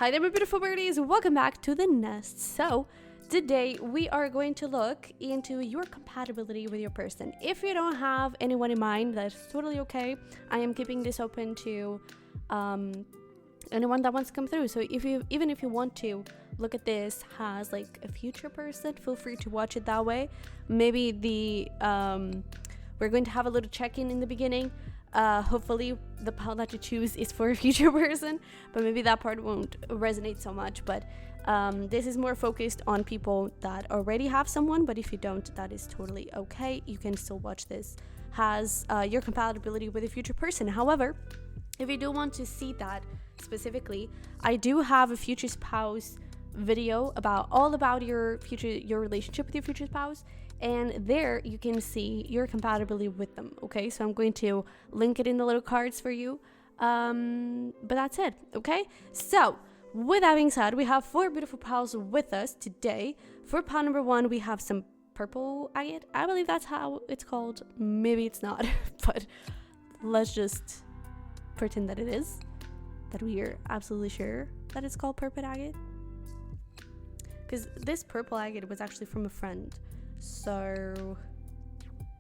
Hi there, my beautiful birdies. Welcome back to the nest. So today we are going to look into your compatibility with your person. If you don't have anyone in mind, that's totally okay. I am keeping this open to anyone that wants to come through. So even if you want to look at this as like a future person, feel free to watch it that way. Maybe we're going to have a little check-in in the beginning. Hopefully the pile that you choose is for a future person, but maybe that part won't resonate so much. But this is more focused on people that already have someone, but if you don't, that is totally okay. You can still watch this as your compatibility with a future person. However, if you do want to see that specifically, I do have a future spouse video all about your relationship with your future spouse, and there you can see your compatibility with them. Okay, so I'm going to link it in the little cards for you, but that's it. Okay, so with that being said, we have 4 beautiful piles with us today. For pile number 1, we have some purple agate. I believe that's how it's called. Maybe it's not, but let's just pretend that it is, that we are absolutely sure that it's called purple agate, because this purple agate was actually from a friend. So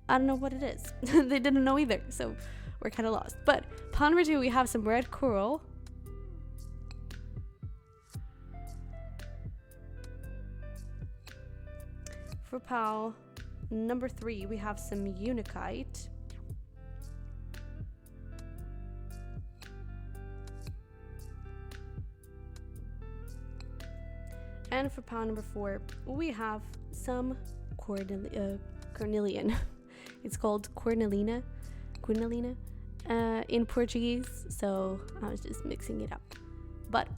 I don't know what it is. They didn't know either, so we're kind of lost. But pile number 2, we have some red coral. For pile number 3, we have some Unakite. And for pile number 4, we have some Carnelian. It's called Cornelina in Portuguese, so I was just mixing it up. But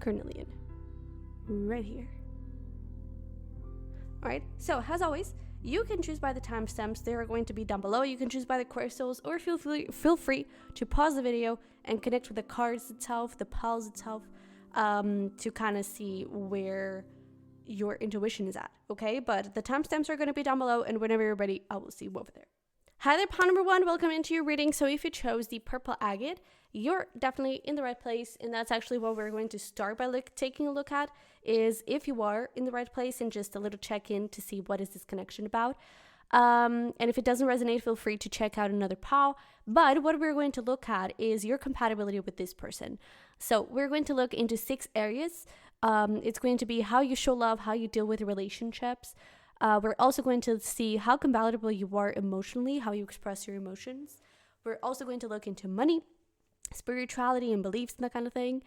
Carnelian right here. Alright, so as always, you can choose by the timestamps. They are going to be down below. You can choose by the crystals, or feel free to pause the video and connect with the cards itself, the piles itself, to kind of see where your intuition is at, okay? But the timestamps are going to be down below, and whenever you're ready, I will see you over there. Hi there, pile number 1. Welcome into your reading. So if you chose the purple agate, you're definitely in the right place, and that's actually what we're going to start by taking a look at, is if you are in the right place, and just a little check-in to see what is this connection about. And if it doesn't resonate, feel free to check out another pile. But what we're going to look at is your compatibility with this person. So we're going to look into 6 areas. It's going to be how you show love, how you deal with relationships. We're also going to see how compatible you are emotionally, how you express your emotions. We're also going to look into money, spirituality, and beliefs, and that kind of thing.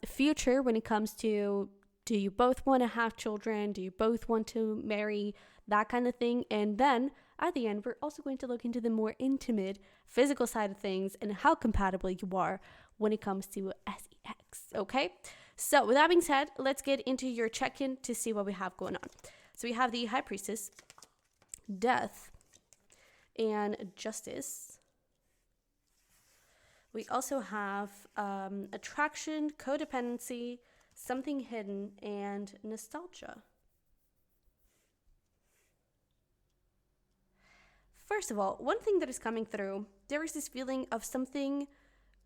Future, when it comes to, do you both want to have children? Do you both want to marry? That kind of thing. And then at the end, we're also going to look into the more intimate physical side of things and how compatible you are when it comes to sex. Okay? So with that being said, let's get into your check-in to see what we have going on. So we have the High Priestess, Death, and Justice. We also have Attraction, Codependency, Something Hidden, and Nostalgia. First of all, one thing that is coming through, there is this feeling of something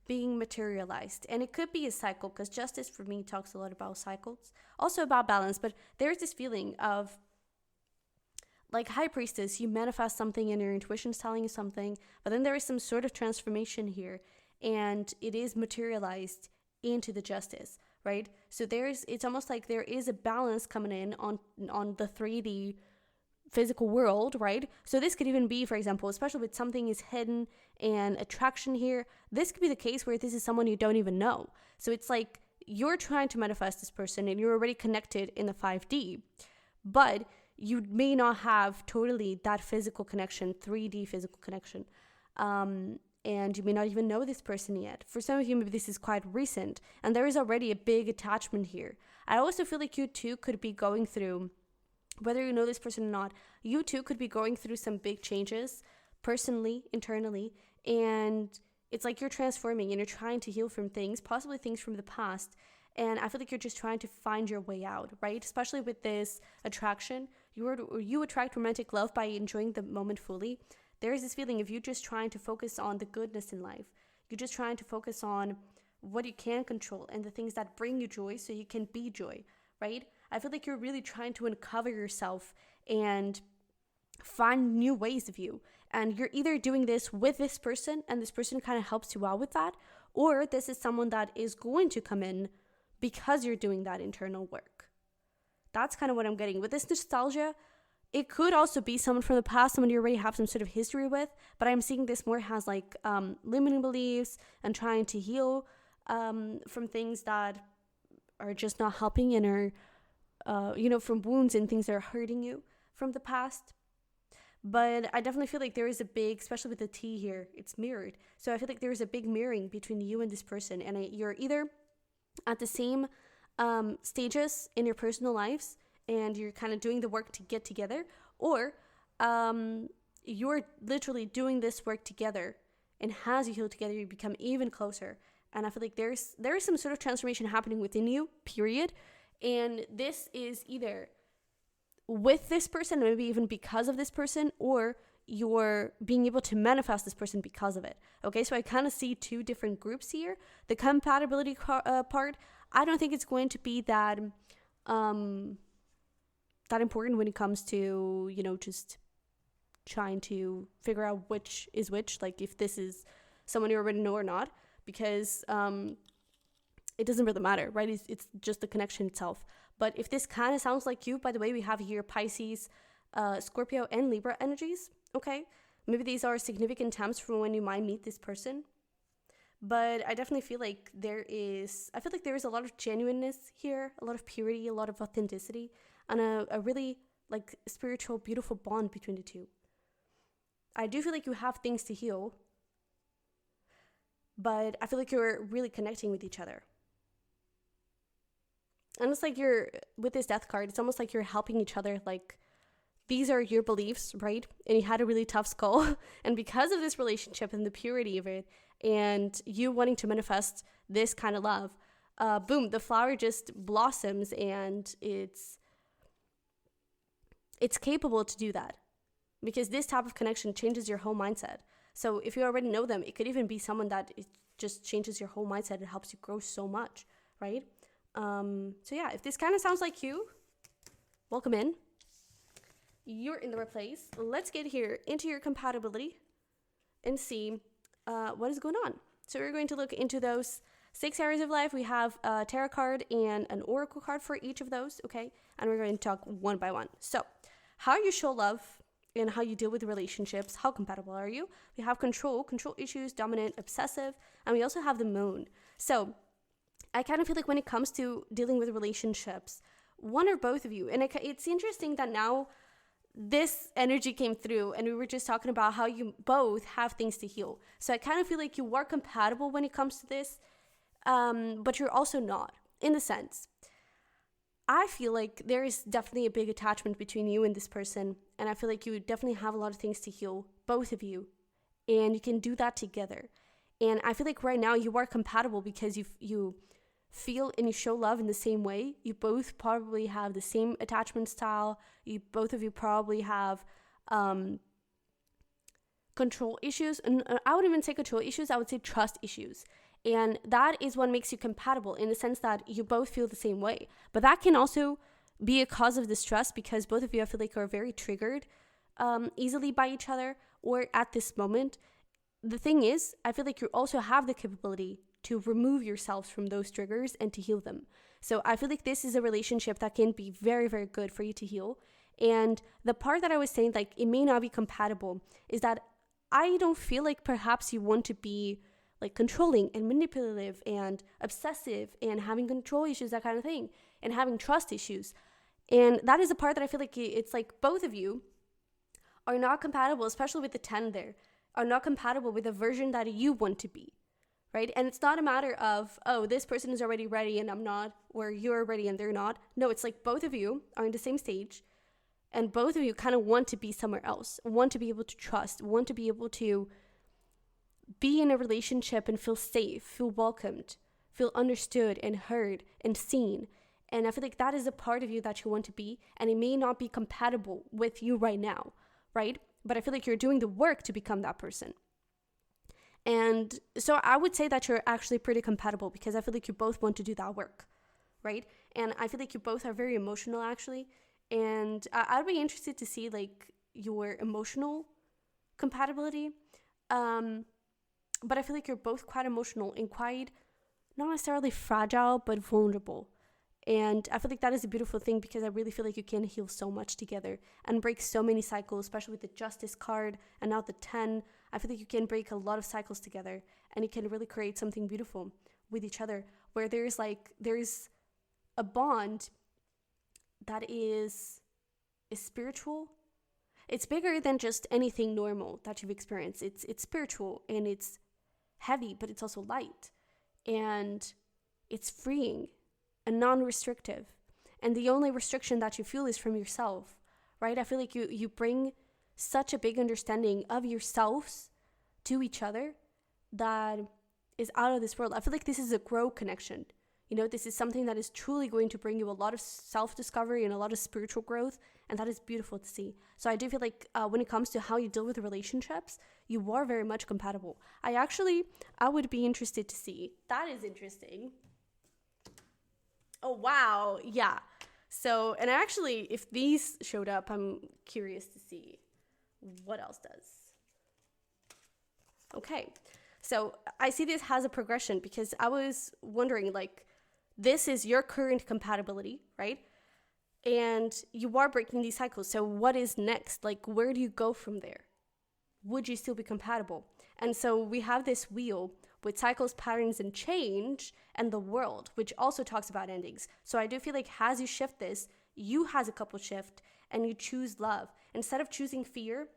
being materialized, and it could be a cycle, because Justice for me talks a lot about cycles, also about balance. But there's this feeling of, like High Priestess, you manifest something and your intuition's telling you something, but then there is some sort of transformation here, and it is materialized into the Justice, right? So it's almost like there is a balance coming in on the 3D physical world, right? So this could even be, for example, especially with something is hidden and attraction here, this could be the case where this is someone you don't even know. So it's like you're trying to manifest this person and you're already connected in the 5D, but you may not have totally that physical connection, 3D physical connection, and you may not even know this person yet. For some of you, maybe this is quite recent, and there is already a big attachment here. I also feel like you too could be going through, whether you know this person or not, you too could be going through some big changes personally, internally, and it's like you're transforming and you're trying to heal from things, possibly things from the past, and I feel like you're just trying to find your way out, right? Especially with this attraction, you attract romantic love by enjoying the moment fully. There is this feeling of you just trying to focus on the goodness in life. You're just trying to focus on what you can control and the things that bring you joy so you can be joy, right? I feel like you're really trying to uncover yourself and find new ways of you. And you're either doing this with this person and this person kind of helps you out with that, or this is someone that is going to come in because you're doing that internal work. That's kind of what I'm getting. With this nostalgia, it could also be someone from the past, someone you already have some sort of history with, but I'm seeing this more as like limiting beliefs and trying to heal from things that are just not helping and are, from wounds and things that are hurting you from the past. But I definitely feel like there is a big, especially with the T here, it's mirrored. So I feel like there is a big mirroring between you and this person. And you're either at the same stages in your personal lives and you're kind of doing the work to get together, or you're literally doing this work together, and as you heal together, you become even closer. And I feel like there is some sort of transformation happening within you, period. And this is either with this person, maybe even because of this person, or you're being able to manifest this person because of it. Okay, so I kind of see two different groups here. The compatibility part, I don't think it's going to be that important when it comes to, just trying to figure out which is which, like if this is someone you already know or not, because it doesn't really matter, right? It's just the connection itself. But if this kind of sounds like you, by the way, we have here Pisces, Scorpio, and Libra energies, okay? Maybe these are significant times for when you might meet this person. But I definitely feel like there is a lot of genuineness here, a lot of purity, a lot of authenticity, and a really like spiritual, beautiful bond between the two. I do feel like you have things to heal, but I feel like you're really connecting with each other. And it's like with this death card, it's almost like you're helping each other. Like, these are your beliefs, right? And you had a really tough skull. And because of this relationship and the purity of it, and you wanting to manifest this kind of love, boom, the flower just blossoms, and it's capable to do that. Because this type of connection changes your whole mindset. So if you already know them, it could even be someone that it just changes your whole mindset and helps you grow so much, right? So yeah, if this kind of sounds like you, welcome in. You're in the right place. Let's get here into your compatibility and see what is going on. So we're going to look into those 6 areas of life. We have a tarot card and an oracle card for each of those, okay? And we're going to talk one by one. So how you show love and how you deal with relationships, how compatible are you? We have control issues, dominant, obsessive, and we also have the moon. So I kind of feel like when it comes to dealing with relationships, one or both of you, and it's interesting that now this energy came through and we were just talking about how you both have things to heal. So I kind of feel like you are compatible when it comes to this, but you're also not, in a sense. I feel like there is definitely a big attachment between you and this person, and I feel like you definitely have a lot of things to heal, both of you, and you can do that together. And I feel like right now you are compatible because you feel and you show love in the same way. You both probably have the same attachment style. Both of you probably have control issues. And I wouldn't even say control issues, I would say trust issues. And that is what makes you compatible, in the sense that you both feel the same way. But that can also be a cause of distress because both of you, I feel like, are very triggered easily by each other or at this moment. The thing is, I feel like you also have the capability to remove yourselves from those triggers and to heal them. So I feel like this is a relationship that can be very, very good for you to heal. And the part that I was saying, like, it may not be compatible, is that I don't feel like perhaps you want to be like controlling and manipulative and obsessive and having control issues, that kind of thing, and having trust issues. And that is the part that I feel like it's like both of you are not compatible, especially with the 10 there, are not compatible with the version that you want to be. Right? And it's not a matter of, oh, this person is already ready and I'm not, or you're ready and they're not. No, it's like both of you are in the same stage and both of you kind of want to be somewhere else, want to be able to trust, want to be able to be in a relationship and feel safe, feel welcomed, feel understood and heard and seen. And I feel like that is a part of you that you want to be, and it may not be compatible with you right now, right? But I feel like you're doing the work to become that person. And so I would say that you're actually pretty compatible, because I feel like you both want to do that work, right? And I feel like you both are very emotional, actually. And I'd be interested to see like your emotional compatibility. But I feel like you're both quite emotional and quite, not necessarily fragile, but vulnerable. And I feel like that is a beautiful thing, because I really feel like you can heal so much together and break so many cycles, especially with the Justice card and now the 10. I feel like you can break a lot of cycles together, and you can really create something beautiful with each other, where there's a bond that is spiritual. It's bigger than just anything normal that you've experienced. It's spiritual, and it's heavy, but it's also light, and it's freeing and non-restrictive. And the only restriction that you feel is from yourself, right? I feel like you bring such a big understanding of yourselves to each other that is out of this world. I feel like this is a grow connection. You know, this is something that is truly going to bring you a lot of self-discovery and a lot of spiritual growth, and that is beautiful to see. So I do feel like when it comes to how you deal with relationships, you are very much compatible. I would be interested to see. That is interesting. Oh, wow. Yeah. So, and actually, if these showed up, I'm curious to see what else does. Okay. So I see this has a progression, because I was wondering, like, this is your current compatibility, right? And you are breaking these cycles. So what is next? Like, where do you go from there? Would you still be compatible? And so we have this wheel with cycles, patterns, and change, and the world, which also talks about endings. So I do feel like as you shift this, you has a couple shift, and you choose love. Instead of choosing fear,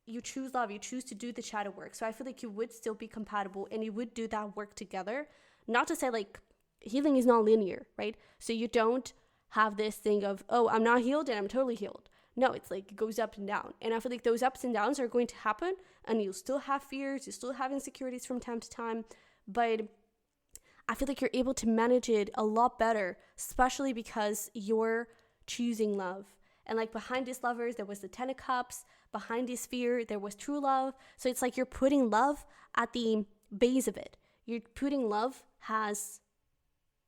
you choose love. You choose to do the shadow work. So I feel like you would still be compatible, and you would do that work together. Not to say like healing is not linear, right? So you don't have this thing of, oh, I'm not healed and I'm totally healed. No, it's like it goes up and down. And I feel like those ups and downs are going to happen, and you'll still have fears, you still have insecurities from time to time, but I feel like you're able to manage it a lot better, especially because you're choosing love. And like behind these lovers, there was the 10 of Cups. Behind this fear, there was true love. So it's like you're putting love at the base of it. You're putting love as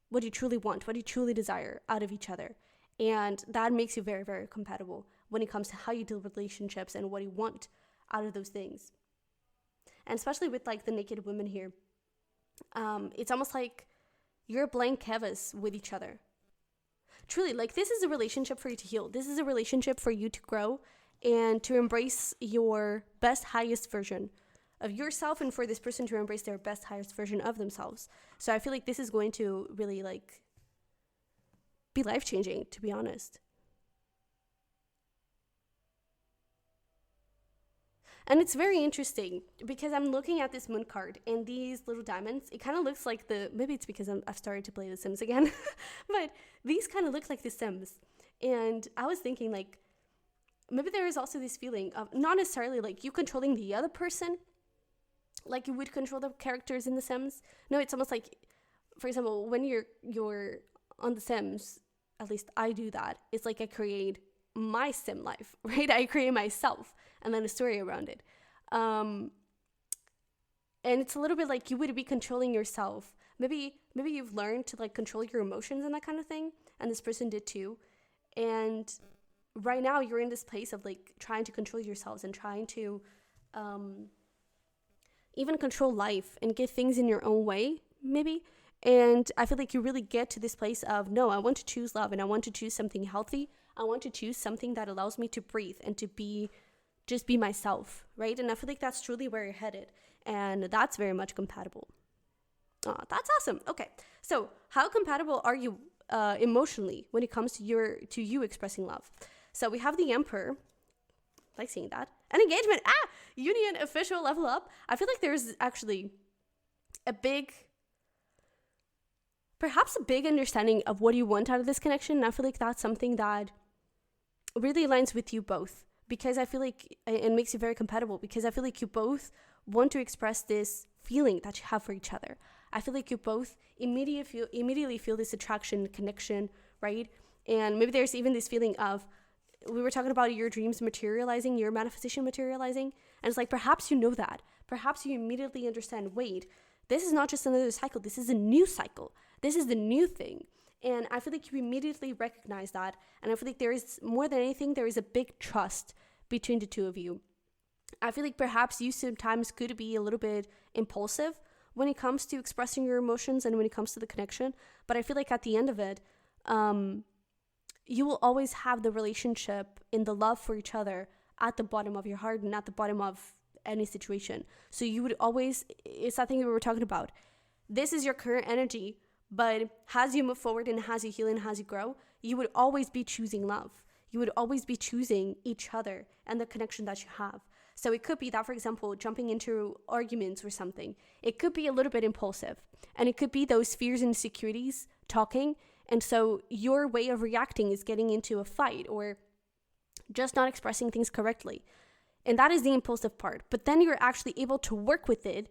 what you truly want, what you truly desire out of each other. And that makes you very, very compatible when it comes to how you deal with relationships and what you want out of those things. And especially with like the naked women here, it's almost like you're a blank canvas with each other. Truly, like this is a relationship for you to heal. This is a relationship for you to grow and to embrace your best, highest version of yourself, and for this person to embrace their best, highest version of themselves. So I feel like this is going to really like be life-changing, to be honest. And it's very interesting because I'm looking at this moon card and these little diamonds. It kind of looks like maybe it's because I've started to play The Sims again, but these kind of look like The Sims. And I was thinking like, maybe there is also this feeling of not necessarily like you controlling the other person, like you would control the characters in The Sims. No, it's almost like, for example, when you're on The Sims, at least I do that. It's like I create my sim life, right? I create myself and then a story around it. And it's a little bit like you would be controlling yourself. Maybe you've learned to like control your emotions and that kind of thing. And this person did too. And right now you're in this place of like trying to control yourselves and trying to even control life and get things in your own way, maybe. And I feel like you really get to this place of, no, I want to choose love and I want to choose something healthy. I want to choose something that allows me to breathe and to just be myself, right? And I feel like that's truly where you're headed. And that's very much compatible. Oh, that's awesome. Okay. So how compatible are you emotionally when it comes to you expressing love? So we have the Emperor. I like seeing that. An engagement. Union, official, level up. I feel like there's actually perhaps a big understanding of what you want out of this connection. And I feel like that's something that really aligns with you both, because I feel like it makes you very compatible, because I feel like you both want to express this feeling that you have for each other. I feel like you both immediately feel this attraction, connection, right? And maybe there's even this feeling of we were talking about your dreams materializing, your manifestation materializing. And it's like, perhaps you know that. Perhaps you immediately understand, wait, this is not just another cycle. This is a new cycle. This is the new thing. And I feel like you immediately recognize that. And I feel like there is, more than anything, there is a big trust between the two of you. I feel like perhaps you sometimes could be a little bit impulsive when it comes to expressing your emotions and when it comes to the connection. But I feel like at the end of it, you will always have the relationship and the love for each other at the bottom of your heart and at the bottom of any situation. So you would always, it's that thing we were talking about. This is your current energy, but as you move forward and as you heal and as you grow, you would always be choosing love. You would always be choosing each other and the connection that you have. So it could be that, for example, jumping into arguments or something, it could be a little bit impulsive, and it could be those fears and insecurities talking. And so your way of reacting is getting into a fight or just not expressing things correctly. And that is the impulsive part. But then you're actually able to work with it.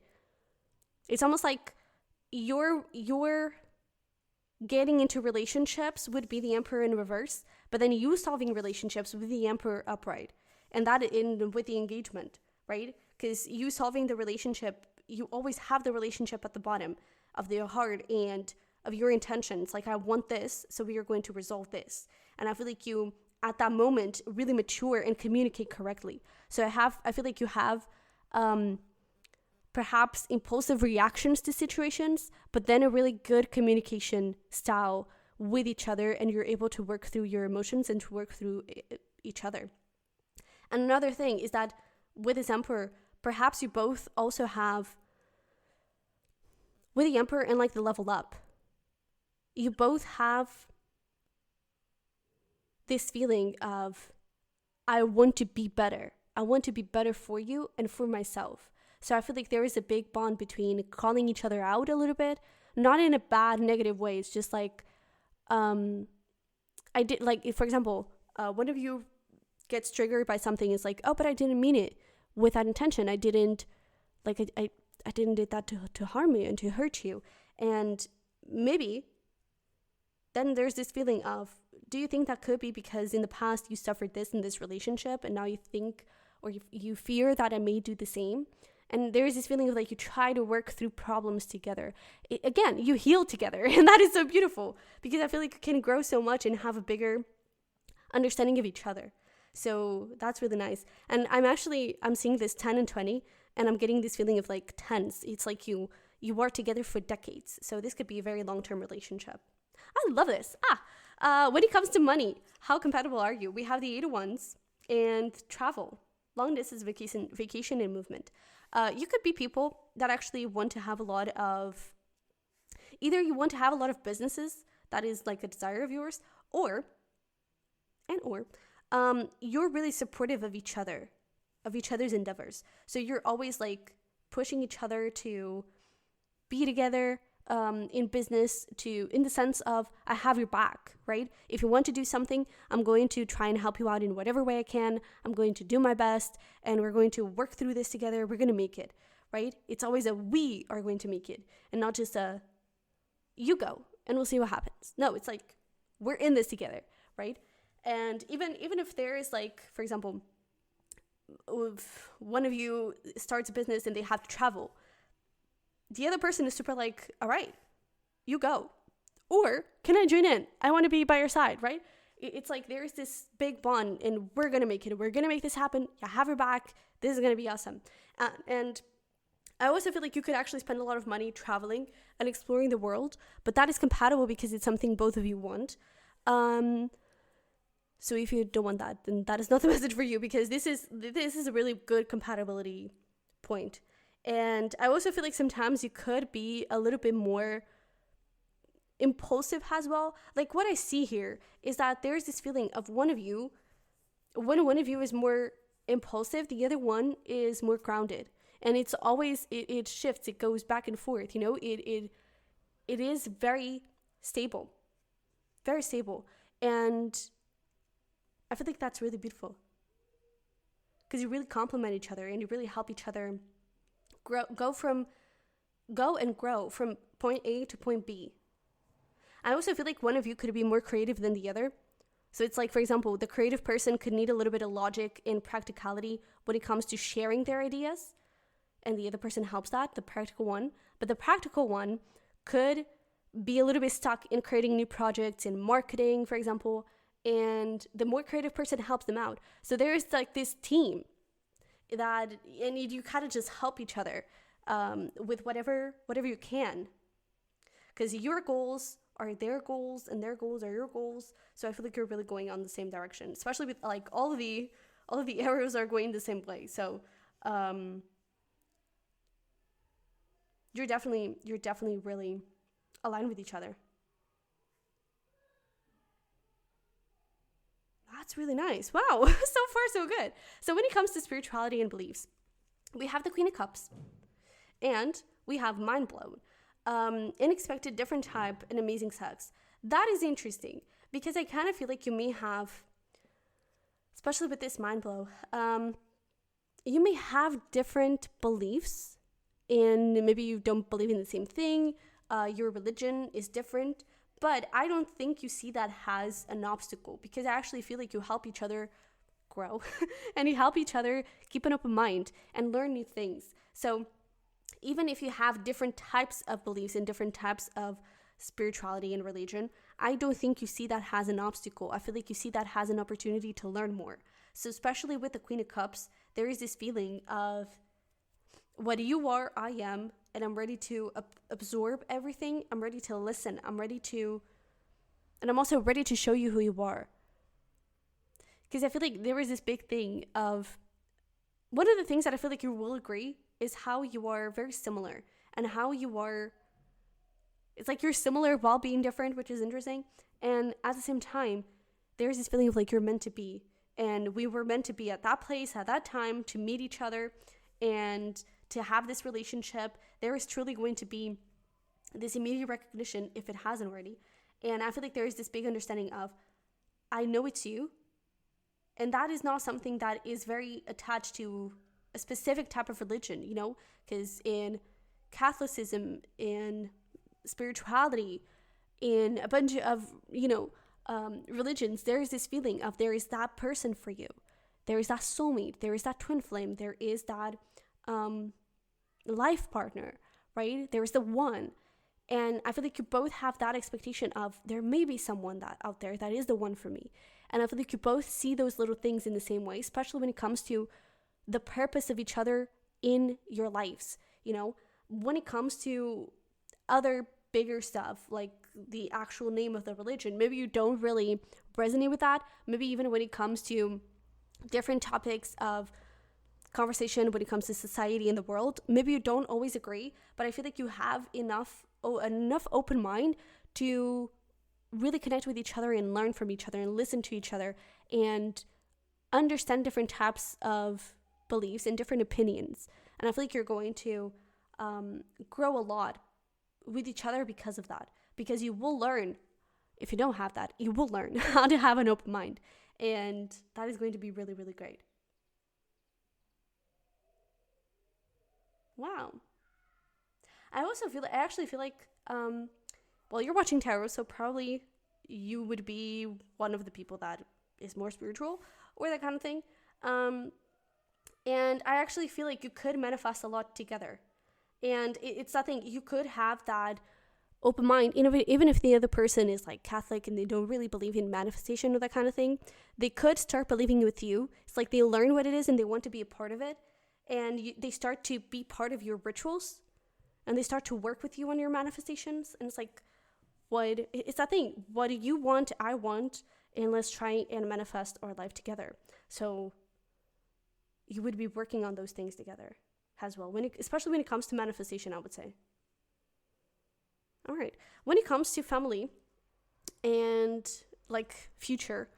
It's almost like you're getting into relationships would be the Emperor in reverse, but then you solving relationships with the Emperor upright. And that with the engagement, right? Because you solving the relationship, you always have the relationship at the bottom of their heart and of your intentions. Like, I want this, so we are going to resolve this. And I feel like you, at that moment, really mature and communicate correctly. So I feel like you have perhaps impulsive reactions to situations, but then a really good communication style with each other, and you're able to work through your emotions and to work through each other. And another thing is that with this Emperor, perhaps you both also have, with the Emperor and like the level up, you both have this feeling of, I want to be better. I want to be better for you and for myself. So I feel like there is a big bond between calling each other out a little bit, not in a bad, negative way. It's just like, I did, like, if, for example, one of you gets triggered by something, it's like, oh, but I didn't mean it with that intention. I didn't, like, I didn't do that to harm you and to hurt you. And maybe then there's this feeling of, do you think that could be because in the past you suffered this in this relationship, and now you think, or you fear that I may do the same? And there's this feeling of like, you try to work through problems together. Again, you heal together. And that is so beautiful, because I feel like you can grow so much and have a bigger understanding of each other. So that's really nice. And I'm seeing this 10 and 20, and I'm getting this feeling of like tens. It's like you are together for decades. So this could be a very long-term relationship. I love this. When it comes to money, how compatible are you? We have the 8 of Wands and travel, long distance vacation and movement. You could be people that actually want to have a lot of, either you want to have a lot of businesses, that is like a desire of yours, or you're really supportive of each other, of each other's endeavors. So you're always like pushing each other to be together in business, in the sense of, I have your back, right? If you want to do something, I'm going to try and help you out in whatever way I can. I'm going to do my best, and we're going to work through this together. We're going to make it, right? It's always a we are going to make it, and not just a you go and we'll see what happens. No, it's like, we're in this together, right? And even if there is, like, for example, if one of you starts a business and they have to travel, the other person is super like, all right, you go. Or, can I join in? I want to be by your side, right? It's like there's this big bond, and we're going to make it. We're going to make this happen. I have your back. This is going to be awesome. And I also feel like you could actually spend a lot of money traveling and exploring the world, but that is compatible because it's something both of you want. So if you don't want that, then that is not the message for you, because this is a really good compatibility point. And I also feel like sometimes you could be a little bit more impulsive as well. Like, what I see here is that there's this feeling of one of you, when one of you is more impulsive, the other one is more grounded. And it's always, it shifts, it goes back and forth, you know, it is very stable. And I feel like that's really beautiful, because you really complement each other and you really help each other go and grow from point A to point B. I also feel like one of you could be more creative than the other. So it's like, for example, the creative person could need a little bit of logic and practicality when it comes to sharing their ideas, and the other person helps that, the practical one. But the practical one could be a little bit stuck in creating new projects in marketing, for example, and the more creative person helps them out. So there's like this team that, and you kind of just help each other with whatever you can, because your goals are their goals and their goals are your goals. So I feel like you're really going on the same direction, especially with like all of the arrows are going the same way. So you're definitely really aligned with each other. That's really nice. Wow. So far so good. So when it comes to spirituality and beliefs, we have the Queen of Cups and we have mind blown, unexpected, different type, and amazing sex. That is interesting because I kind of feel like you may have, especially with this mind blow, you may have different beliefs, and maybe you don't believe in the same thing. Your religion is different, but I don't think you see that as an obstacle, because I actually feel like you help each other grow and you help each other keep an open mind and learn new things. So even if you have different types of beliefs and different types of spirituality and religion, I don't think you see that as an obstacle. I feel like you see that as an opportunity to learn more. So especially with the Queen of Cups, there is this feeling of what you are, I am, and I'm ready to absorb everything. I'm ready to listen. And I'm also ready to show you who you are. Because I feel like there is this big thing of, one of the things that I feel like you will agree is how you are very similar, and how you are, it's like you're similar while being different, which is interesting. And at the same time, there's this feeling of like you're meant to be. And we were meant to be at that place, at that time, to meet each other and to have this relationship. There is truly going to be this immediate recognition if it hasn't already. And I feel like there is this big understanding of, I know it's you. And that is not something that is very attached to a specific type of religion, you know, because in Catholicism, in spirituality, in a bunch of, religions, there is this feeling of there is that person for you. There is that soulmate. There is that twin flame. There is that life partner, right? There is the one. And I feel like you both have that expectation of there may be someone that out there that is the one for me. And I feel like you both see those little things in the same way, especially when it comes to the purpose of each other in your lives. You know, when it comes to other bigger stuff, like the actual name of the religion, maybe you don't really resonate with that. Maybe even when it comes to different topics of conversation, when it comes to society and the world, maybe you don't always agree, but I feel like you have enough open mind to really connect with each other and learn from each other and listen to each other and understand different types of beliefs and different opinions. And I feel like you're going to grow a lot with each other because of that, because you will learn. If you don't have that, you will learn how to have an open mind, and that is going to be really, really great. Wow. I actually feel like, well, you're watching tarot, so probably you would be one of the people that is more spiritual or that kind of thing. And I actually feel like you could manifest a lot together. And it's that thing, you could have that open mind, even if the other person is like Catholic and they don't really believe in manifestation or that kind of thing, they could start believing with you. It's like they learn what it is and they want to be a part of it. And they start to be part of your rituals, and they start to work with you on your manifestations. And it's like, it's that thing, what do you want, I want, and let's try and manifest our life together. So you would be working on those things together as well, especially when it comes to manifestation, I would say. All right, when it comes to family and like future,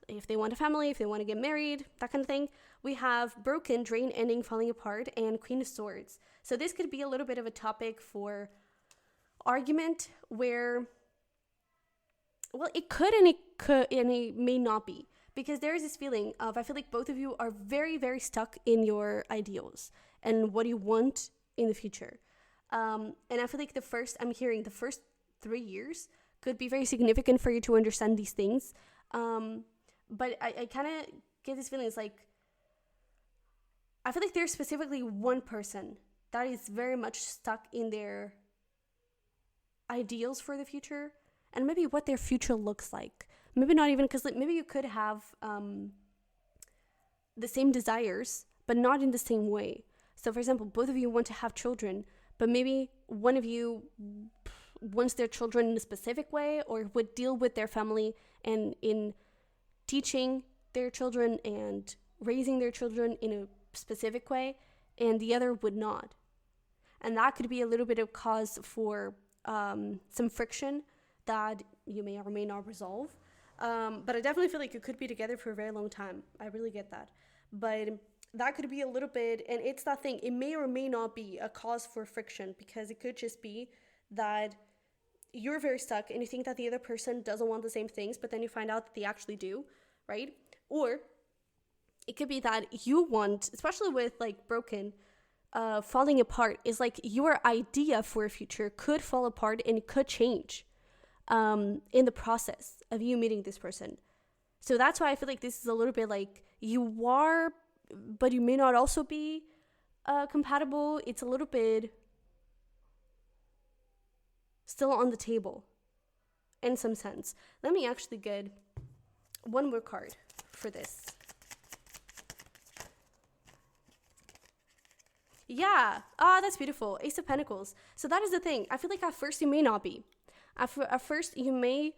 if they want a family, if they want to get married, that kind of thing, we have broken, drain, ending, falling apart, and Queen of Swords. So this could be a little bit of a topic for argument where, well, it could and it may not be, because there is this feeling of, I feel like both of you are very, very stuck in your ideals and what you want in the future. And I feel like the first 3 years could be very significant for you to understand these things. But I kind of get this feeling. It's like, I feel like there's specifically one person that is very much stuck in their ideals for the future and maybe what their future looks like. Maybe not even, because like, maybe you could have the same desires, but not in the same way. So for example, both of you want to have children, but maybe one of you wants their children in a specific way, or would deal with their family and in teaching their children and raising their children in a specific way, and the other would not. And that could be a little bit of cause for some friction that you may or may not resolve. But I definitely feel like you could be together for a very long time. I really get that. But that could be a little bit, and it's that thing, it may or may not be a cause for friction, because it could just be that you're very stuck and you think that the other person doesn't want the same things, but then you find out that they actually do, right? Or it could be that you want, especially with like broken, falling apart, is like your idea for a future could fall apart and it could change in the process of you meeting this person. So that's why I feel like this is a little bit like you are, but you may not also be compatible. It's a little bit still on the table in some sense. Let me actually get one more card for this. Yeah, that's beautiful. Ace of Pentacles. So that is the thing. I feel like at first you may not be. At first you may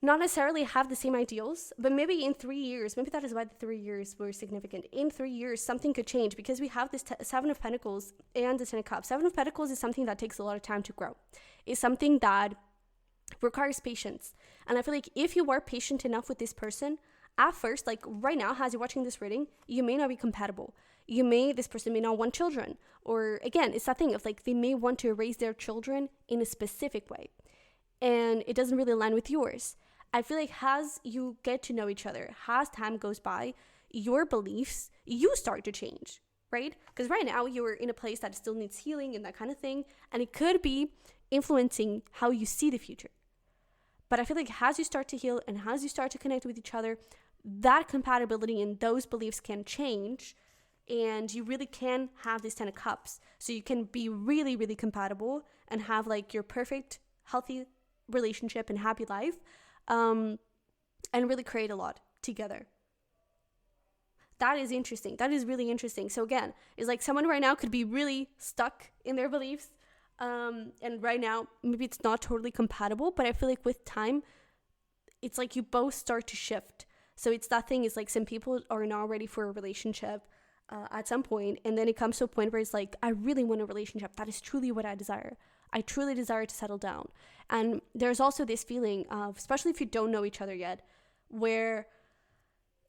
not necessarily have the same ideals, but maybe in 3 years, maybe that is why the 3 years were significant. In 3 years, something could change, because we have this Seven of Pentacles and the Ten of Cups. Seven of Pentacles is something that takes a lot of time to grow. It's something that requires patience. And I feel like if you are patient enough with this person, at first, like right now, as you're watching this reading, you may not be compatible. This person may not want children. Or again, it's that thing of like, they may want to raise their children in a specific way, and it doesn't really align with yours. I feel like as you get to know each other, as time goes by, your beliefs, you start to change, right? Because right now you're in a place that still needs healing and that kind of thing, and it could be influencing how you see the future. But I feel like as you start to heal and as you start to connect with each other, that compatibility and those beliefs can change, and you really can have this Ten of Cups. So you can be really, really compatible and have like your perfect, healthy relationship and happy life, and really create a lot together. That is interesting. That is really interesting. So again, it's like someone right now could be really stuck in their beliefs, and right now maybe it's not totally compatible, but I feel like with time, it's like you both start to shift. So it's that thing, is like some people are not ready for a relationship at some point, and then it comes to a point where it's like, I really want a relationship. That is truly what I desire. I truly desire to settle down. And there's also this feeling of, especially if you don't know each other yet, where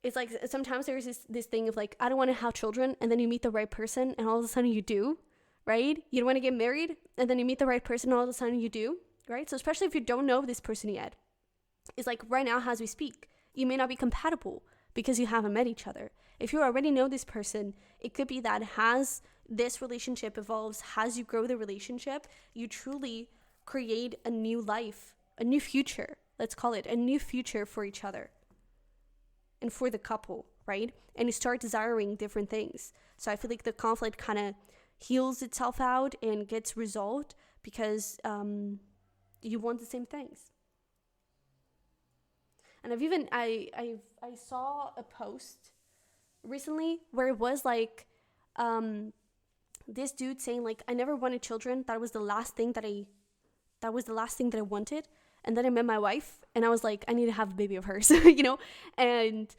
it's like sometimes there's this thing of like, I don't want to have children, and then you meet the right person and all of a sudden you do, right? You don't want to get married, and then you meet the right person and all of a sudden you do, right? So especially if you don't know this person yet, it's like right now as we speak, you may not be compatible because you haven't met each other. If you already know this person, it could be that as this relationship evolves, as you grow the relationship, you truly create a new life, a new future, let's call it, a new future for each other and for the couple, right? And you start desiring different things. So I feel like the conflict kind of heals itself out and gets resolved because you want the same things. And I saw a post recently where it was like this dude saying like, I never wanted children. That was the last thing that I wanted. And then I met my wife and I was like, I need to have a baby of hers, you know? And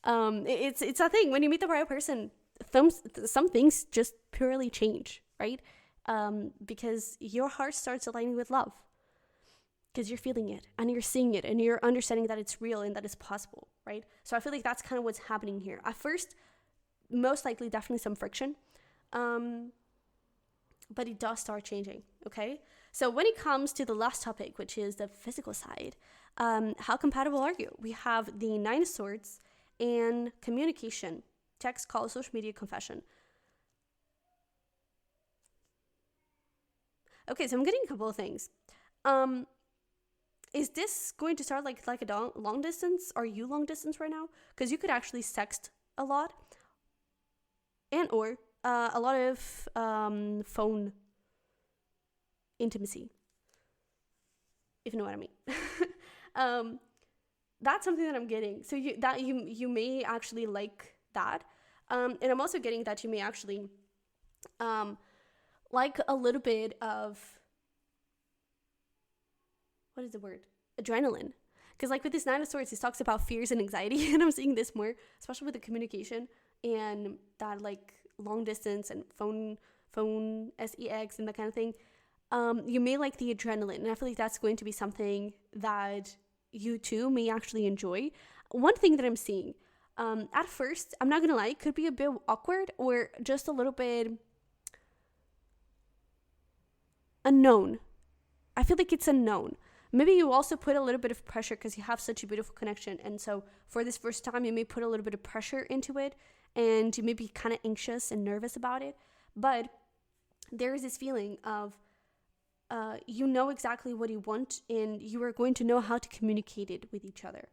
it's a thing. When you meet the right person, some things just purely change, right? Because your heart starts aligning with love. Because you're feeling it and you're seeing it and you're understanding that it's real and that it's possible, right? So I feel like that's kind of what's happening here. At first, most likely, definitely some friction, but it does start changing, okay? So when it comes to the last topic, which is the physical side, how compatible are you? We have the Nine of Swords and communication, text, call, social media, confession. Okay, so I'm getting a couple of things. is this going to start like a long distance? Are you long distance right now? Because you could actually sext a lot, and or a lot of phone intimacy, if you know what I mean. That's something that I'm getting. So you may actually like that, and I'm also getting that you may actually like a little bit of, what is the word? Adrenaline. Because like with this Nine of Swords, it talks about fears and anxiety, and I'm seeing this more, especially with the communication and that like long distance and phone sex and that kind of thing. You may like the adrenaline, and I feel like that's going to be something that you too may actually enjoy. One thing that I'm seeing, at first, I'm not gonna lie, could be a bit awkward or just a little bit unknown. I feel like it's unknown. Maybe you also put a little bit of pressure because you have such a beautiful connection, and so for this first time you may put a little bit of pressure into it, and you may be kind of anxious and nervous about it. But there is this feeling of you know exactly what you want, and you are going to know how to communicate it with each other.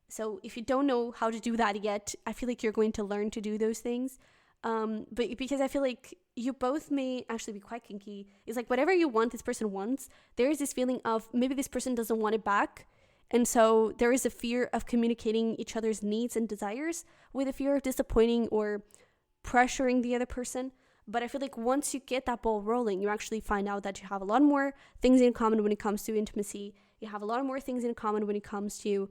So if you don't know how to do that yet, I feel like you're going to learn to do those things. But because I feel like you both may actually be quite kinky. It's like whatever you want, this person wants. There is this feeling of maybe this person doesn't want it back. And so there is a fear of communicating each other's needs and desires with a fear of disappointing or pressuring the other person. But I feel like once you get that ball rolling, you actually find out that you have a lot more things in common when it comes to intimacy. You have a lot more things in common when it comes to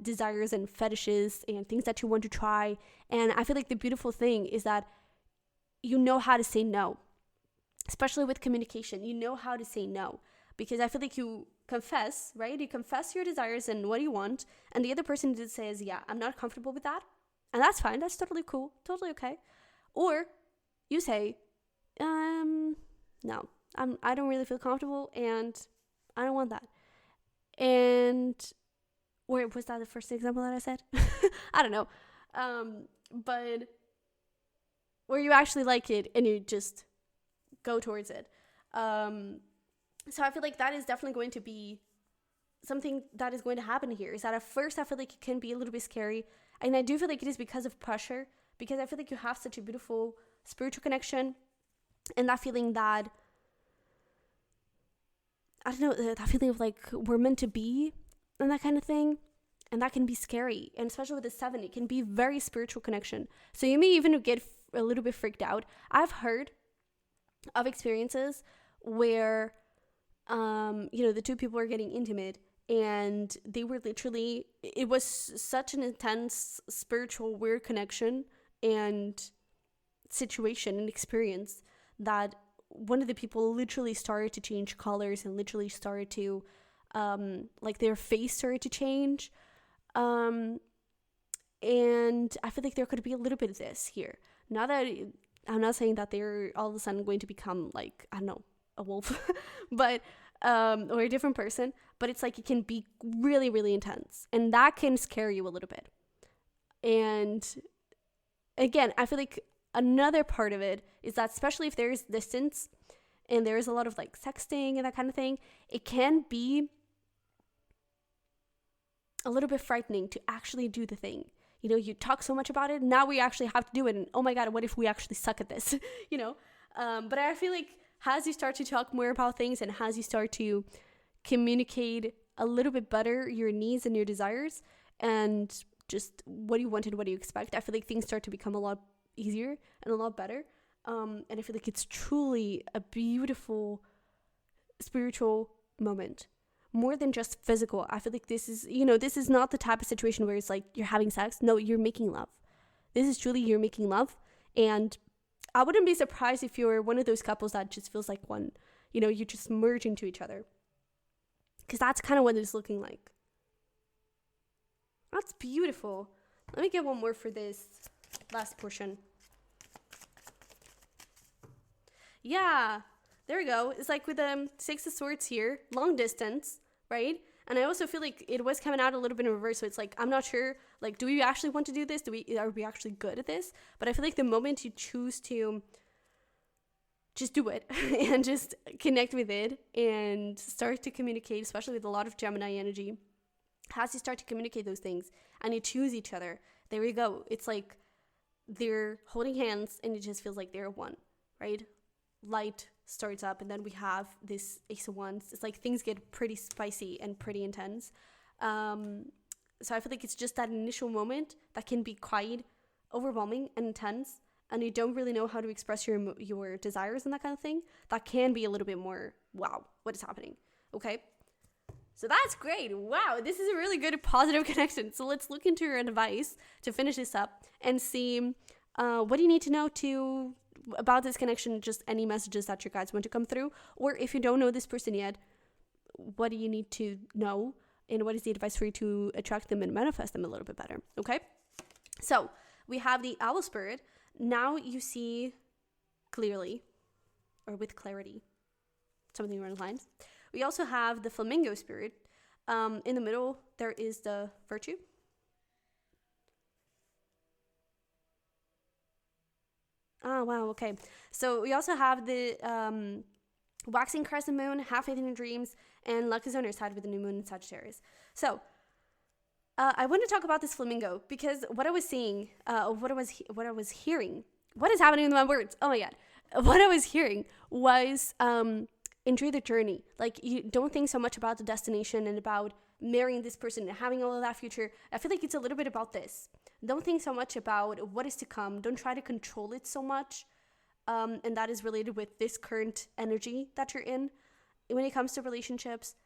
desires and fetishes and things that you want to try. And I feel like the beautiful thing is that you know how to say no, especially with communication. You know how to say no, because I feel like you confess, right? You confess your desires and what you want, and the other person just says, yeah, I'm not comfortable with that, and that's fine. That's totally cool, totally okay. Or you say, no, I don't really feel comfortable, and I don't want that. And or was that the first example that I said? I don't know. But where you actually like it and you just go towards it. So I feel like that is definitely going to be something that is going to happen here. Is that at first I feel like it can be a little bit scary. And I do feel like it is because of pressure. Because I feel like you have such a beautiful spiritual connection. And that feeling that, I don't know, that feeling of like we're meant to be and that kind of thing. And that can be scary. And especially with the 7, it can be very spiritual connection. So you may even get a little bit freaked out. I've heard of experiences where, the two people are getting intimate, and they were literally, it was such an intense spiritual weird connection and situation and experience that one of the people literally started to change colors and literally started to, like their face started to change. And I feel like there could be a little bit of this here. Not that I'm not saying that they're all of a sudden going to become like, I don't know, a wolf, but or a different person, but it's like it can be really, really intense, and that can scare you a little bit. And again, I feel like another part of it is that, especially if there's distance and there's a lot of like sexting and that kind of thing, it can be a little bit frightening to actually do the thing. You talk so much about it, now we actually have to do it, and oh my god, what if we actually suck at this? But I feel like as you start to talk more about things and as you start to communicate a little bit better your needs and your desires and just what you want and what you expect, I feel like things start to become a lot easier and a lot better. And I feel like it's truly a beautiful spiritual moment. More than just physical. I feel like this is not the type of situation where it's like you're having sex. No, you're making love. This is truly you're making love. And I wouldn't be surprised if you're one of those couples that just feels like one. You just merge into each other. Because that's kind of what it's looking like. That's beautiful. Let me get one more for this last portion. Yeah. There we go. It's like with the 6 of Swords here, long distance, right? And I also feel like it was coming out a little bit in reverse. So it's like, I'm not sure, like, do we actually want to do this? Are we actually good at this? But I feel like the moment you choose just do it and just connect with it and start to communicate, especially with a lot of Gemini energy. As you start to communicate those things and you choose each other, there you go. It's like they're holding hands and it just feels like they're one, right? Light starts up and then we have this Ace of Wands. It's like things get pretty spicy and pretty intense. So I feel like it's just that initial moment that can be quite overwhelming and intense, and you don't really know how to express your desires and that kind of thing. That can be a little bit more, wow, what is happening? Okay. So that's great. Wow, this is a really good positive connection. So let's look into your advice to finish this up and see what do you need to know about this connection, just any messages that your guides want to come through. Or if you don't know this person yet, what do you need to know? And what is the advice for you to attract them and manifest them a little bit better? Okay. So we have the Owl Spirit. Now you see clearly, or with clarity, something around the lines. We also have the Flamingo Spirit. In the middle, there is the Virtue. Oh, wow. Okay. So we also have the Waxing Crescent Moon, Have Faith in Your Dreams, and Luck is on your side with the New Moon in Sagittarius. So I want to talk about this flamingo because what I was seeing, what I was hearing, what is happening with my words? Oh my God. What I was hearing was enjoy the journey. Like, you don't think so much about the destination and about marrying this person and having all of that future. I feel like it's a little bit about this. Don't think so much about what is to come. Don't try to control it so much. And that is related with this current energy that you're in. When it comes to relationships,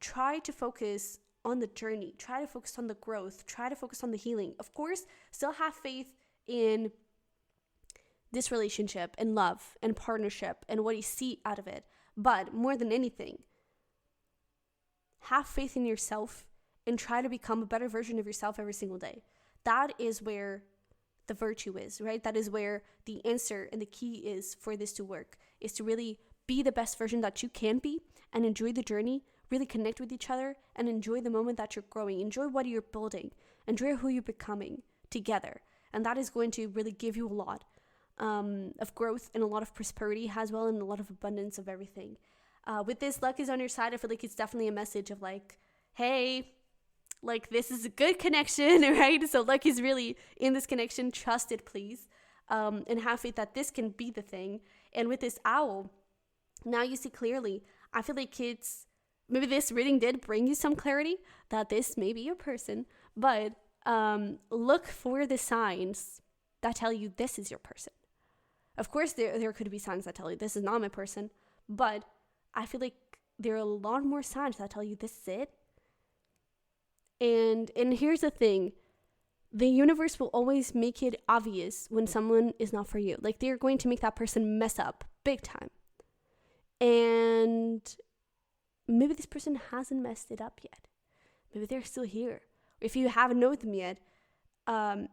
try to focus on the journey. Try to focus on the growth. Try to focus on the healing. Of course, still have faith in this relationship and love and partnership and what you see out of it. But more than anything, have faith in yourself and try to become a better version of yourself every single day. That is where the virtue is, right? That is where the answer and the key is for this to work, is to really be the best version that you can be and enjoy the journey, really connect with each other and enjoy the moment that you're growing. Enjoy what you're building. Enjoy who you're becoming together. And that is going to really give you a lot of growth and a lot of prosperity as well, and a lot of abundance of everything. With this, luck is on your side. I feel like it's definitely a message of like, hey, like, this is a good connection, right? So luck is really in this connection. Trust it, please. And have faith that this can be the thing. And with this owl, now you see clearly. I feel like maybe this reading did bring you some clarity that this may be your person, but look for the signs that tell you this is your person. Of course, there could be signs that tell you this is not my person, but I feel like there are a lot more signs that tell you this is it. And here's the thing. The universe will always make it obvious when someone is not for you. Like, they're going to make that person mess up big time. And maybe this person hasn't messed it up yet. Maybe they're still here. If you haven't known them yet,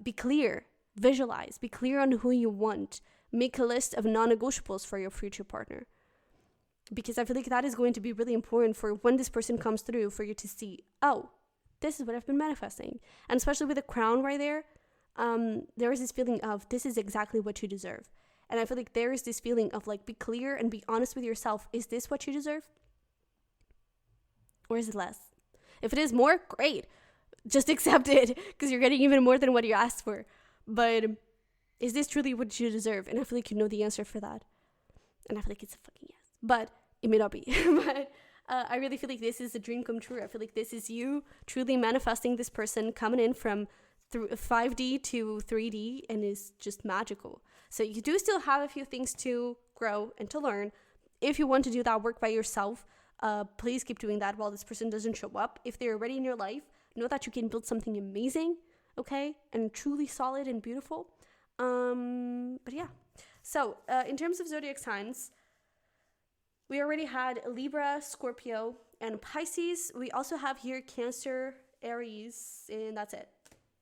be clear, visualize, be clear on who you want. Make a list of non-negotiables for your future partner. Because I feel like that is going to be really important for when this person comes through, for you to see, oh, this is what I've been manifesting. And especially with the crown right there, there is this feeling of this is exactly what you deserve. And I feel like there is this feeling of like, be clear and be honest with yourself. Is this what you deserve? Or is it less? If it is more, great. Just accept it, because you're getting even more than what you asked for. But is this truly what you deserve? And I feel like you know the answer for that. And I feel like it's a fucking yes. But it may not be. But I really feel like this is a dream come true. I feel like this is you truly manifesting this person coming in from 5D to 3D, and is just magical. So you do still have a few things to grow and to learn. If you want to do that work by yourself, please keep doing that while this person doesn't show up. If they're already in your life, know that you can build something amazing, okay, and truly solid and beautiful. But yeah. So in terms of zodiac signs, we already had Libra, Scorpio, and Pisces. We also have here Cancer, Aries, and that's it.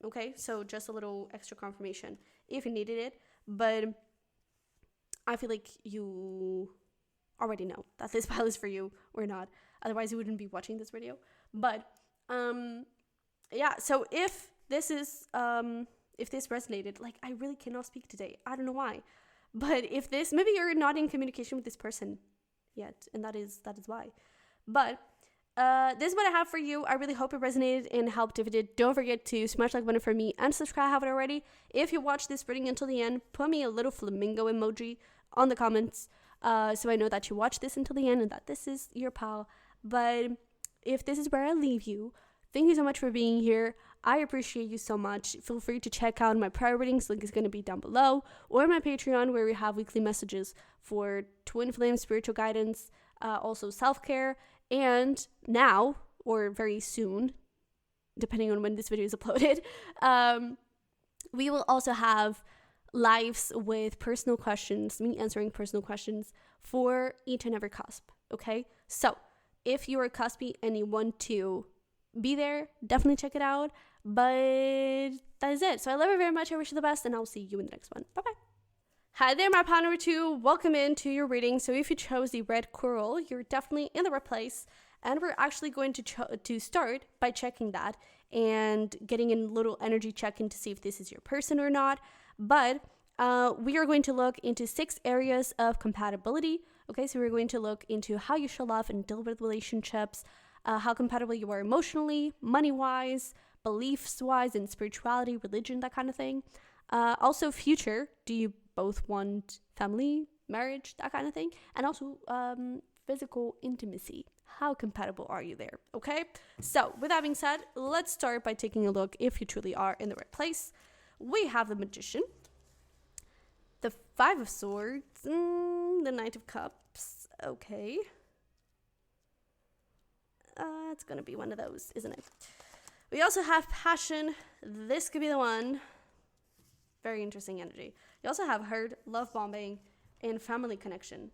Okay, so just a little extra confirmation if you needed it. But I feel like you already know that this pile is for you or not. Otherwise, you wouldn't be watching this video. But yeah, so if this is if this resonated, like, I really cannot speak today. I don't know why. But if this, maybe you're not in communication with this person yet, and that is why. But this is what I have for you. I really hope it resonated and helped. If it did, don't forget to smash like button for me and subscribe if you haven't already. If you watch this reading until the end, put me a little flamingo emoji on the comments, so I know that you watched this until the end and that this is your pal. But if this is where I leave you, thank you so much for being here. I appreciate you so much. Feel free to check out my prior readings. Link is going to be down below, or my Patreon, where we have weekly messages for twin flame spiritual guidance, also self-care, and now, or very soon, depending on when this video is uploaded, we will also have lives with personal questions, me answering personal questions for each and every cusp. Okay, so if you're a cuspy and you want to be there, definitely check it out. But that is it. So I love you very much. I wish you the best, and I'll see you in the next one. Bye bye. Hi there, my pal number 2. Welcome into your reading. So if you chose the red coral, you're definitely in the right place. And we're actually going to start by checking that and getting a little energy check-in to see if this is your person or not. But we are going to look into 6 areas of compatibility. Okay, so we're going to look into how you show love and deal with relationships, how compatible you are emotionally, money-wise, beliefs-wise, in spirituality, religion, that kind of thing. Also, future, do you both want family, marriage, that kind of thing? And also physical intimacy. How compatible are you there? Okay, so with that being said, let's start by taking a look if you truly are in the right place. We have the Magician, the 5 of Swords, the Knight of Cups. Okay, it's gonna be one of those, isn't it? We also have Passion. This could be the one. Very interesting energy. You also have Hurt, Love Bombing, and Family Connection.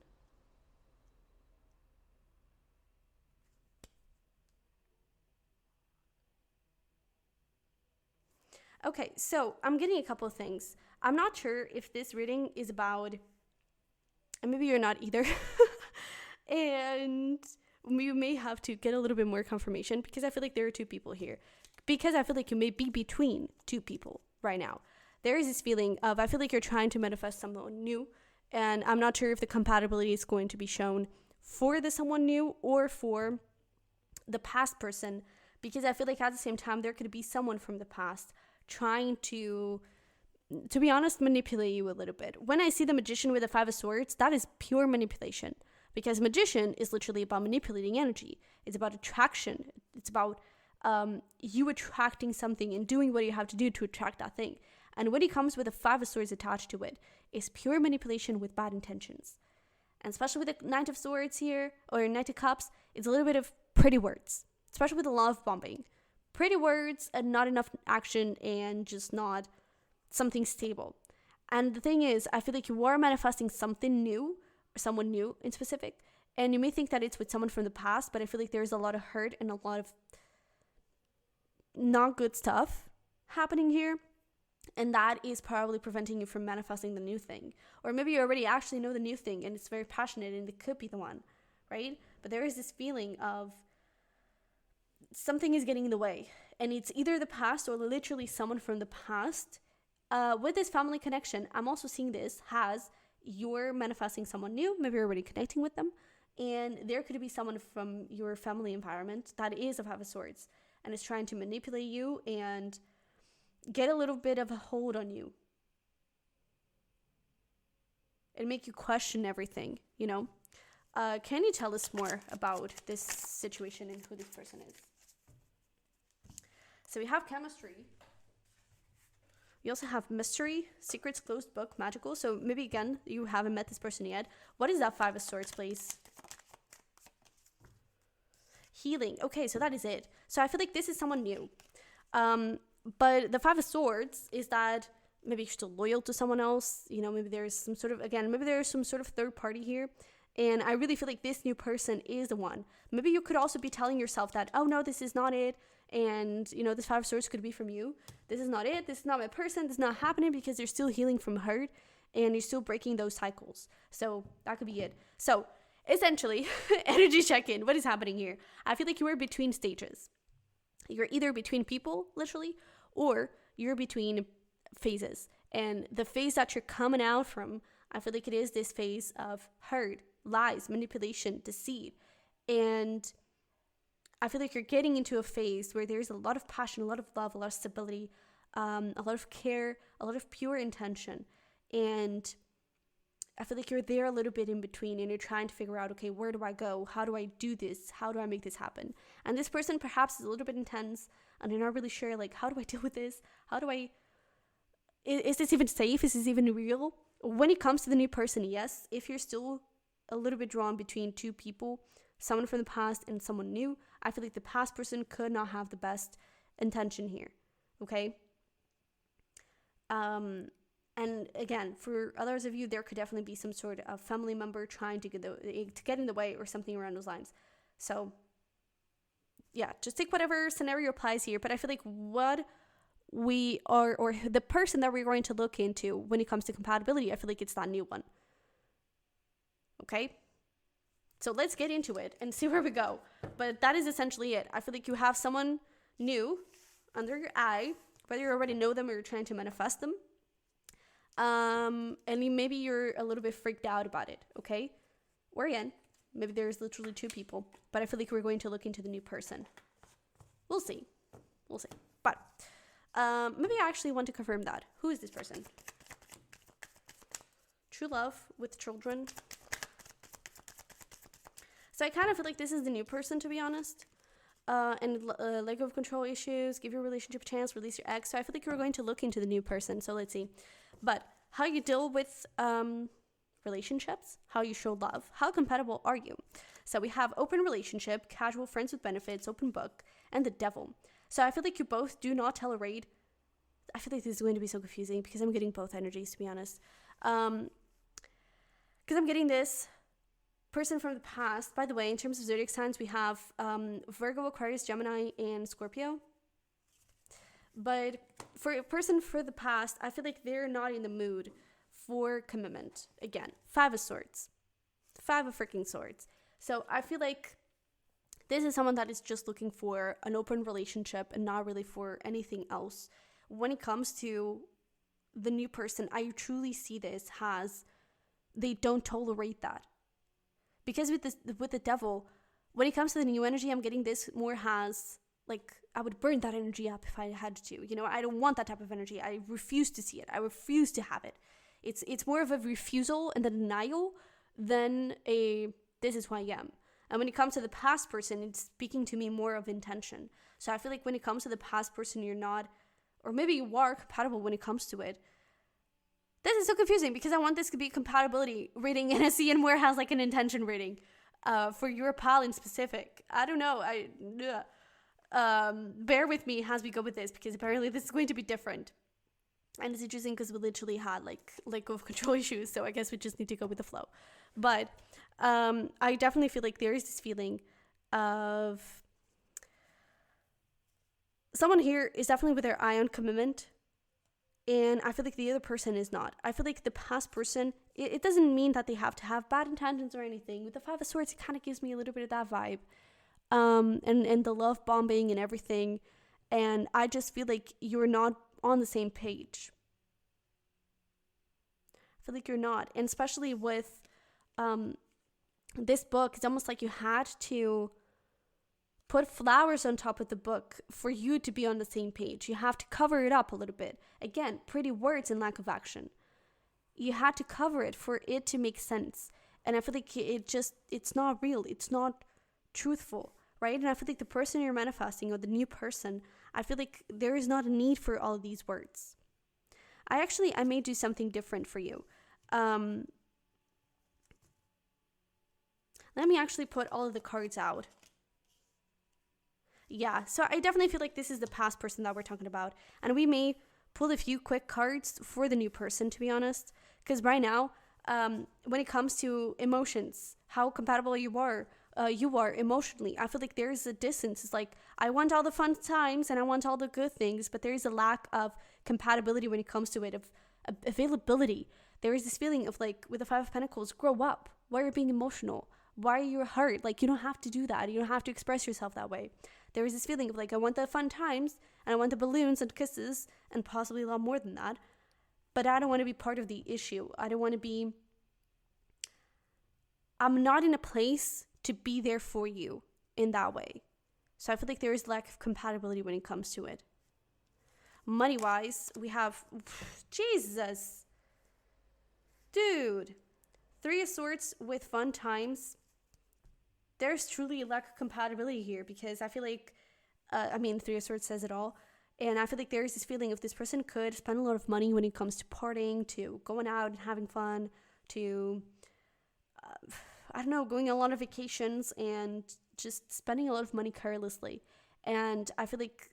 Okay, so I'm getting a couple of things. I'm not sure if this reading is about, and maybe you're not either, and you may have to get a little bit more confirmation, because I feel like there are 2 people here. Because I feel like you may be between 2 people right now. There is this feeling of, I feel like you're trying to manifest someone new, and I'm not sure if the compatibility is going to be shown for the someone new or for the past person, because I feel like at the same time, there could be someone from the past trying to be honest, manipulate you a little bit. When I see the Magician with the 5 of Swords, that is pure manipulation, because Magician is literally about manipulating energy. It's about attraction. It's about you attracting something and doing what you have to do to attract that thing. And when he comes with a 5 of Swords attached to it, it's pure manipulation with bad intentions. And especially with the Knight of Swords here, or Knight of Cups, it's a little bit of pretty words, especially with the love bombing. Pretty words and not enough action, and just not something stable. And the thing is, I feel like you are manifesting something new, or someone new in specific, and you may think that it's with someone from the past, but I feel like there's a lot of hurt and a lot of not good stuff happening here, and that is probably preventing you from manifesting the new thing. Or maybe you already actually know the new thing and it's very passionate and it could be the one, right? But there is this feeling of something is getting in the way, and it's either the past or literally someone from the past. With this family connection, I'm also seeing this as you're manifesting someone new. Maybe you're already connecting with them, and there could be someone from your family environment that is a 5 of Swords and is trying to manipulate you and get a little bit of a hold on you and make you question everything, you know? Can you tell us more about this situation and who this person is? So we have chemistry. We also have mystery, secrets, closed book, magical. So maybe, again, you haven't met this person yet. What is that 5 of Swords, please? Healing. Okay, so that is it. So I feel like this is someone new. But the 5 of Swords is that maybe you're still loyal to someone else. You know, maybe there's some sort of, again, maybe there's some sort of third party here. And I really feel like this new person is the one. Maybe you could also be telling yourself that, oh no, this is not it. And, you know, this 5 of Swords could be from you. This is not it. This is not my person. This is not happening, because you're still healing from hurt and you're still breaking those cycles. So that could be it. So essentially, energy check-in. What is happening here? I feel like you are between stages. You're either between people, literally, or you're between phases. And the phase that you're coming out from, I feel like it is this phase of hurt, lies, manipulation, deceit. And I feel like you're getting into a phase where there's a lot of passion, a lot of love, a lot of stability, a lot of care, a lot of pure intention. And I feel like you're there a little bit in between, and you're trying to figure out, okay, where do I go? How do I do this? How do I make this happen? And this person perhaps is a little bit intense, and you're not really sure, like, how do I deal with this? Is this even safe? Is this even real? When it comes to the new person, yes, if you're still a little bit drawn between two people, someone from the past and someone new, I feel like the past person could not have the best intention here, okay? And again, for others of you, there could definitely be some sort of family member trying to get in the way or something around those lines. So yeah, just take whatever scenario applies here. But I feel like what we are, or the person that we're going to look into when it comes to compatibility, I feel like it's that new one. Okay? So let's get into it and see where we go. But that is essentially it. I feel like you have someone new under your eye, whether you already know them or you're trying to manifest them. And maybe you're a little bit freaked out about it, okay? Or again, maybe there's literally two people, but I feel like we're going to look into the new person. We'll see. But maybe I actually want to confirm that. Who is this person? True love with children. So I kind of feel like this is the new person, to be honest. And let go of control issues, give your relationship a chance, release your ex. So I feel like we're going to look into the new person. So let's see. But how you deal with relationships, how you show love, how compatible are you? So we have open relationship, casual friends with benefits, open book, and the devil. So I feel like you both do not tolerate. I feel like this is going to be so confusing because I'm getting both energies, to be honest. Because I'm getting this person from the past. By the way, in terms of zodiac signs, we have Virgo, Aquarius, Gemini, and Scorpio. But for a person for the past, I feel like they're not in the mood for commitment. Again, 5 of swords. 5 of freaking swords. So I feel like this is someone that is just looking for an open relationship and not really for anything else. When it comes to the new person, I truly see this as they don't tolerate that. Because with the devil, when it comes to the new energy, I'm getting this more as, like, I would burn that energy up if I had to. You know, I don't want that type of energy. I refuse to see it. I refuse to have it. It's more of a refusal and a denial than a, this is who I am. And when it comes to the past person, it's speaking to me more of intention. So I feel like when it comes to the past person, you're not, or maybe you are compatible when it comes to it. This is so confusing because I want this to be a compatibility reading, and I see in where has like an intention reading for your pal in specific. I don't know. Bear with me as we go with this because apparently this is going to be different. And it's interesting because we literally had like go of control issues, so I guess we just need to go with the flow. But I definitely feel like there is this feeling of someone here is definitely with their eye on commitment, and I feel like the other person is not. I feel like the past person, it doesn't mean that they have to have bad intentions or anything. With the 5 of Swords, it kind of gives me a little bit of that vibe, and the love bombing and everything, and I just feel like you're not on the same page. I feel like you're not, and especially with this book, it's almost like you had to put flowers on top of the book for you to be on the same page. You have to cover it up a little bit. Again, pretty words and lack of action. You had to cover it for it to make sense. And I feel like it's not real. It's not truthful, right? And I feel like the person you're manifesting, or the new person, I feel like there is not a need for all of these words. I may do something different for you. Let me actually put all of the cards out. Yeah, so I definitely feel like this is the past person that we're talking about. And we may pull a few quick cards for the new person, to be honest. Because right now, when it comes to emotions, how compatible you are emotionally, I feel like there's a distance. It's like, I want all the fun times and I want all the good things, but there is a lack of compatibility when it comes to it, of availability. There is this feeling of like, with the 5 of Pentacles, grow up. Why are you being emotional? Why are you hurt? Like, you don't have to do that. You don't have to express yourself that way. There is this feeling of like, I want the fun times and I want the balloons and kisses and possibly a lot more than that. but I don't want to be part of the issue. I'm not in a place to be there for you in that way. So I feel like there is lack of compatibility when it comes to it. Money-wise, we have, Jesus, dude, Three of Swords with fun times. There's truly a lack of compatibility here, because I feel like, Three of Swords says it all. And I feel like there's this feeling of this person could spend a lot of money when it comes to partying, to going out and having fun, to, going on a lot of vacations and just spending a lot of money carelessly. And I feel like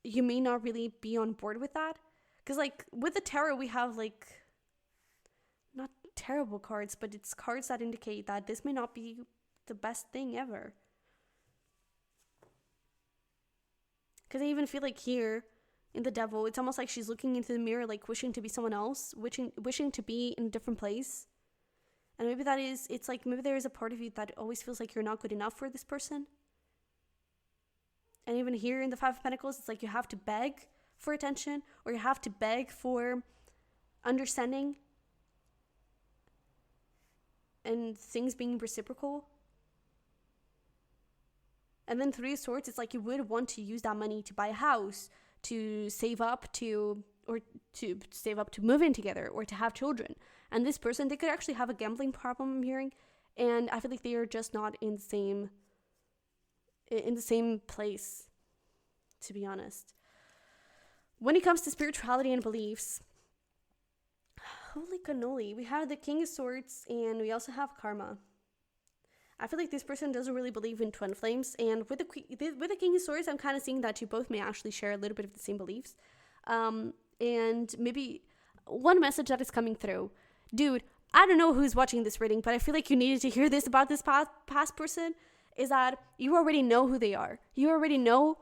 you may not really be on board with that. Because, like, with the tarot, we have, like, not terrible cards, but it's cards that indicate that this may not be the best thing ever. Because I even feel like here in the Devil, it's almost like she's looking into the mirror, like wishing to be someone else, wishing to be in a different place. And maybe maybe there is a part of you that always feels like you're not good enough for this person. And even here in the Five of Pentacles, it's like you have to beg for attention, or you have to beg for understanding and things being reciprocal. And then Three of Swords, it's like you would want to use that money to buy a house, to save up to move in together, or to have children. And this person, they could actually have a gambling problem, I'm hearing. And I feel like they are just not in the same place, to be honest. When it comes to spirituality and beliefs, holy cannoli, we have the King of Swords, and we also have Karma. I feel like this person doesn't really believe in twin flames, and with the King of Swords, I'm kind of seeing that you both may actually share a little bit of the same beliefs. And maybe one message that is coming through, dude, I don't know who's watching this reading, but I feel like you needed to hear this about this past person, is that you already know who they are. You already know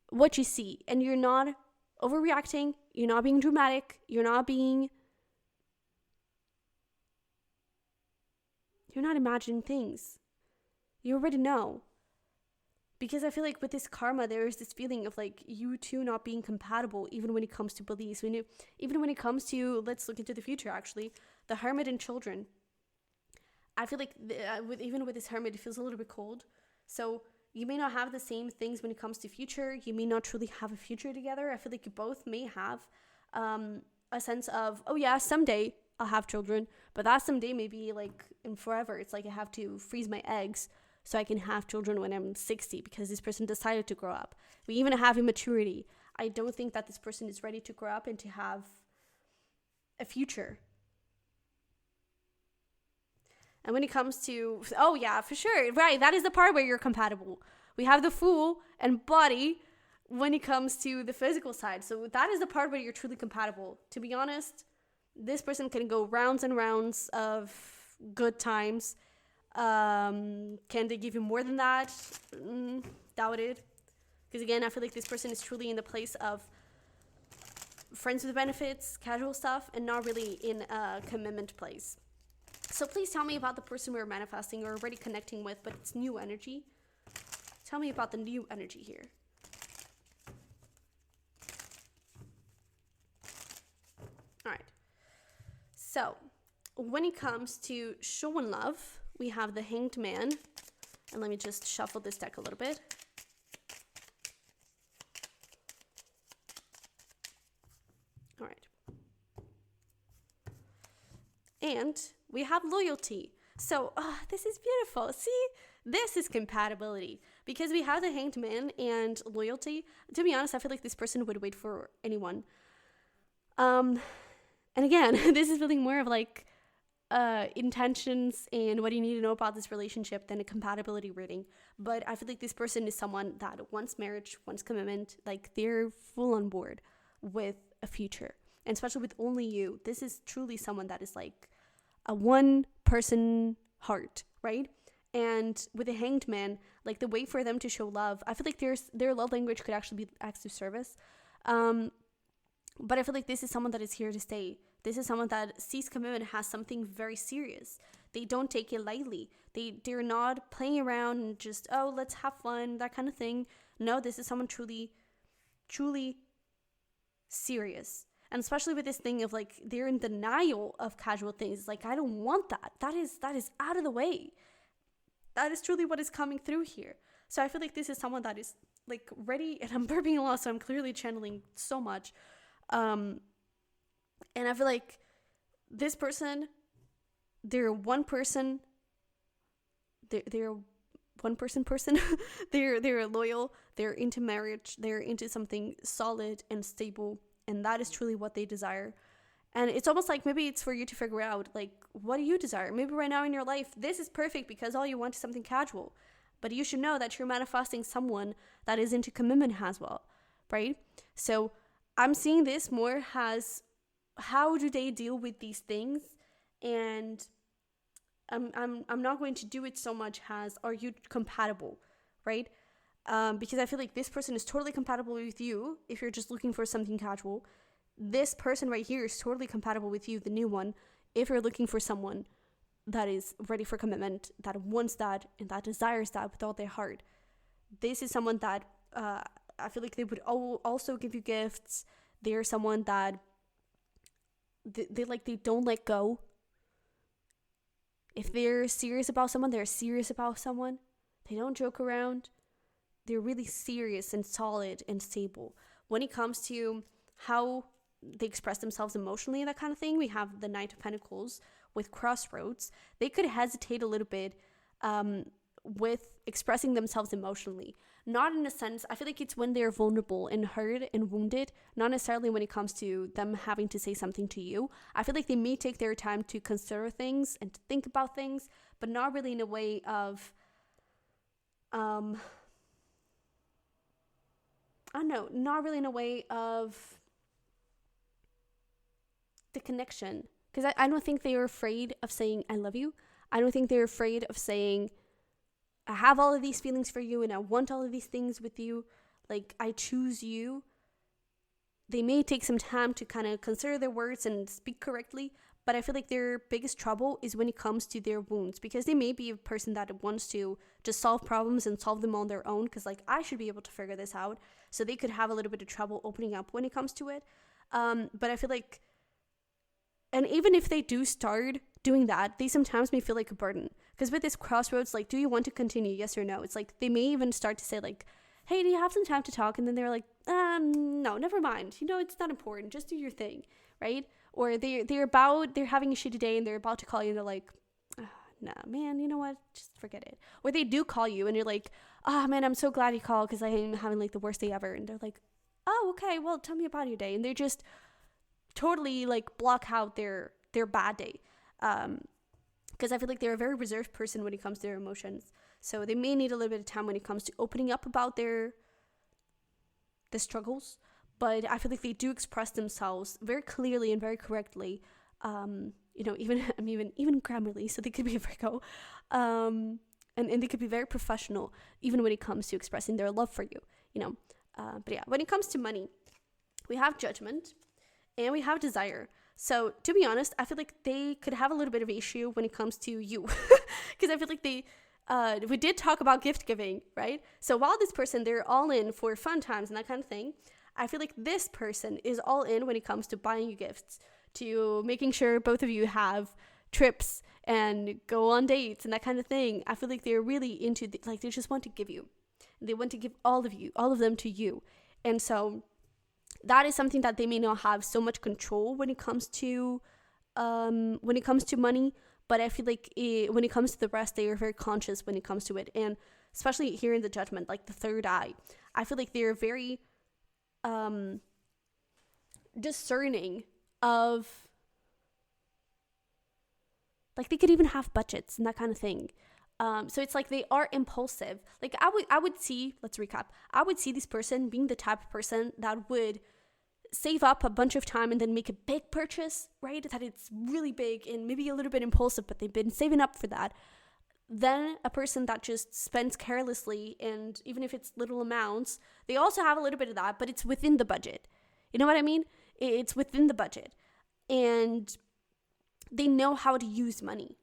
what you see, and you're not overreacting, you're not being dramatic, you're not imagining things. You already know. Because I feel like with this Karma, there is this feeling of like you two not being compatible, even when it comes to beliefs. Even when it comes to, let's look into the future actually, the Hermit and children. I feel like even with this Hermit, it feels a little bit cold. So you may not have the same things when it comes to future. You may not truly have a future together. I feel like you both may have a sense of, oh yeah, someday I'll have children, but that someday may be like in forever. It's like I have to freeze my eggs so I can have children when I'm 60, because this person decided to grow up. We even have immaturity. I don't think that this person is ready to grow up and to have a future. And when it comes to, oh yeah, for sure, right, that is the part where you're compatible. We have the Fool and Body when it comes to the physical side. So that is the part where you're truly compatible. To be honest, this person can go rounds and rounds of good times. Can they give you more than that? Doubt it. Because again, I feel like this person is truly in the place of friends with benefits, casual stuff, and not really in a commitment place. So please tell me about the person we're manifesting or already connecting with, but it's new energy. Tell me about the new energy here. All right. So when it comes to showing love, we have the Hanged Man. And let me just shuffle this deck a little bit. All right. And we have loyalty. So this is beautiful. See, this is compatibility, because we have the Hanged Man and loyalty. To be honest, I feel like this person would wait for anyone. And again, this is feeling more of like intentions and what you need to know about this relationship than a compatibility reading. But I feel like this person is someone that wants marriage, wants commitment, like they're full on board with a future. And especially with only you, this is truly someone that is like a one person heart, right? And with a Hanged Man, like the way for them to show love, I feel like their love language could actually be acts of service. But I feel like this is someone that is here to stay. This is someone that sees commitment has something very serious. They don't take it lightly. They're not playing around and just, oh, let's have fun, that kind of thing. No, this is someone truly, truly serious. And especially with this thing of like, they're in denial of casual things. Like, I don't want that. That is out of the way. That is truly what is coming through here. So I feel like this is someone that is like ready, and I'm burping a lot, so I'm clearly channeling so much. And I feel like this person, they're one person. They're one person. they're loyal. They're into marriage. They're into something solid and stable. And that is truly what they desire. And it's almost like maybe it's for you to figure out, like, what do you desire? Maybe right now in your life, this is perfect because all you want is something casual. But you should know that you're manifesting someone that is into commitment as well, right? So I'm seeing this more as, how do they deal with these things? And I'm not going to do it so much as, are you compatible, right? Because I feel like this person is totally compatible with you if you're just looking for something casual. This person right here is totally compatible with you, the new one, if you're looking for someone that is ready for commitment, that wants that, and that desires that with all their heart. This is someone that I feel like they would also give you gifts. They're someone that they don't let go. If they're serious about someone, they're serious about someone. They don't joke around. They're really serious and solid and stable. When it comes to how they express themselves emotionally and that kind of thing, we have the Knight of Pentacles with crossroads. They could hesitate a little bit with expressing themselves emotionally. Not in a sense, I feel like it's when they're vulnerable and hurt and wounded, not necessarily when it comes to them having to say something to you. I feel like they may take their time to consider things and to think about things, but not really in a way of I don't know, not really in a way of the connection. Because I don't think they're afraid of saying, I love you. I don't think they're afraid of saying, I have all of these feelings for you and I want all of these things with you. Like, I choose you. They may take some time to kind of consider their words and speak correctly, but I feel like their biggest trouble is when it comes to their wounds, because they may be a person that wants to just solve problems and solve them on their own, because like, I should be able to figure this out. So they could have a little bit of trouble opening up when it comes to it. But I feel like, and even if they do start doing that, they sometimes may feel like a burden, because with this crossroads, like, do you want to continue? Yes or no? It's like, they may even start to say like, hey, do you have some time to talk? And then they're like, no, never mind. You know, it's not important. Just do your thing, right? Or they're having a shitty day and they're about to call you and they're like, nah, man, you know what? Just forget it. Or they do call you and you're like, man, I'm so glad you called because I am having like the worst day ever. And they're like, oh, okay, well, tell me about your day. And they just totally like block out their bad day. Because I feel like they're a very reserved person when it comes to their emotions. So they may need a little bit of time when it comes to opening up about the struggles. But I feel like they do express themselves very clearly and very correctly. You know, even grammarly, so they could be a Virgo. And they could be very professional, even when it comes to expressing their love for you, you know. But yeah, when it comes to money, we have judgment and we have desire. So to be honest, I feel like they could have a little bit of issue when it comes to you. Because I feel like we did talk about gift giving, right? So while this person, they're all in for fun times and that kind of thing, I feel like this person is all in when it comes to buying you gifts, to making sure both of you have trips and go on dates and that kind of thing. I feel like they're really into, like, they just want to give you. They want to give all of them to you. And so that is something that they may not have so much control when it comes to money. But I feel like when it comes to the rest, they are very conscious when it comes to it. And especially here in the judgment, like the third eye, I feel like they're very discerning of, like, they could even have budgets and that kind of thing. So it's like they are impulsive. Like I would see, let's recap. I would see this person being the type of person that would save up a bunch of time and then make a big purchase, right? That it's really big and maybe a little bit impulsive, but they've been saving up for that. Then a person that just spends carelessly, and even if it's little amounts, they also have a little bit of that, but it's within the budget. You know what I mean? It's within the budget. And they know how to use money.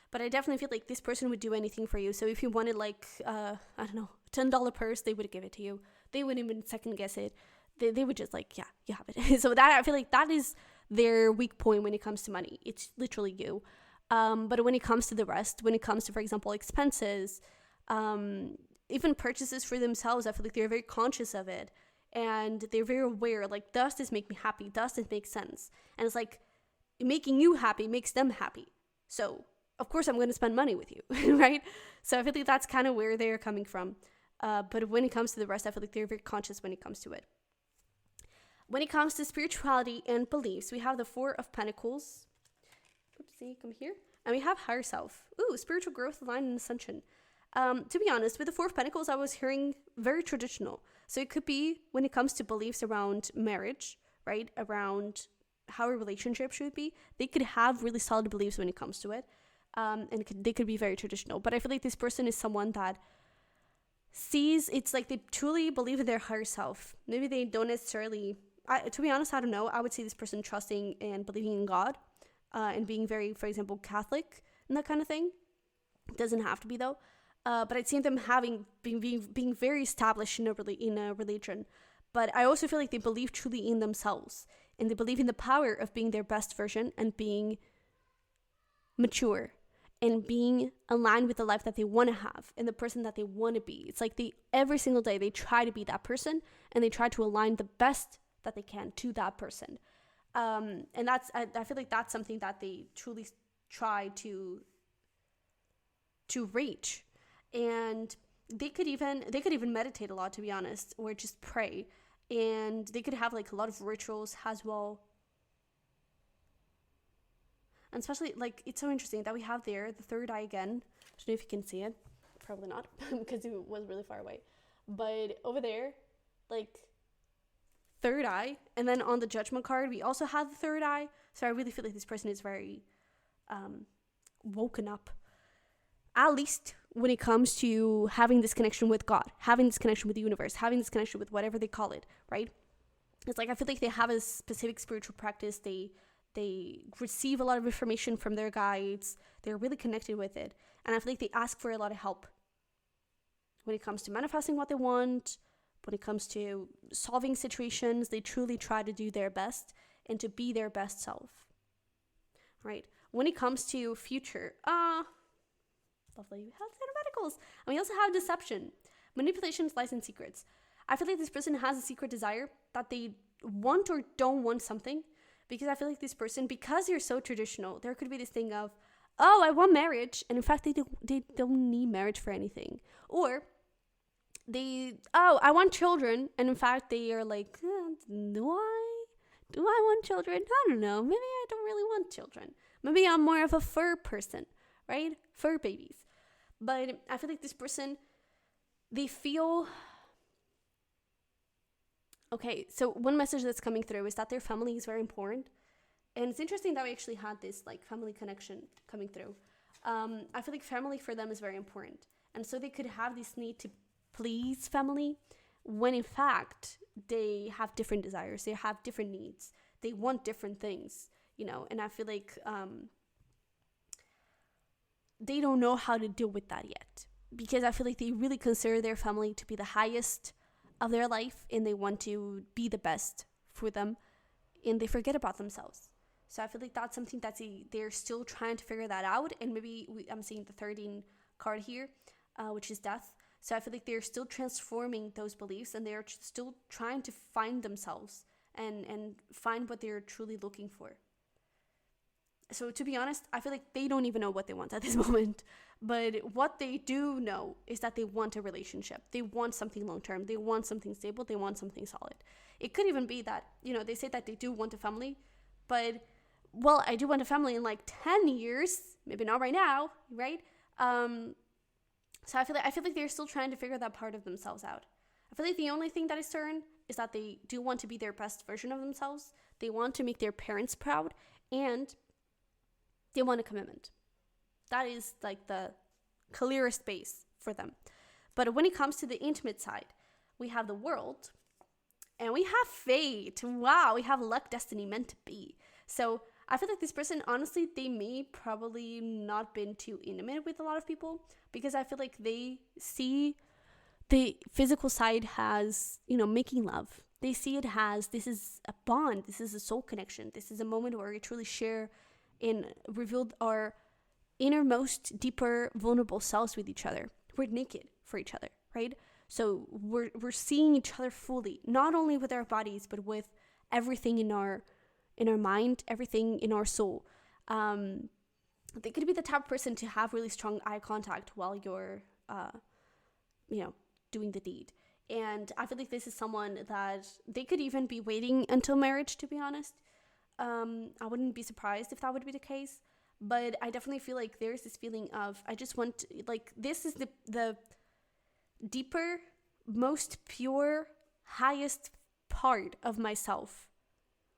But I definitely feel like this person would do anything for you. So if you wanted, like, I don't know, $10 purse, they would give it to you. They wouldn't even second guess it. They would just like, yeah, you have it. So that, I feel like that is their weak point when it comes to money. It's literally you. But when it comes to the rest, when it comes to, for example, expenses, even purchases for themselves, I feel like they're very conscious of it. And they're very aware, like, does this make me happy? Does this make sense? And it's like, making you happy makes them happy. So, of course, I'm going to spend money with you, right? So I feel like that's kind of where they're coming from. But when it comes to the rest, I feel like they're very conscious when it comes to it. When it comes to spirituality and beliefs, we have the Four of Pentacles. Oopsie, come here. And we have Higher Self. Ooh, spiritual growth, aligned, and ascension. To be honest, with the Four of Pentacles, I was hearing very traditional. So it could be when it comes to beliefs around marriage, right? Around how a relationship should be. They could have really solid beliefs when it comes to it. And they could be very traditional. But I feel like this person is someone that sees, it's like they truly believe in their higher self. Maybe they don't necessarily, to be honest, I don't know. I would see this person trusting and believing in God and being very, for example, Catholic and that kind of thing. It doesn't have to be though. But I'd seen them being very established in a religion. But I also feel like they believe truly in themselves. And they believe in the power of being their best version and being mature. And being aligned with the life that they want to have and the person that they want to be. It's like every single day they try to be that person and they try to align the best that they can to that person. And I feel like that's something that they truly try to reach. And they could even meditate a lot, to be honest, or just pray. And they could have like a lot of rituals as well. And especially, like, it's so interesting that we have there the third eye again. I don't know if you can see it. Probably not, because it was really far away. But over there, like, third eye. And then on the judgment card, we also have the third eye. So I really feel like this person is very woken up. At least when it comes to having this connection with God, having this connection with the universe, having this connection with whatever they call it, right? It's like, I feel like they have a specific spiritual practice. They receive a lot of information from their guides. They're really connected with it. And I feel like they ask for a lot of help when it comes to manifesting what they want, when it comes to solving situations. They truly try to do their best and to be their best self, right? When it comes to future, lovely, we have theoreticals. And we also have deception, manipulations, lies, and secrets. I feel like this person has a secret desire that they want or don't want something. Because I feel like this person, because you're so traditional, there could be this thing of, oh, I want marriage. And in fact, they don't need marriage for anything. Or I want children. And in fact, they are like, do I want children? I don't know. Maybe I don't really want children. Maybe I'm more of a fur person, right? Fur babies. But I feel like this person, they feel... Okay, so one message that's coming through is that their family is very important. And it's interesting that we actually had this like family connection coming through. I feel like family for them is very important. And so they could have this need to please family when in fact they have different desires. They have different needs. They want different things, and I feel like they don't know how to deal with that yet. Because I feel like they really consider their family to be the highest of their life, and they want to be the best for them, and they forget about themselves. So I feel like that's something that they're still trying to figure that out. And maybe I'm seeing the 13 card here, which is death. So I feel like they're still transforming those beliefs, and they're still trying to find themselves and find what they're truly looking for. So to be honest, I feel like they don't even know what they want at this moment. But what they do know is that they want a relationship. They want something long-term. They want something stable. They want something solid. It could even be that, they say that they do want a family, but, well, I do want a family in like 10 years, maybe not right now, right? So I feel like they're still trying to figure that part of themselves out. I feel like the only thing that is certain is that they do want to be their best version of themselves. They want to make their parents proud, and they want a commitment. That is like the clearest base for them. But when it comes to the intimate side, we have the World and we have fate. Wow, we have luck, destiny, meant to be. So I feel like this person, honestly, they may probably not been too intimate with a lot of people, because I feel like they see the physical side has, making love. They see it as, this is a bond, this is a soul connection, this is a moment where we truly share and reveal our innermost, deeper, vulnerable selves with each other. We're naked for each other, right? So we're seeing each other fully, not only with our bodies, but with everything in our mind, everything in our soul. They could be the type of person to have really strong eye contact while you're, doing the deed. And I feel like this is someone that they could even be waiting until marriage, to be honest. I wouldn't be surprised if that would be the case. But I definitely feel like there's this feeling of, I just want, this is the deeper, most pure, highest part of myself.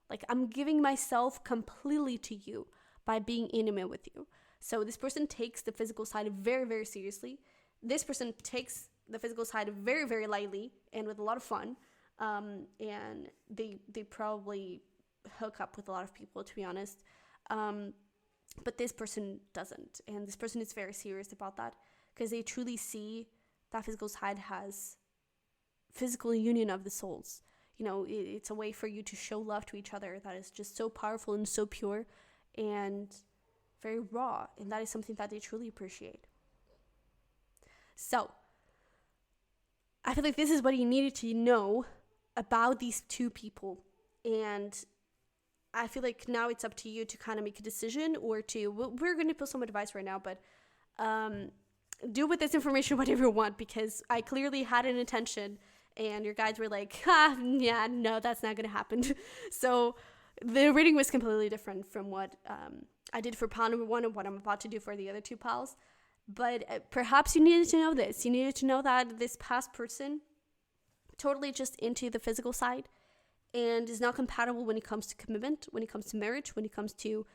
Like, I'm giving myself completely to you by being intimate with you. So this person takes the physical side very, very seriously. This person takes the physical side very, very lightly and with a lot of fun. And they probably hook up with a lot of people, to be honest. But this person doesn't. And this person is very serious about that because they truly see that physical side has physical union of the souls. It's a way for you to show love to each other that is just so powerful and so pure and very raw. And that is something that they truly appreciate. So I feel like this is what you needed to know about these two people. And I feel like now it's up to you to kind of make a decision or we're going to put some advice right now, but do with this information whatever you want, because I clearly had an intention and your guides were like, yeah, no, that's not going to happen. So the reading was completely different from what I did for pal number 1 and what I'm about to do for the other 2 pals. But perhaps you needed to know this. You needed to know that this past person totally just into the physical side and is not compatible when it comes to commitment, when it comes to marriage, when it comes to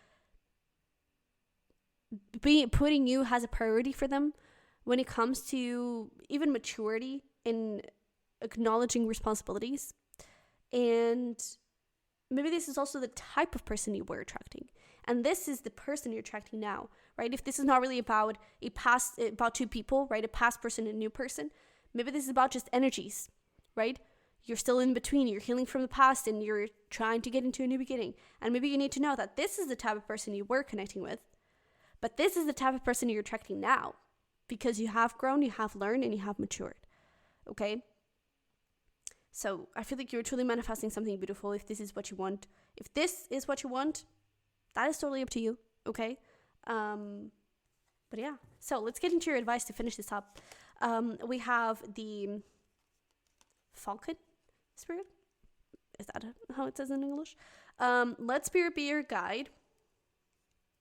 putting you as a priority for them, when it comes to even maturity in acknowledging responsibilities. And maybe this is also the type of person you were attracting. And this is the person you're attracting now, right? If this is not really about about 2 people, right? A past person and a new person. Maybe this is about just energies, right? You're still in between. You're healing from the past and you're trying to get into a new beginning. And maybe you need to know that this is the type of person you were connecting with. But this is the type of person you're attracting now because you have grown, you have learned, and you have matured. Okay? So I feel like you're truly manifesting something beautiful if this is what you want. If this is what you want, that is totally up to you. Okay? But yeah. So let's get into your advice to finish this up. We have the Falcon Spirit. Is that how it says in English? Let Spirit be your guide.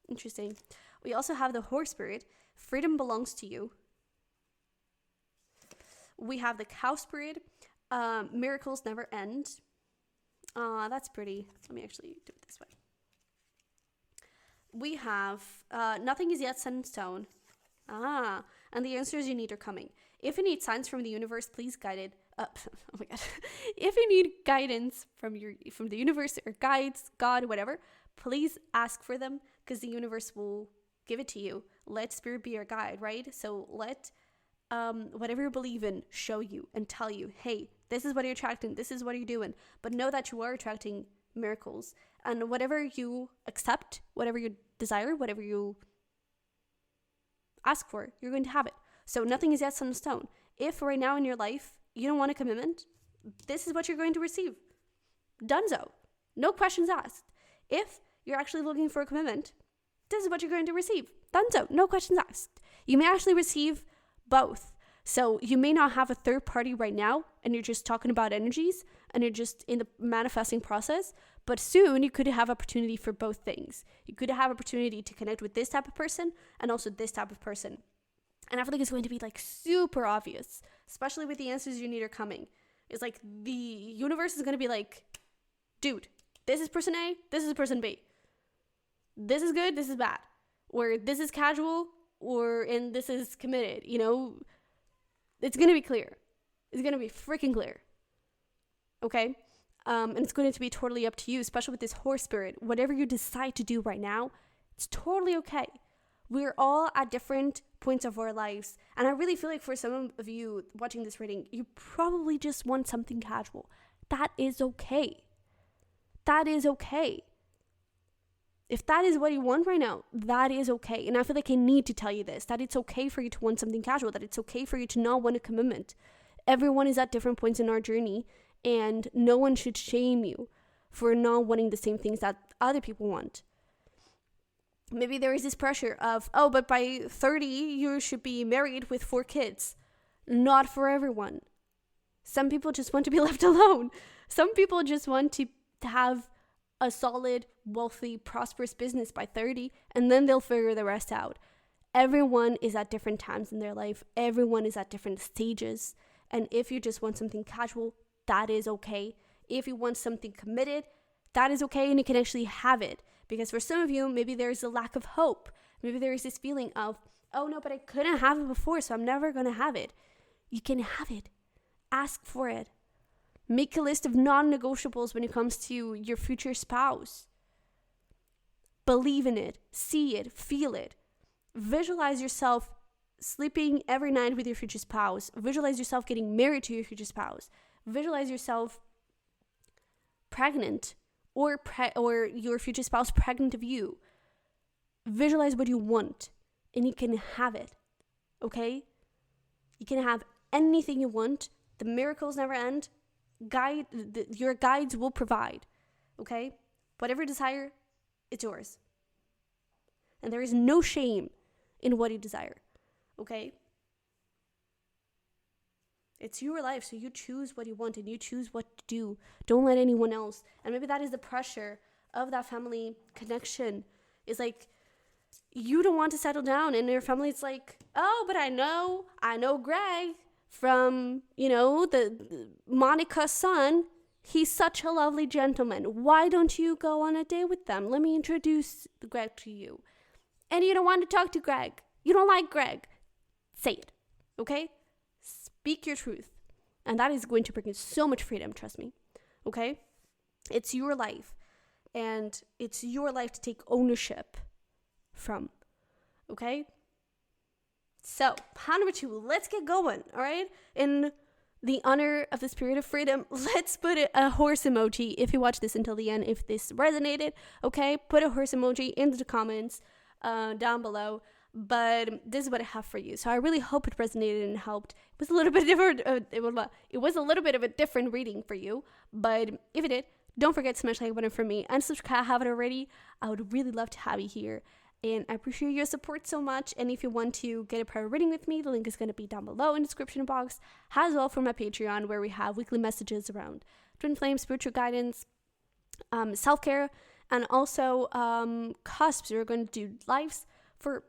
Interesting. We also have the Horse Spirit. Freedom belongs to you. We have the Cow Spirit. Miracles never end. That's pretty. Let me actually do it this way. We have nothing is yet set in stone. And the answers you need are coming. If you need signs from the universe, please guide it. Oh my god. If you need guidance from the universe or guides, God, whatever, please ask for them because the universe will give it to you. Let Spirit be your guide, right? So let whatever you believe in show you and tell you, hey, this is what you're attracting, this is what you're doing. But know that you are attracting miracles. And whatever you accept, whatever you desire, whatever you ask for, you're going to have it. So nothing is yet set in stone. If right now in your life you don't want a commitment, this is what you're going to receive. Dunzo. No questions asked. If you're actually looking for a commitment, this is what you're going to receive. Dunzo. No questions asked. You may actually receive both. So you may not have a third party right now and you're just talking about energies and you're just in the manifesting process, but soon you could have opportunity for both things. You could have opportunity to connect with this type of person and also this type of person. And I feel like it's going to be like super obvious, especially with the answers you need are coming. It's like the universe is going to be like, dude, this is person A, this is person B. This is good, this is bad. Or this is casual, and this is committed, It's going to be clear. It's going to be freaking clear. Okay? And it's going to be totally up to you, especially with this horse spirit. Whatever you decide to do right now, it's totally okay. We're all at different points of our lives. And I really feel like for some of you watching this reading, you probably just want something casual. That is okay. That is okay. If that is what you want right now, that is okay. And I feel like I need to tell you this, that it's okay for you to want something casual, that it's okay for you to not want a commitment. Everyone is at different points in our journey, and no one should shame you for not wanting the same things that other people want. Maybe there is this pressure of, oh, but by 30, you should be married with 4 kids. Not for everyone. Some people just want to be left alone. Some people just want to have a solid, wealthy, prosperous business by 30, and then they'll figure the rest out. Everyone is at different times in their life. Everyone is at different stages. And if you just want something casual, that is okay. If you want something committed, that is okay, and you can actually have it. Because for some of you, maybe there's a lack of hope. Maybe there is this feeling of, oh no, but I couldn't have it before, so I'm never going to have it. You can have it. Ask for it. Make a list of non-negotiables when it comes to your future spouse. Believe in it. See it. Feel it. Visualize yourself sleeping every night with your future spouse. Visualize yourself getting married to your future spouse. Visualize yourself pregnant or your future spouse pregnant of you. Visualize what you want, and you can have it. Okay? You can have anything you want. The miracles never end. Your guides will provide. Okay? Whatever you desire, it's yours. And there is no shame in what you desire. Okay? It's your life, so you choose what you want and you choose what to do. Don't let anyone else. And maybe that is the pressure of that family connection. It's like, you don't want to settle down, and your family is like, oh, but I know Greg from, the Monica's son. He's such a lovely gentleman. Why don't you go on a date with them? Let me introduce Greg to you. And you don't want to talk to Greg. You don't like Greg. Say it, okay? Speak your truth. And that is going to bring you so much freedom, trust me. Okay? It's your life. And it's your life to take ownership from. Okay? So, pile number 2, let's get going, all right? In the honor of the spirit of freedom, let's put a horse emoji if you watch this until the end, if this resonated, okay? Put a horse emoji in the comments down below. But this is what I have for you. So I really hope it resonated and helped. It was a little bit different. It was a little bit of a different reading for you. But if it did, don't forget to smash like button for me and subscribe if you haven't already. I would really love to have you here. And I appreciate your support so much. And if you want to get a private reading with me, the link is going to be down below in the description box. As well for my Patreon, where we have weekly messages around twin flame, spiritual guidance, self-care, and also cusps. We're going to do lives for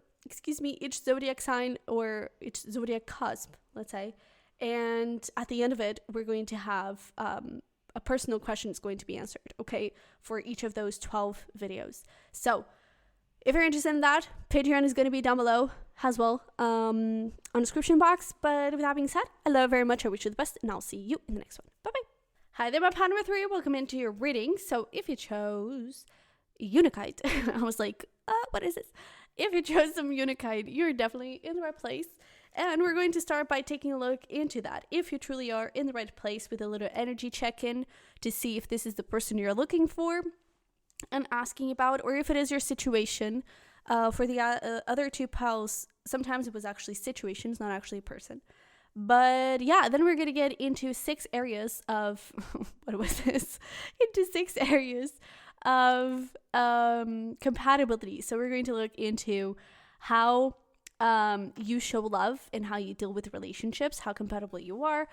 each zodiac sign or each zodiac cusp, let's say. And at the end of it, we're going to have a personal question is going to be answered, okay, for each of those 12 videos. So if you're interested in that, Patreon is going to be down below as well on the description box. But with that being said, I love you very much. I wish you the best, and I'll see you in the next one. Bye-bye. Hi there, my pile number 3. Welcome into your reading. So if you chose Unakite, I was like, what is this? If you chose some Unakite, you're definitely in the right place. And we're going to start by taking a look into that. If you truly are in the right place, with a little energy check-in to see if this is the person you're looking for and asking about, or if it is your situation. For the other 2 piles, sometimes it was actually situations, not actually a person. But yeah, then we're going to get into 6 areas of, what was this? Into 6 areas of compatibility. So we're going to look into how you show love and how you deal with relationships, how compatible you are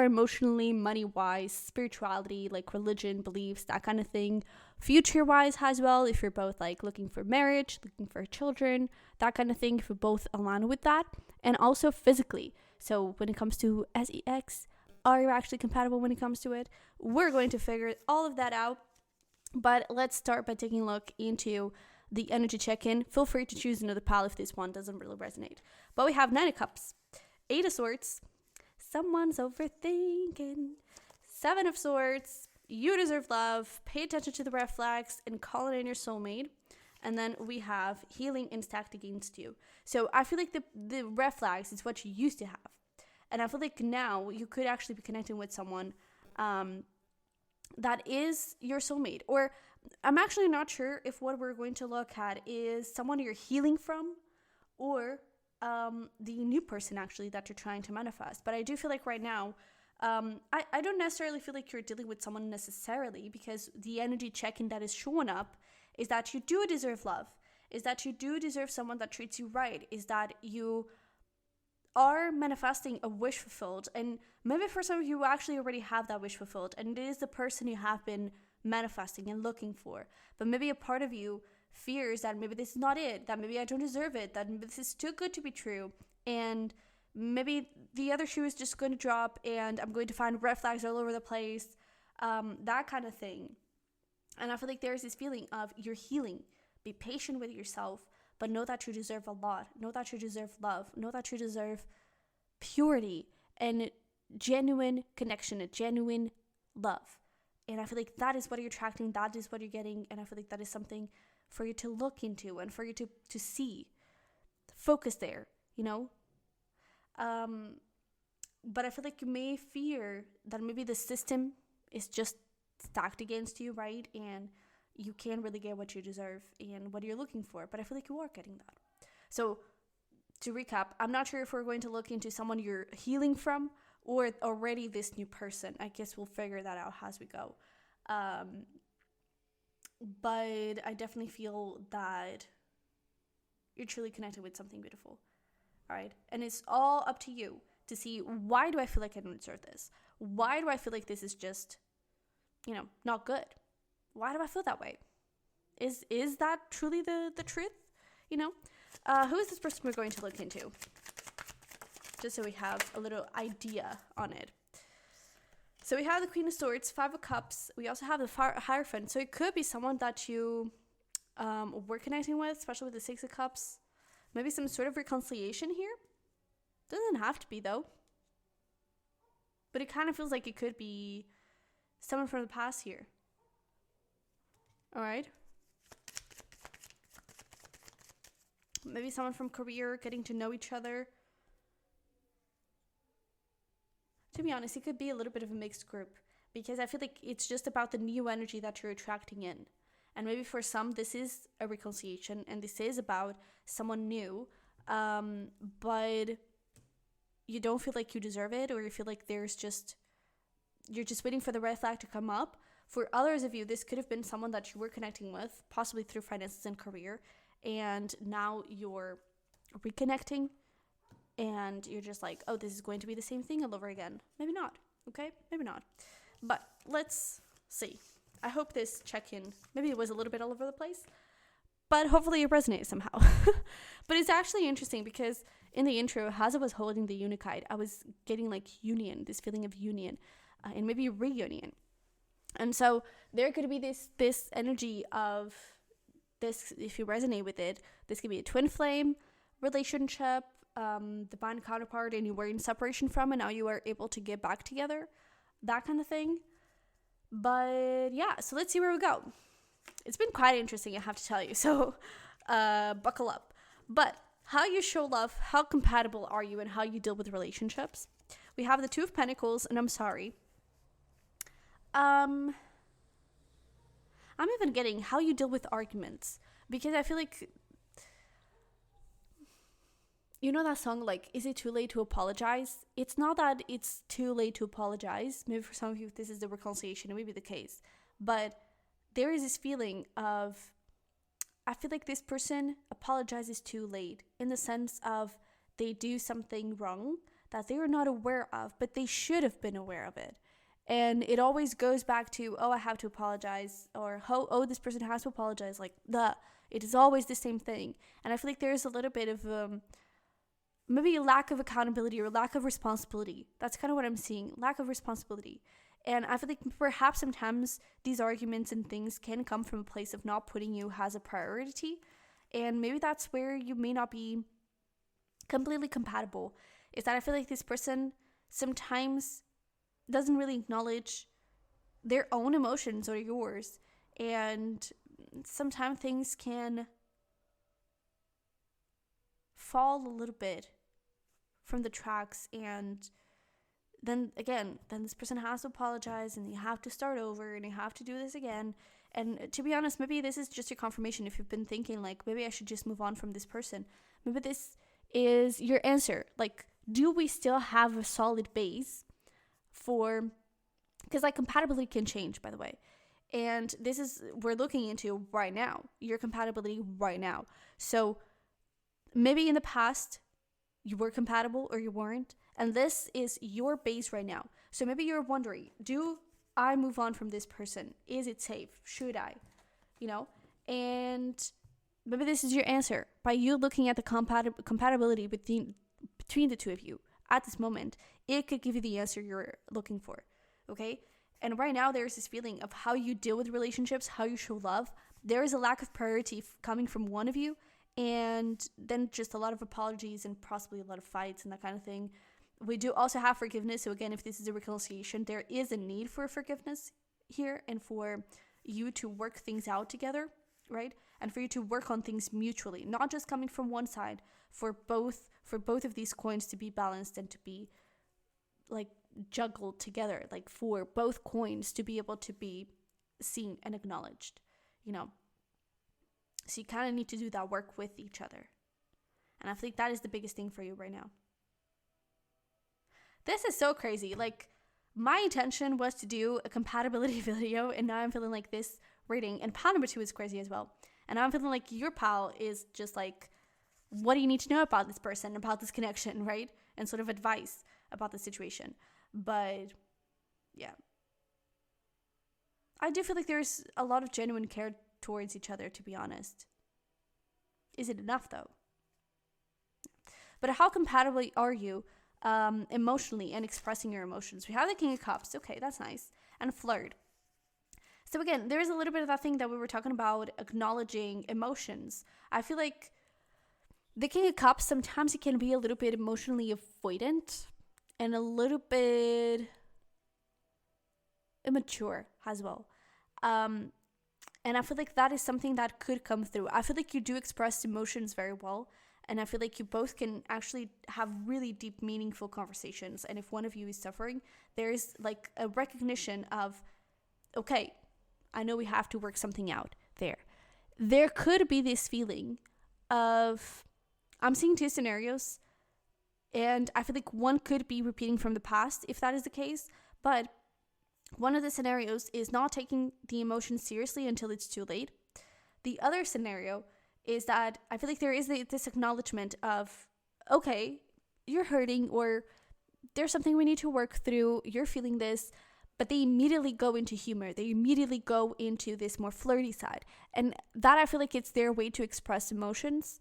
emotionally, money-wise, spirituality, like religion, beliefs, that kind of thing, future-wise as well, if you're both like looking for marriage, looking for children, that kind of thing, if you both align with that, and also physically. So when it comes to sex, are you actually compatible when it comes to it? We're going to figure all of that out. But let's start by taking a look into the energy check-in. Feel free to choose another pile if this one doesn't really resonate. But we have 9 of Cups, 8 of Swords, someone's overthinking, 7 of Swords, you deserve love, pay attention to the red flags, and calling in your soulmate. And then we have healing and stacked against you. So I feel like the red flags is what you used to have. And I feel like now you could actually be connecting with someone that is your soulmate. Or I'm actually not sure if what we're going to look at is someone you're healing from or the new person actually that you're trying to manifest. But I do feel like right now, I don't necessarily feel like you're dealing with someone necessarily, because the energy check-in that is showing up is that you do deserve love, is that you do deserve someone that treats you right, is that you are manifesting a wish fulfilled. And maybe for some of you actually already have that wish fulfilled, and it is the person you have been manifesting and looking for. But maybe a part of you fears that maybe this is not it, that maybe I don't deserve it, that maybe this is too good to be true, and maybe the other shoe is just going to drop and I'm going to find red flags all over the place, that kind of thing. And I feel like there's this feeling of you're healing. Be patient with yourself, but know that you deserve a lot. Know that you deserve love. Know that you deserve purity and genuine connection, a genuine love. And I feel like that is what you're attracting, that is what you're getting, and I feel like that is something for you to look into and for you to see. Focus there, you know? But I feel like you may fear that maybe the system is just stacked against you, right? And you can't really get what you deserve and what you're looking for. But I feel like you are getting that. So to recap, I'm not sure if we're going to look into someone you're healing from or already this new person. I guess we'll figure that out as we go. But I definitely feel that you're truly connected with something beautiful. All right. And it's all up to you to see, why do I feel like I don't deserve this? Why do I feel like this is just, not good? Why do I feel that way? Is that truly the truth? Who is this person we're going to look into? Just so we have a little idea on it. So we have the Queen of Swords, 5 of Cups. We also have the Hierophant. So it could be someone that you were connecting with, especially with the 6 of Cups. Maybe some sort of reconciliation here. Doesn't have to be, though. But it kind of feels like it could be someone from the past here. All right. Maybe someone from career, getting to know each other. To be honest, it could be a little bit of a mixed group, because I feel like it's just about the new energy that you're attracting in. And maybe for some, this is a reconciliation and this is about someone new, but you don't feel like you deserve it, or you feel like you're just waiting for the red flag to come up. For others of you, this could have been someone that you were connecting with, possibly through finances and career, and now you're reconnecting and you're just like, oh, this is going to be the same thing all over again. Maybe not, okay? Maybe not. But let's see. I hope this check-in, maybe it was a little bit all over the place, but hopefully it resonates somehow. But it's actually interesting because in the intro, as I was holding the Unakite, I was getting like union, this feeling of union, and maybe reunion. And so there could be this energy of this, if you resonate with it, this could be a twin flame relationship, divine counterpart, and you were in separation from, and now you are able to get back together, that kind of thing. But yeah, so let's see where we go. It's been quite interesting, I have to tell you, so buckle up. But how you show love, how compatible are you, and how you deal with relationships. We have the 2 of Pentacles, and I'm sorry. I'm even getting how you deal with arguments, because I feel like, you know that song, like, is it too late to apologize? It's not that it's too late to apologize. Maybe for some of you, this is the reconciliation, it may be the case. But there is this feeling of, I feel like this person apologizes too late, in the sense of they do something wrong that they were not aware of, but they should have been aware of it. And it always goes back to, oh, I have to apologize, or, oh, this person has to apologize. Like, it is always the same thing. And I feel like there's a little bit of maybe a lack of accountability or lack of responsibility. That's kind of what I'm seeing, lack of responsibility. And I feel like perhaps sometimes these arguments and things can come from a place of not putting you as a priority. And maybe that's where you may not be completely compatible, is that I feel like this person sometimes doesn't really acknowledge their own emotions or yours. And sometimes things can fall a little bit from the tracks, and then this person has to apologize, and you have to start over, and you have to do this again. And to be honest, maybe this is just your confirmation. If you've been thinking like, maybe I should just move on from this person, maybe this is your answer. Like, do we still have a solid base for, because like compatibility can change, by the way, and this is, we're looking into right now, your compatibility right now. So maybe in the past you were compatible or you weren't, and this is your base right now. So maybe you're wondering, do I move on from this person? Is it safe? Should I? And maybe this is your answer. By you looking at the compatibility between the two of you at this moment, it could give you the answer you're looking for, okay? And right now, there's this feeling of how you deal with relationships, how you show love. There is a lack of priority coming from one of you, and then just a lot of apologies and possibly a lot of fights and that kind of thing. We do also have forgiveness. So again, if this is a reconciliation, there is a need for forgiveness here, and for you to work things out together, right? And for you to work on things mutually, not just coming from one side, for both of these coins to be balanced and to be like juggled together, like for both coins to be able to be seen and acknowledged, So you kind of need to do that work with each other. And I think that is the biggest thing for you right now. This is so crazy. Like, my intention was to do a compatibility video, and now I'm feeling like this reading, and pal number 2 is crazy as well. And now I'm feeling like your pal is just like, what do you need to know about this person, about this connection, right? And sort of advice about the situation. But yeah, I do feel like there's a lot of genuine care towards each other, to be honest. Is it enough though? But how compatible are you emotionally and expressing your emotions? We have the King of Cups. Okay, that's nice. And flirt. So again, there is a little bit of that thing that we were talking about, acknowledging emotions. I feel like the King of Cups, sometimes it can be a little bit emotionally avoidant and a little bit immature as well. And I feel like that is something that could come through. I feel like you do express emotions very well. And I feel like you both can actually have really deep, meaningful conversations. And if one of you is suffering, there's like a recognition of, okay, I know we have to work something out there. There could be this feeling of, I'm seeing 2 scenarios, and I feel like one could be repeating from the past, if that is the case. But one of the scenarios is not taking the emotions seriously until it's too late. The other scenario is that I feel like there is this acknowledgement of, okay, you're hurting, or there's something we need to work through, you're feeling this, but they immediately go into humor. They immediately go into this more flirty side. And that, I feel like it's their way to express emotions,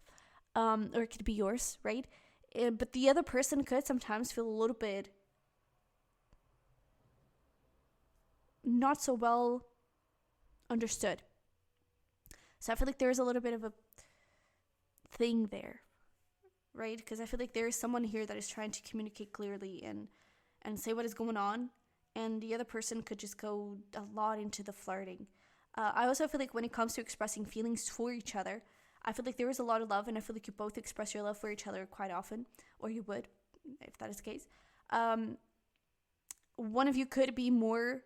or it could be yours, right? But the other person could sometimes feel a little bit not so well understood. So I feel like there's a little bit of a thing there, right? Because I feel like there is someone here that is trying to communicate clearly and say what is going on, and the other person could just go a lot into the flirting. I also feel like when it comes to expressing feelings for each other, I feel like there is a lot of love, and I feel like you both express your love for each other quite often, or you would, if that is the case. One of you could be more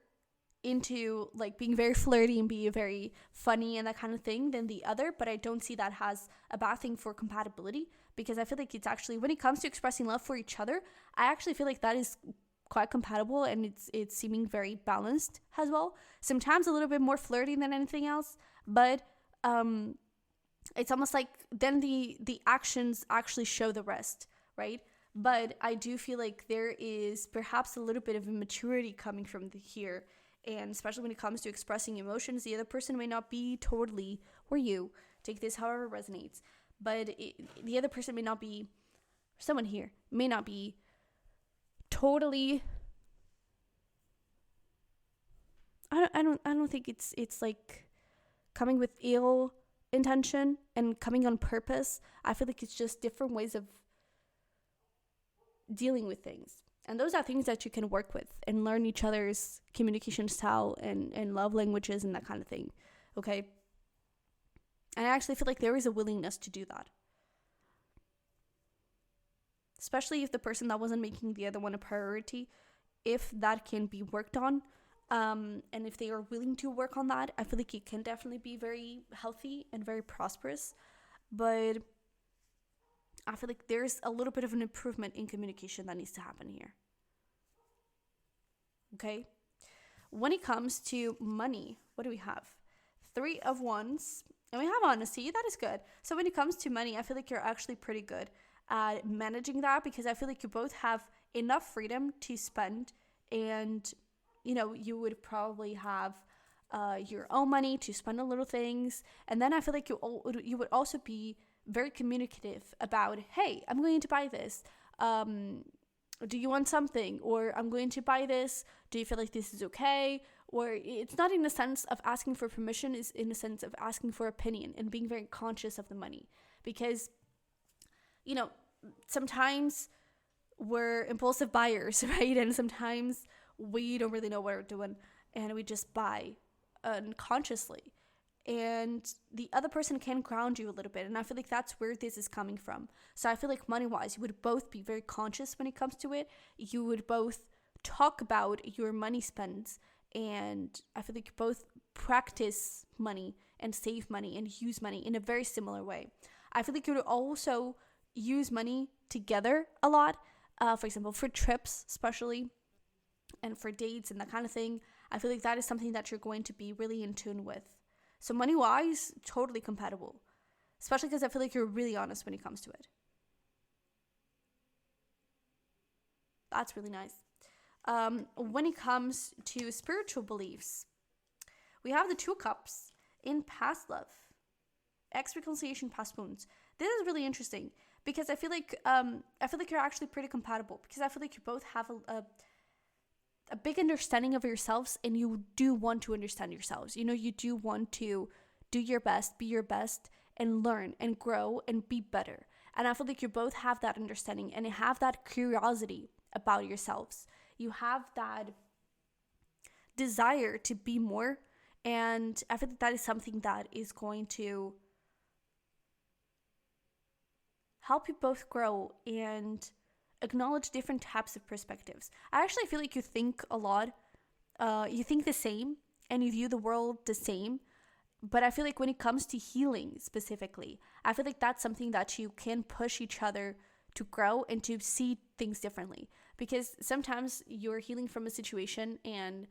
into like being very flirty and be very funny and that kind of thing than the other, but I don't see that as a bad thing for compatibility, because I feel like it's actually, when it comes to expressing love for each other, I actually feel like that is quite compatible, and it's seeming very balanced as well. Sometimes a little bit more flirty than anything else, but it's almost like then the actions actually show the rest, right? But I do feel like there is perhaps a little bit of immaturity coming from here. And especially when it comes to expressing emotions, the other person may not be totally, or you, take this however resonates, but the other person may not be, someone here may not be totally, I don't think it's like coming with ill intention and coming on purpose. I feel like it's just different ways of dealing with things. And those are things that you can work with and learn each other's communication style and love languages and that kind of thing. Okay. And I actually feel like there is a willingness to do that. Especially if the person that wasn't making the other one a priority, if that can be worked on, and if they are willing to work on that, I feel like it can definitely be very healthy and very prosperous. But I feel like there's a little bit of an improvement in communication that needs to happen here. Okay? When it comes to money, what do we have? 3 of Wands. And we have honesty. That is good. So when it comes to money, I feel like you're actually pretty good at managing that, because I feel like you both have enough freedom to spend, and you would probably have your own money to spend on little things. And then I feel like you would also be very communicative about, hey, I'm going to buy this. Do you want something? Or I'm going to buy this. Do you feel like this is okay? Or it's not in the sense of asking for permission, it's in the sense of asking for opinion and being very conscious of the money. Because, sometimes we're impulsive buyers, right? And sometimes we don't really know what we're doing and we just buy unconsciously. And the other person can ground you a little bit. And I feel like that's where this is coming from. So I feel like money-wise, you would both be very conscious when it comes to it. You would both talk about your money spends. And I feel like you both practice money and save money and use money in a very similar way. I feel like you would also use money together a lot. For example, for trips especially, and for dates and that kind of thing. I feel like that is something that you're going to be really in tune with. So money-wise, totally compatible. Especially because I feel like you're really honest when it comes to it. That's really nice. When it comes to spiritual beliefs, we have the 2 cups in past love. Ex-reconciliation, past wounds. This is really interesting because I feel like you're actually pretty compatible, because I feel like you both have a big understanding of yourselves, and you do want to understand yourselves. You do want to do your best, be your best, and learn and grow and be better. And I feel like you both have that understanding and have that curiosity about yourselves. You have that desire to be more. And I feel like that is something that is going to help you both grow and acknowledge different types of perspectives. I actually feel like you think a lot. You think the same and you view the world the same. But I feel like when it comes to healing specifically, I feel like that's something that you can push each other to grow and to see things differently. Because sometimes you're healing from a situation and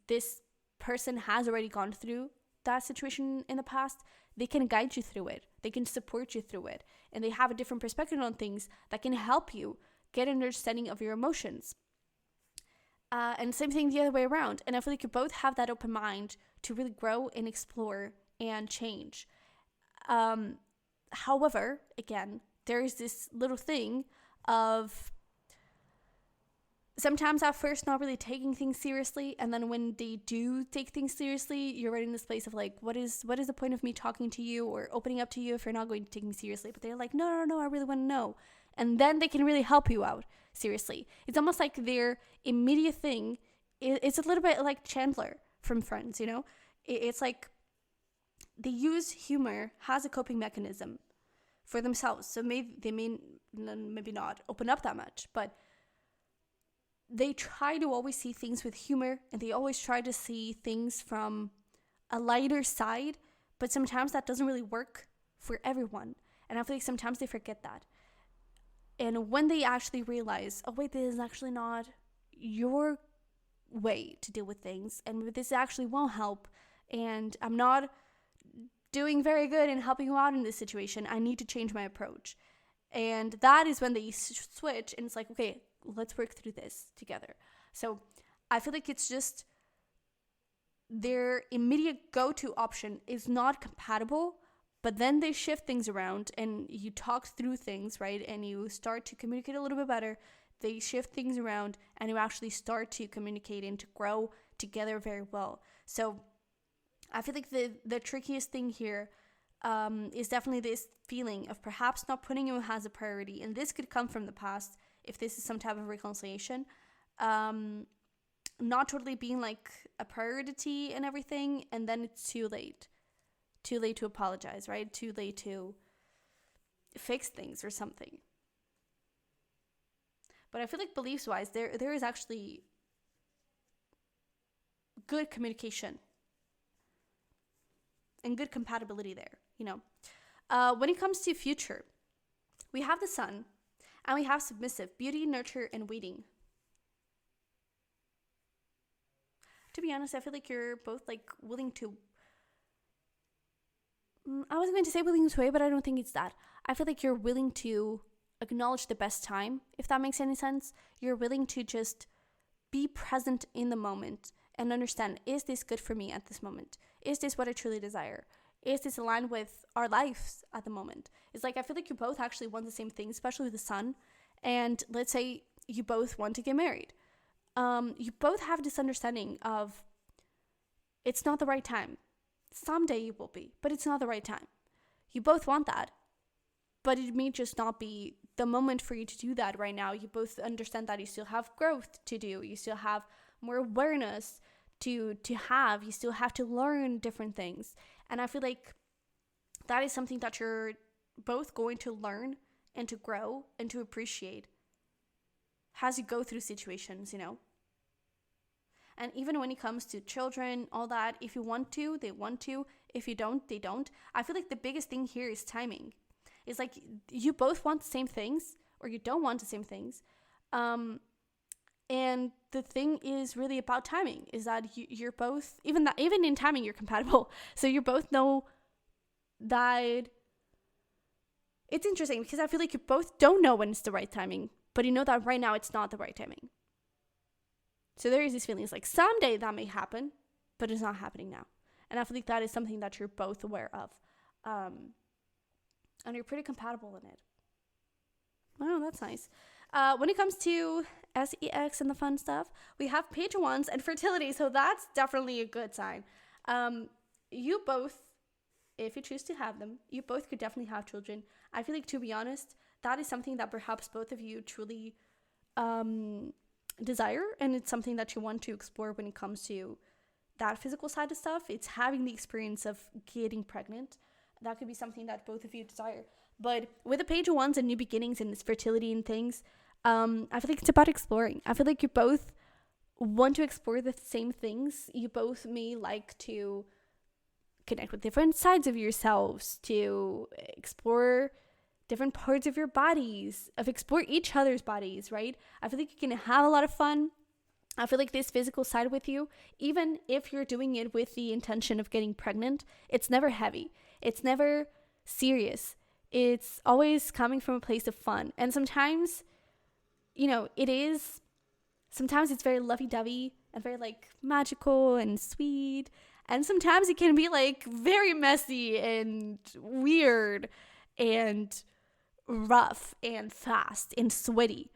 this person has already gone through that situation in the past. They can guide you through it. They can support you through it. And they have a different perspective on things that can help you get an understanding of your emotions. And same thing the other way around. And I feel like you both have that open mind to really grow and explore and change. However, again, there is this little thing of sometimes at first not really taking things seriously, and then when they do take things seriously, you're right in this place of like, what is the point of me talking to you or opening up to you if you're not going to take me seriously? But they're like, no, I really want to know. And then they can really help you out, seriously. It's almost like their immediate thing. It's a little bit like Chandler from Friends, It's like they use humor as a coping mechanism for themselves. So maybe they may maybe not open up that much, but they try to always see things with humor, and they always try to see things from a lighter side, but sometimes that doesn't really work for everyone. And I feel like sometimes they forget that. And when they actually realize, oh wait, this is actually not your way to deal with things, and this actually won't help, and I'm not doing very good in helping you out in this situation, I need to change my approach. And that is when they switch, and it's like, okay, let's work through this together. So I feel like it's just their immediate go-to option is not compatible, but then they shift things around and you talk through things, right? And you start to communicate a little bit better. They shift things around and you actually start to communicate and to grow together very well. So I feel like the trickiest thing here is definitely this feeling of perhaps not putting you as a priority. And this could come from the past if this is some type of reconciliation. Not totally being like a priority and everything, and then it's too late too late to apologize, right? Too late to fix things or something. But I feel like beliefs wise, there is actually good communication and good compatibility there, you know. When it comes to future, we have the sun and we have submissive, beauty, nurture, and waiting. To be honest, I feel like you're both like willing to, I was going to say willing to wait, but I don't think it's that. I feel like you're willing to acknowledge the best time, if that makes any sense. You're willing to just be present in the moment and understand, is this good for me at this moment? Is this what I truly desire? Is this aligned with our lives at the moment? It's like, I feel like you both actually want the same thing, especially with the sun. And let's say you both want to get married. You both have this understanding of it's not the right time. Someday it will be, but it's not the right time. You both want that, but it may just not be the moment for you to do that right now. You both understand that you still have growth to do. You still have more awareness to have. You still have to learn different things. And I feel like that is something that you're both going to learn and to grow and to appreciate as you go through situations, you know. And even when it comes to children, all that, if you want to, they want to. If you don't, they don't. I feel like the biggest thing here is timing. It's like you both want the same things or you don't want the same things. And the thing is really about timing, is that you're both, even in timing, you're compatible. So you both know that it's interesting because I feel like you both don't know when it's the right timing, but you know that right now it's not the right timing. So there is this feeling, it's like someday that may happen, but it's not happening now. And I feel like that is something that you're both aware of. And you're pretty compatible in it. Wow, that's nice. When it comes to sex and the fun stuff, we have page of wands and fertility. So that's definitely a good sign. You both, if you choose to have them, you both could definitely have children. I feel like, to be honest, that is something that perhaps both of you truly desire, and it's something that you want to explore when it comes to that physical side of stuff. It's having the experience of getting pregnant. That could be something that both of you desire. But with the page of wands and new beginnings and this fertility and things, I feel like it's about exploring. I feel like you both want to explore the same things. You both may like to connect with different sides of yourselves, to explore different parts of your bodies, of explore each other's bodies, right? I feel like you can have a lot of fun. I feel like this physical side with you, even if you're doing it with the intention of getting pregnant, it's never heavy. It's never serious. It's always coming from a place of fun. And sometimes, you know, sometimes it's very lovey-dovey and very like magical and sweet. And sometimes it can be like very messy and weird and rough and fast and sweaty.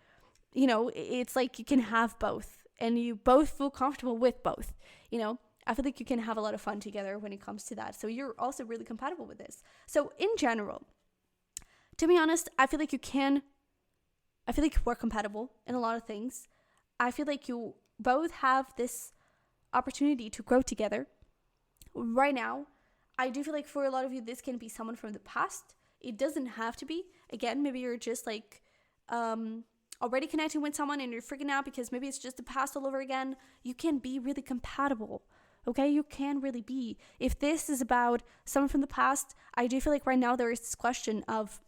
You know, it's like you can have both and you both feel comfortable with both. You know, I feel like you can have a lot of fun together when it comes to that. So you're also really compatible with this. So in general, to be honest, I feel like we're compatible in a lot of things. I feel like you both have this opportunity to grow together. Right now, I do feel like for a lot of you, this can be someone from the past. It doesn't have to be. Again, maybe you're just like already connecting with someone and you're freaking out because maybe it's just the past all over again. You can be really compatible. Okay, you can really be. If this is about someone from the past, I do feel like right now there is this question of,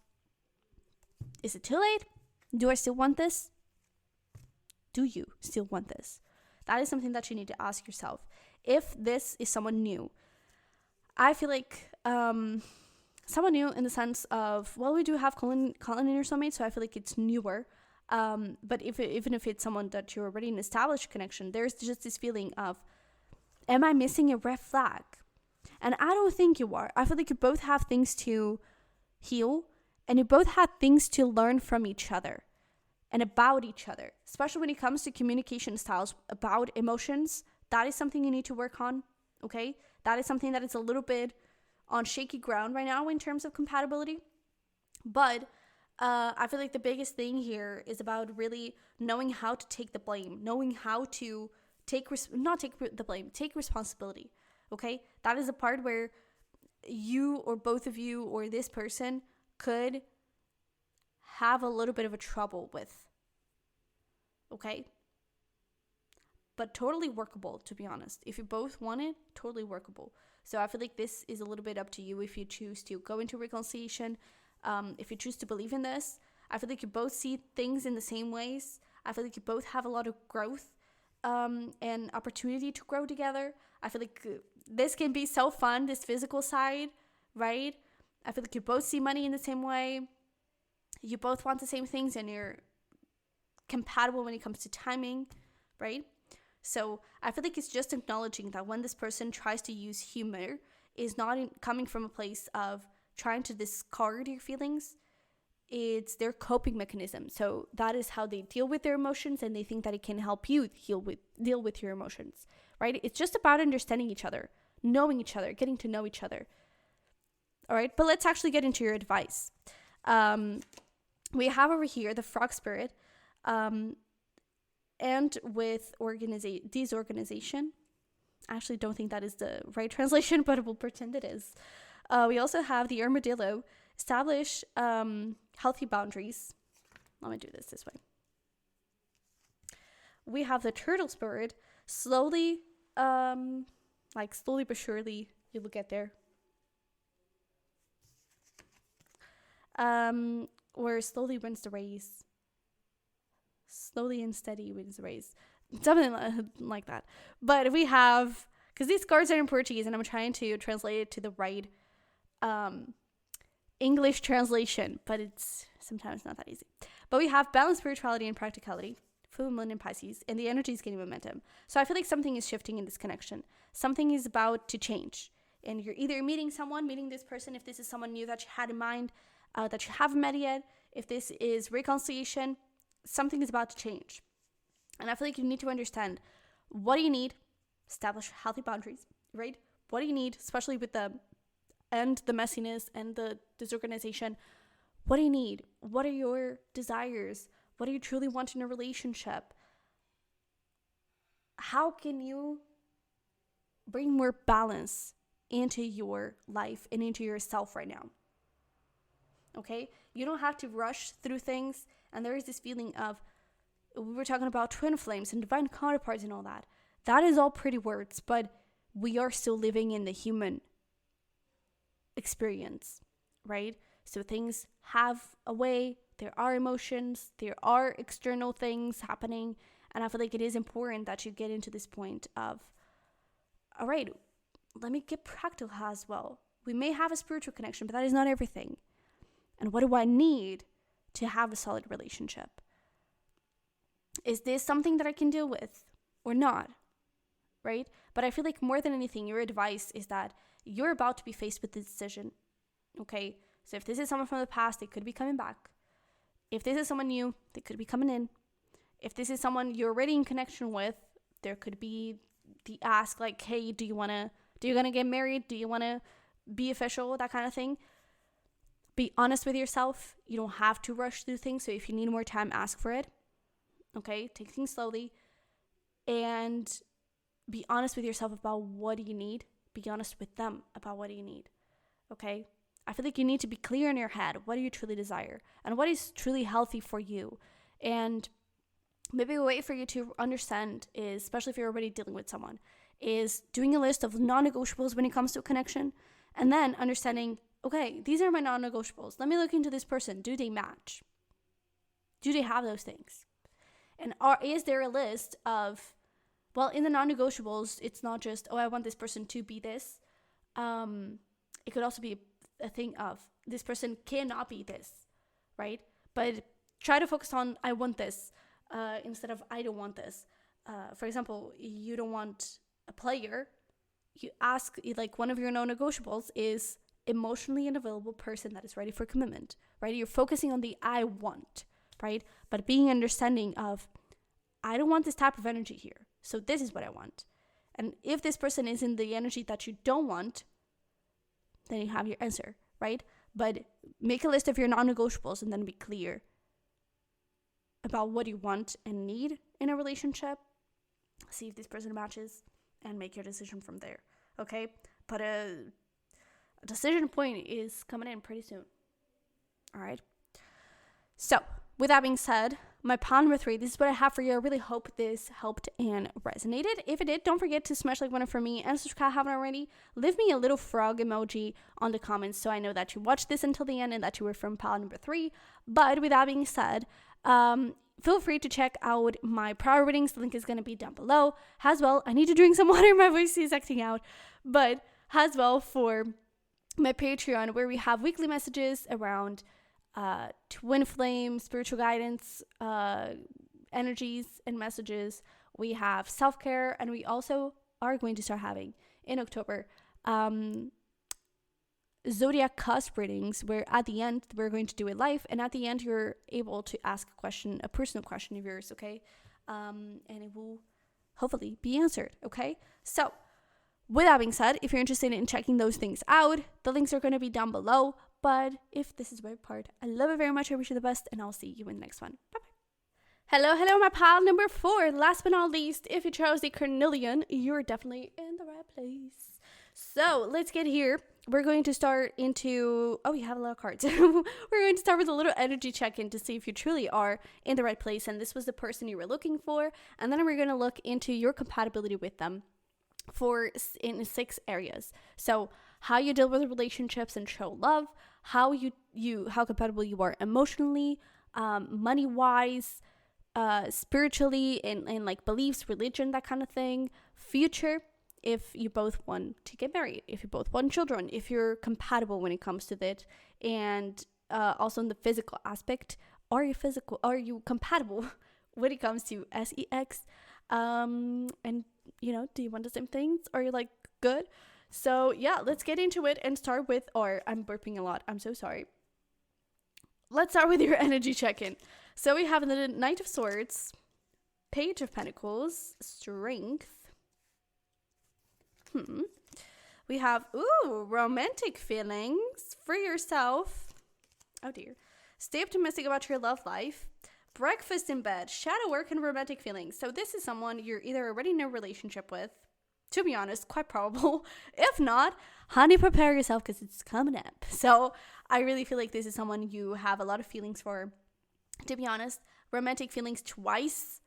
is it too late? Do I still want this? Do you still want this? That is something that you need to ask yourself. If this is someone new, I feel like someone new in the sense of, well, we do have Colin in your soulmate, so I feel like it's newer. But even if it's someone that you're already in an established connection, there's just this feeling of, am I missing a red flag? And I don't think you are. I feel like you both have things to heal and you both have things to learn from each other and about each other, especially when it comes to communication styles, about emotions. That is something you need to work on, okay? That is something that is a little bit on shaky ground right now in terms of compatibility. But I feel like the biggest thing here is about really knowing how to take the blame, knowing how to take responsibility, okay? That is a part where you or both of you or this person could have a little bit of a trouble with. Okay? But totally workable, to be honest. If you both want it, totally workable. So I feel like this is a little bit up to you if you choose to go into reconciliation. If you choose to believe in this, I feel like you both see things in the same ways. I feel like you both have a lot of growth and opportunity to grow together. I feel like this can be so fun, this physical side, right? I feel like you both see money in the same way. You both want the same things and you're compatible when it comes to timing, right? So I feel like it's just acknowledging that when this person tries to use humor, is not coming from a place of trying to discard your feelings. It's their coping mechanism. So that is how they deal with their emotions, and they think that it can help you deal with your emotions, right? It's just about understanding each other, knowing each other, getting to know each other. All right, but let's actually get into your advice. We have over here the frog spirit, and with disorganization. I actually don't think that is the right translation, but we'll pretend it is. We also have the armadillo, establish healthy boundaries. Let me do this way. We have the turtle spirit, slowly but surely you will get there. Where slowly wins the race. Slowly and steady wins the race. Something like that. But we have, because these cards are in Portuguese and I'm trying to translate it to the right English translation, but it's sometimes not that easy. But we have balanced spirituality and practicality, full moon in Pisces, and the energy is gaining momentum. So I feel like something is shifting in this connection. Something is about to change. And you're either meeting this person, if this is someone new that you had in mind, that you haven't met yet, if this is reconciliation, something is about to change. And I feel like you need to understand, what do you need? Establish healthy boundaries, right? What do you need, especially with the messiness and the disorganization? What do you need? What are your desires? What do you truly want in a relationship? How can you bring more balance into your life and into yourself right now? Okay? You don't have to rush through things. And there is this feeling of, we were talking about twin flames and divine counterparts and all that. That is all pretty words, but we are still living in the human experience, right? So things have a way, there are emotions, there are external things happening, and I feel like it is important that you get into this point of, all right, let me get practical as well. We may have a spiritual connection, but that is not everything. And what do I need to have a solid relationship? Is this something that I can deal with or not? Right? But I feel like more than anything, your advice is that you're about to be faced with the decision. Okay? So if this is someone from the past, they could be coming back. If this is someone new, they could be coming in. If this is someone you're already in connection with, there could be the ask like, hey, do you gonna get married? Do you wanna be official? That kind of thing. Be honest with yourself. You don't have to rush through things. So if you need more time, ask for it. Okay? Take things slowly. And be honest with yourself about what do you need. Be honest with them about what do you need. Okay? I feel like you need to be clear in your head. What do you truly desire? And what is truly healthy for you? And maybe a way for you to understand is, especially if you're already dealing with someone, is doing a list of non-negotiables when it comes to a connection. And then understanding, okay, these are my non-negotiables. Let me look into this person. Do they match? Do they have those things? And is there a list of, well, in the non-negotiables, it's not just, oh, I want this person to be this. It could also be a thing of, this person cannot be this, right? But try to focus on, I want this, instead of, I don't want this. For example, you don't want a player. You ask, like, one of your non-negotiables is emotionally unavailable person that is ready for commitment, right? You're focusing on the I want, right? But being understanding of, I don't want this type of energy here. So this is what I want. And if this person is in the energy that you don't want, then you have your answer, right? But make a list of your non-negotiables and then be clear about what you want and need in a relationship. See if this person matches and make your decision from there, okay? But A decision point is coming in pretty soon. All right. So, with that being said, my pile number 3, this is what I have for you. I really hope this helped and resonated. If it did, don't forget to smash like button for me and subscribe if you haven't already. Leave me a little frog emoji on the comments so I know that you watched this until the end and that you were from pile number 3. But with that being said, feel free to check out my prior readings. The link is going to be down below. As well, I need to drink some water. My voice is acting out. But as well for my Patreon, where we have weekly messages around twin flame, spiritual guidance, energies and messages. We have self-care, and we also are going to start having in October zodiac cusp readings, where at the end we're going to do it live, and at the end you're able to ask a question, a personal question of yours, okay? And it will hopefully be answered, okay? So with that being said, if you're interested in checking those things out, the links are going to be down below. But if this is your part, I love it very much. I wish you the best, and I'll see you in the next one. Bye-bye. Hello, my pile number 4. Last but not least, if you chose the Carnelian, you're definitely in the right place. So let's get here. We're going to start into... Oh, we have a lot of cards. We're going to start with a little energy check-in to see if you truly are in the right place, and this was the person you were looking for. And then we're going to look into your compatibility with them in 6 areas. So how you deal with relationships and show love, how compatible you are emotionally, money wise, spiritually, and like beliefs, religion, that kind of thing, future, if you both want to get married, if you both want children, if you're compatible when it comes to that, and also in the physical aspect, are you compatible when it comes to sex, and do you want the same things? Are you like good? So yeah, let's get into it and start with, I'm burping a lot, I'm so sorry. Let's start with your energy check-in. So we have the Knight of Swords, Page of Pentacles, Strength. We have, romantic feelings for yourself. Oh dear. Stay optimistic about your love life. Breakfast in bed, shadow work, and romantic feelings. So this is someone you're either already in a relationship with, to be honest, quite probable. If not, honey, prepare yourself because it's coming up. So I really feel like this is someone you have a lot of feelings for. To be honest, romantic feelings twice.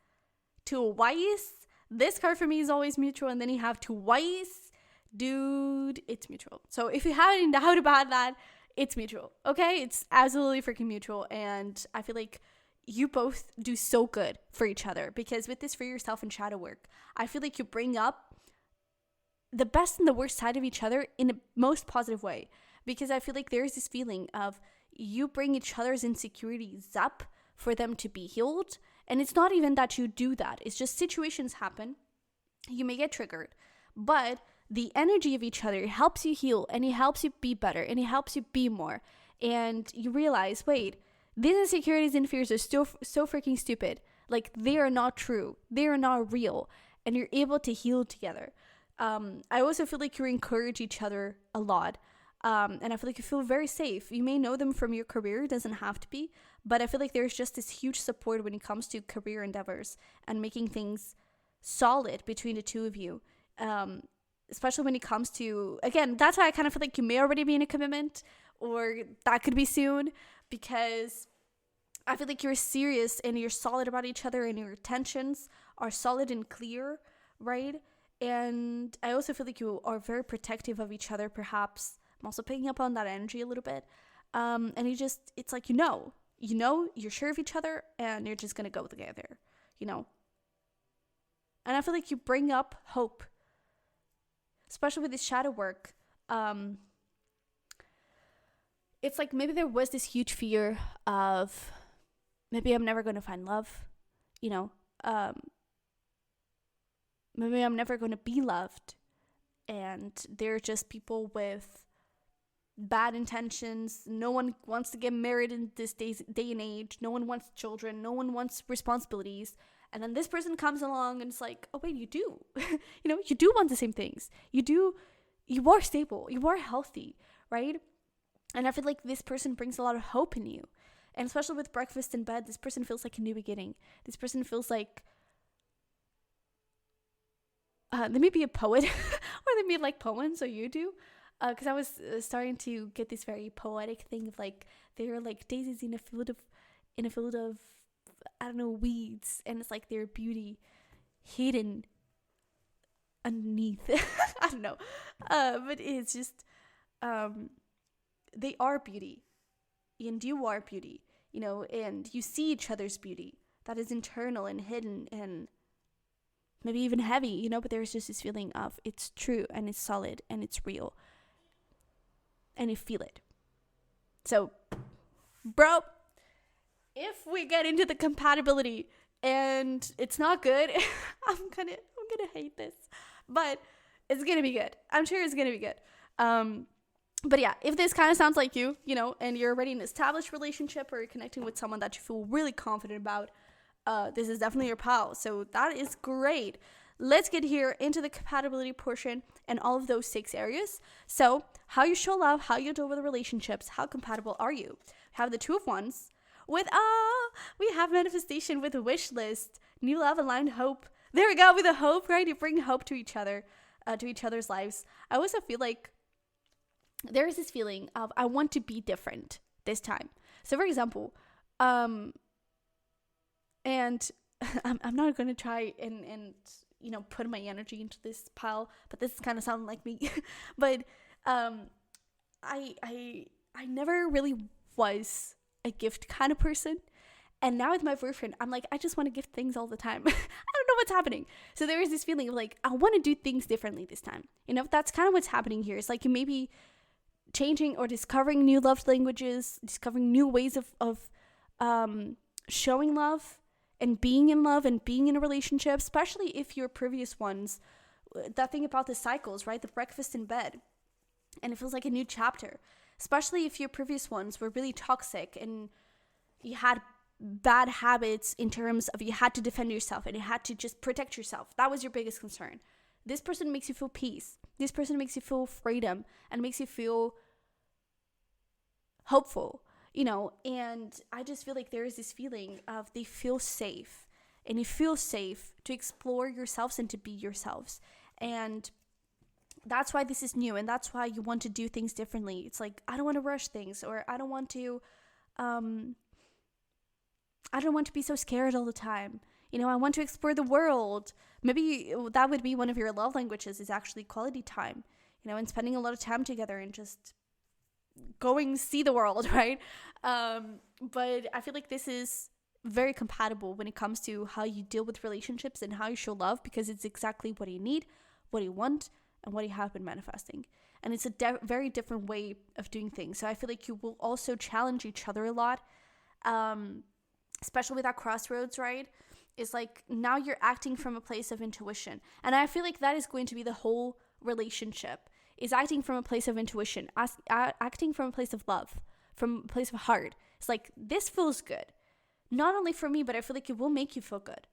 This card for me is always mutual, and then you have twice. Dude, it's mutual. So if you have any doubt about that, it's mutual. Okay? It's absolutely freaking mutual, and I feel like you both do so good for each other, because with this for yourself and shadow work, I feel like you bring up the best and the worst side of each other in the most positive way, because I feel like there's this feeling of you bring each other's insecurities up for them to be healed. And it's not even that you do that. It's just situations happen. You may get triggered, but the energy of each other helps you heal, and it helps you be better, and it helps you be more. And you realize, wait, these insecurities and fears are still so freaking stupid. Like, they are not true. They are not real. And you're able to heal together. I also feel like you encourage each other a lot. And I feel like you feel very safe. You may know them from your career. It doesn't have to be. But I feel like there's just this huge support when it comes to career endeavors and making things solid between the two of you. Especially when it comes to, again, that's why I kind of feel like you may already be in a commitment, or that could be soon, because I feel like you're serious and you're solid about each other, and your intentions are solid and clear, right? And I also feel like you are very protective of each other, perhaps. I'm also picking up on that energy a little bit. And it's like, you're sure of each other, and you're just going to go together, And I feel like you bring up hope, especially with this shadow work. It's like maybe there was this huge fear of, maybe I'm never going to find love, maybe I'm never going to be loved. And they're just people with bad intentions. No one wants to get married in this day and age. No one wants children. No one wants responsibilities. And then this person comes along and it's like, oh wait, you do. You do want the same things. You are stable. You are healthy, right? And I feel like this person brings a lot of hope in you. And especially with breakfast in bed, this person feels like a new beginning. This person feels like, they may be a poet, or they may like poems, so you do. because I was starting to get this very poetic thing of like they're like daisies in a field of I don't know, weeds, and it's like their beauty hidden underneath. I don't know, but it's just they are beauty, and you are beauty, and you see each other's beauty that is internal and hidden and maybe even heavy, but there's just this feeling of it's true and it's solid and it's real and you feel it. So, bro, if we get into the compatibility and it's not good, I'm gonna hate this, but it's gonna be good. I'm sure it's gonna be good. But yeah, if this kind of sounds like you, and you're already in an established relationship or you're connecting with someone that you feel really confident about, this is definitely your pal. So that is great. Let's get here into the compatibility portion and all of those 6 areas. So how you show love, how you deal with the relationships, how compatible are you? We have the Two of Wands with, we have manifestation with a wish list, new love, aligned hope. There we go with the hope, right? You bring hope to each other, to each other's lives. I also feel like there is this feeling of I want to be different this time. So for example, and I'm not going to try and put my energy into this pile, but this kind of sounds like me. But I never really was a gift kind of person. And now with my boyfriend, I'm like, I just want to gift things all the time. I don't know what's happening. So there is this feeling of like, I want to do things differently this time. That's kind of what's happening here. It's like you may be changing or discovering new love languages, discovering new ways of showing love and being in love and being in a relationship, especially if your previous ones, that thing about the cycles, right? The breakfast in bed. And it feels like a new chapter, especially if your previous ones were really toxic and you had bad habits in terms of you had to defend yourself and you had to just protect yourself. That was your biggest concern. This person makes you feel peace. This person makes you feel freedom and makes you feel hopeful, and I just feel like there is this feeling of they feel safe, and you feel safe to explore yourselves and to be yourselves. And that's why this is new, and that's why you want to do things differently. It's like, I don't want to rush things, or I don't want to be so scared all the time. I want to explore the world. Maybe that would be one of your love languages, is actually quality time, and spending a lot of time together and just going see the world, right? But I feel like this is very compatible when it comes to how you deal with relationships and how you show love, because it's exactly what you need, what you want, and what you have been manifesting. And it's a very different way of doing things. So I feel like you will also challenge each other a lot, especially with that crossroads, right? It's like now you're acting from a place of intuition. And I feel like that is going to be the whole relationship, is acting from a place of intuition, acting from a place of love, from a place of heart. It's like, this feels good. Not only for me, but I feel like it will make you feel good.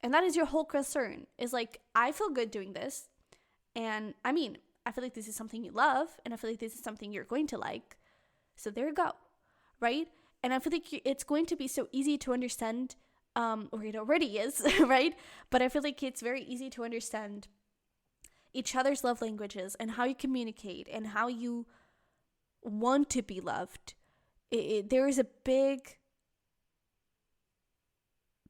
And that is your whole concern. Is like, I feel good doing this. And I feel like this is something you love. And I feel like this is something you're going to like. So there you go. Right? And I feel like it's going to be so easy to understand, or it already is, right? But I feel like it's very easy to understand each other's love languages and how you communicate and how you want to be loved. There is a big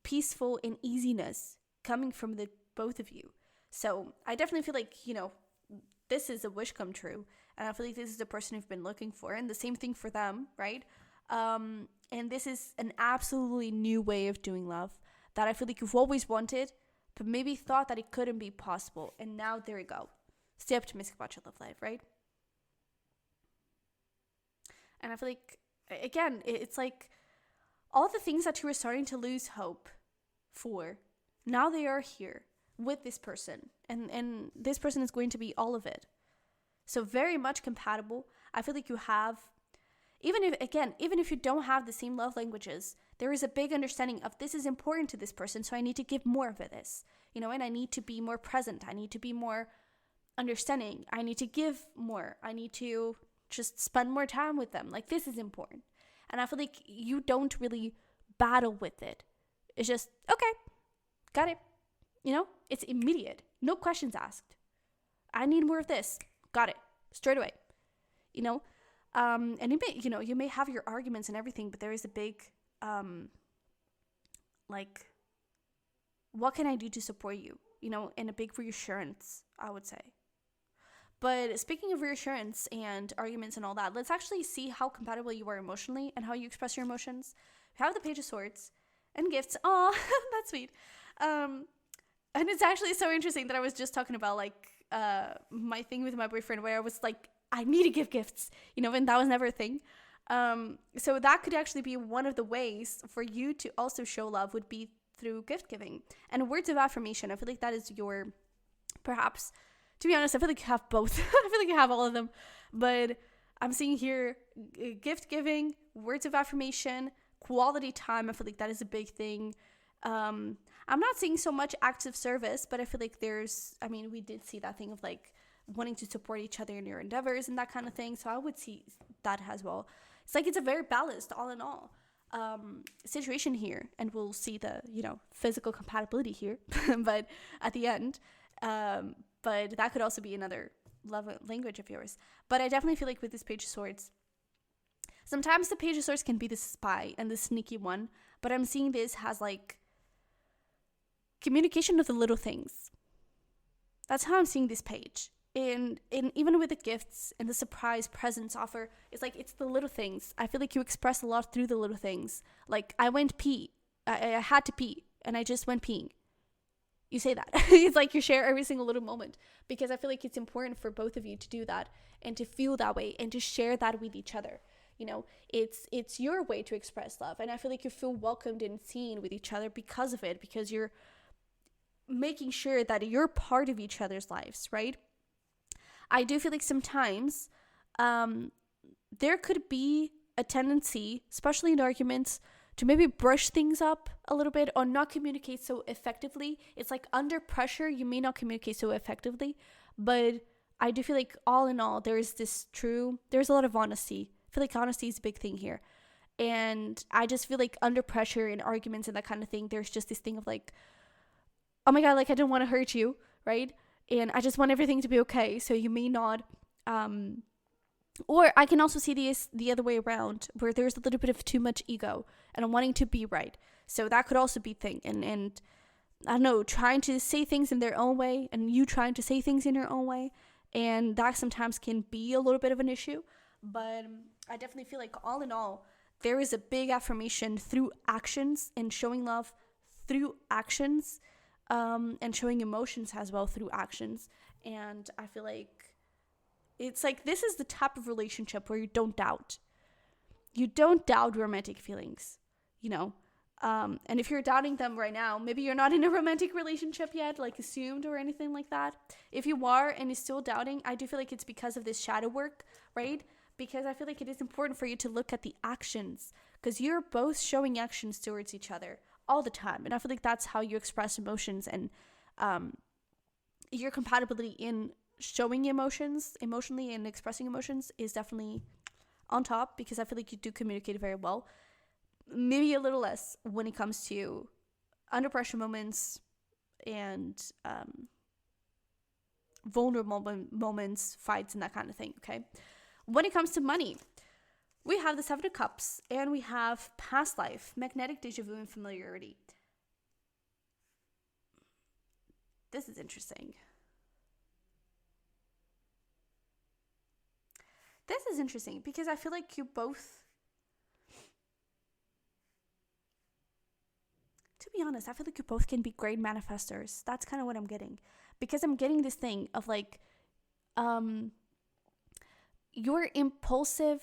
peaceful and easiness coming from the both of you. So I definitely feel like, this is a wish come true. And I feel like this is the person you've been looking for. And the same thing for them, right? And this is an absolutely new way of doing love that I feel like you've always wanted, but maybe thought that it couldn't be possible. And now there you go. Stay optimistic about your love life, right? And I feel like, again, it's like all the things that you were starting to lose hope for, now they are here with this person. And this person is going to be all of it. So very much compatible. I feel like you have, even if you don't have the same love languages, there is a big understanding of this is important to this person, so I need to give more of this, and I need to be more present. I need to be more understanding. I need to give more. I need to just spend more time with them. Like, this is important. And I feel like you don't really battle with it. It's just, okay, got it. It's immediate. No questions asked. I need more of this. Got it. Straight away. you know? And you may have your arguments and everything, but there is a big, like, what can I do to support you? You know, and a big reassurance, I would say. But speaking of reassurance and arguments and all that, let's actually see how compatible you are emotionally and how you express your emotions. We have the Page of Swords and gifts. Aw, that's sweet. And it's actually so interesting that I was just talking about, like, my thing with my boyfriend where I was like, I need to give gifts, you know, and that was never a thing. So that could actually be one of the ways for you to also show love would be through gift giving and words of affirmation. I feel like that is your, perhaps, to be honest, I feel like you have both. I feel like you have all of them, but I'm seeing here gift giving, words of affirmation, quality time. I feel like that is a big thing. I'm not seeing so much acts of service, but I feel like we did see that thing of like wanting to support each other in your endeavors and that kind of thing. So I would see that as well. It's like it's a very balanced, all in all, situation here, and we'll see the physical compatibility here, but at the end, but that could also be another love language of yours. But I definitely feel like with this Page of Swords, sometimes the Page of Swords can be the spy and the sneaky one, but I'm seeing this has like communication of the little things. That's how I'm seeing this page. And even with the gifts and the surprise presents offer, it's like it's the little things. I feel like you express a lot through the little things. Like, I went pee. I had to pee, and I just went peeing. You say that. It's like you share every single little moment, because I feel like it's important for both of you to do that and to feel that way and to share that with each other. You know, it's your way to express love, and I feel like you feel welcomed and seen with each other because of it, because you're making sure that you're part of each other's lives, right? I do feel like sometimes there could be a tendency, especially in arguments, to maybe brush things up a little bit or not communicate so effectively. It's like under pressure, you may not communicate so effectively, but I do feel like all in all, there's a lot of honesty. I feel like honesty is a big thing here. And I just feel like under pressure in arguments and that kind of thing, there's just this thing of like, oh my God, like I don't want to hurt you, right? And I just want everything to be okay. So you may not, or I can also see this the other way around, where there's a little bit of too much ego and wanting to be right. So that could also be a thing. And I don't know, trying to say things in their own way and you trying to say things in your own way. And that sometimes can be a little bit of an issue. But I definitely feel like all in all, there is a big affirmation through actions and showing love through actions. And showing emotions as well through actions. And I feel like it's like this is the type of relationship where you don't doubt. You don't doubt romantic feelings, you know. And if you're doubting them right now, maybe you're not in a romantic relationship yet, like assumed or anything like that. If you are and you're still doubting, I do feel like it's because of this shadow work, right? Because I feel like it is important for you to look at the actions, because you're both showing actions towards each other all the time. And I feel like that's how you express emotions, and your compatibility in showing emotions emotionally and expressing emotions is definitely on top, because I feel like you do communicate very well. Maybe a little less when it comes to under pressure moments and vulnerable moments, fights, and that kind of thing, okay? When it comes to money, we have the Seven of Cups, and we have past life, magnetic deja vu, and familiarity. This is interesting. This is interesting because I feel like you both, to be honest, I feel like you both can be great manifestors. That's kind of what I'm getting. Because I'm getting this thing of like, you're impulsive.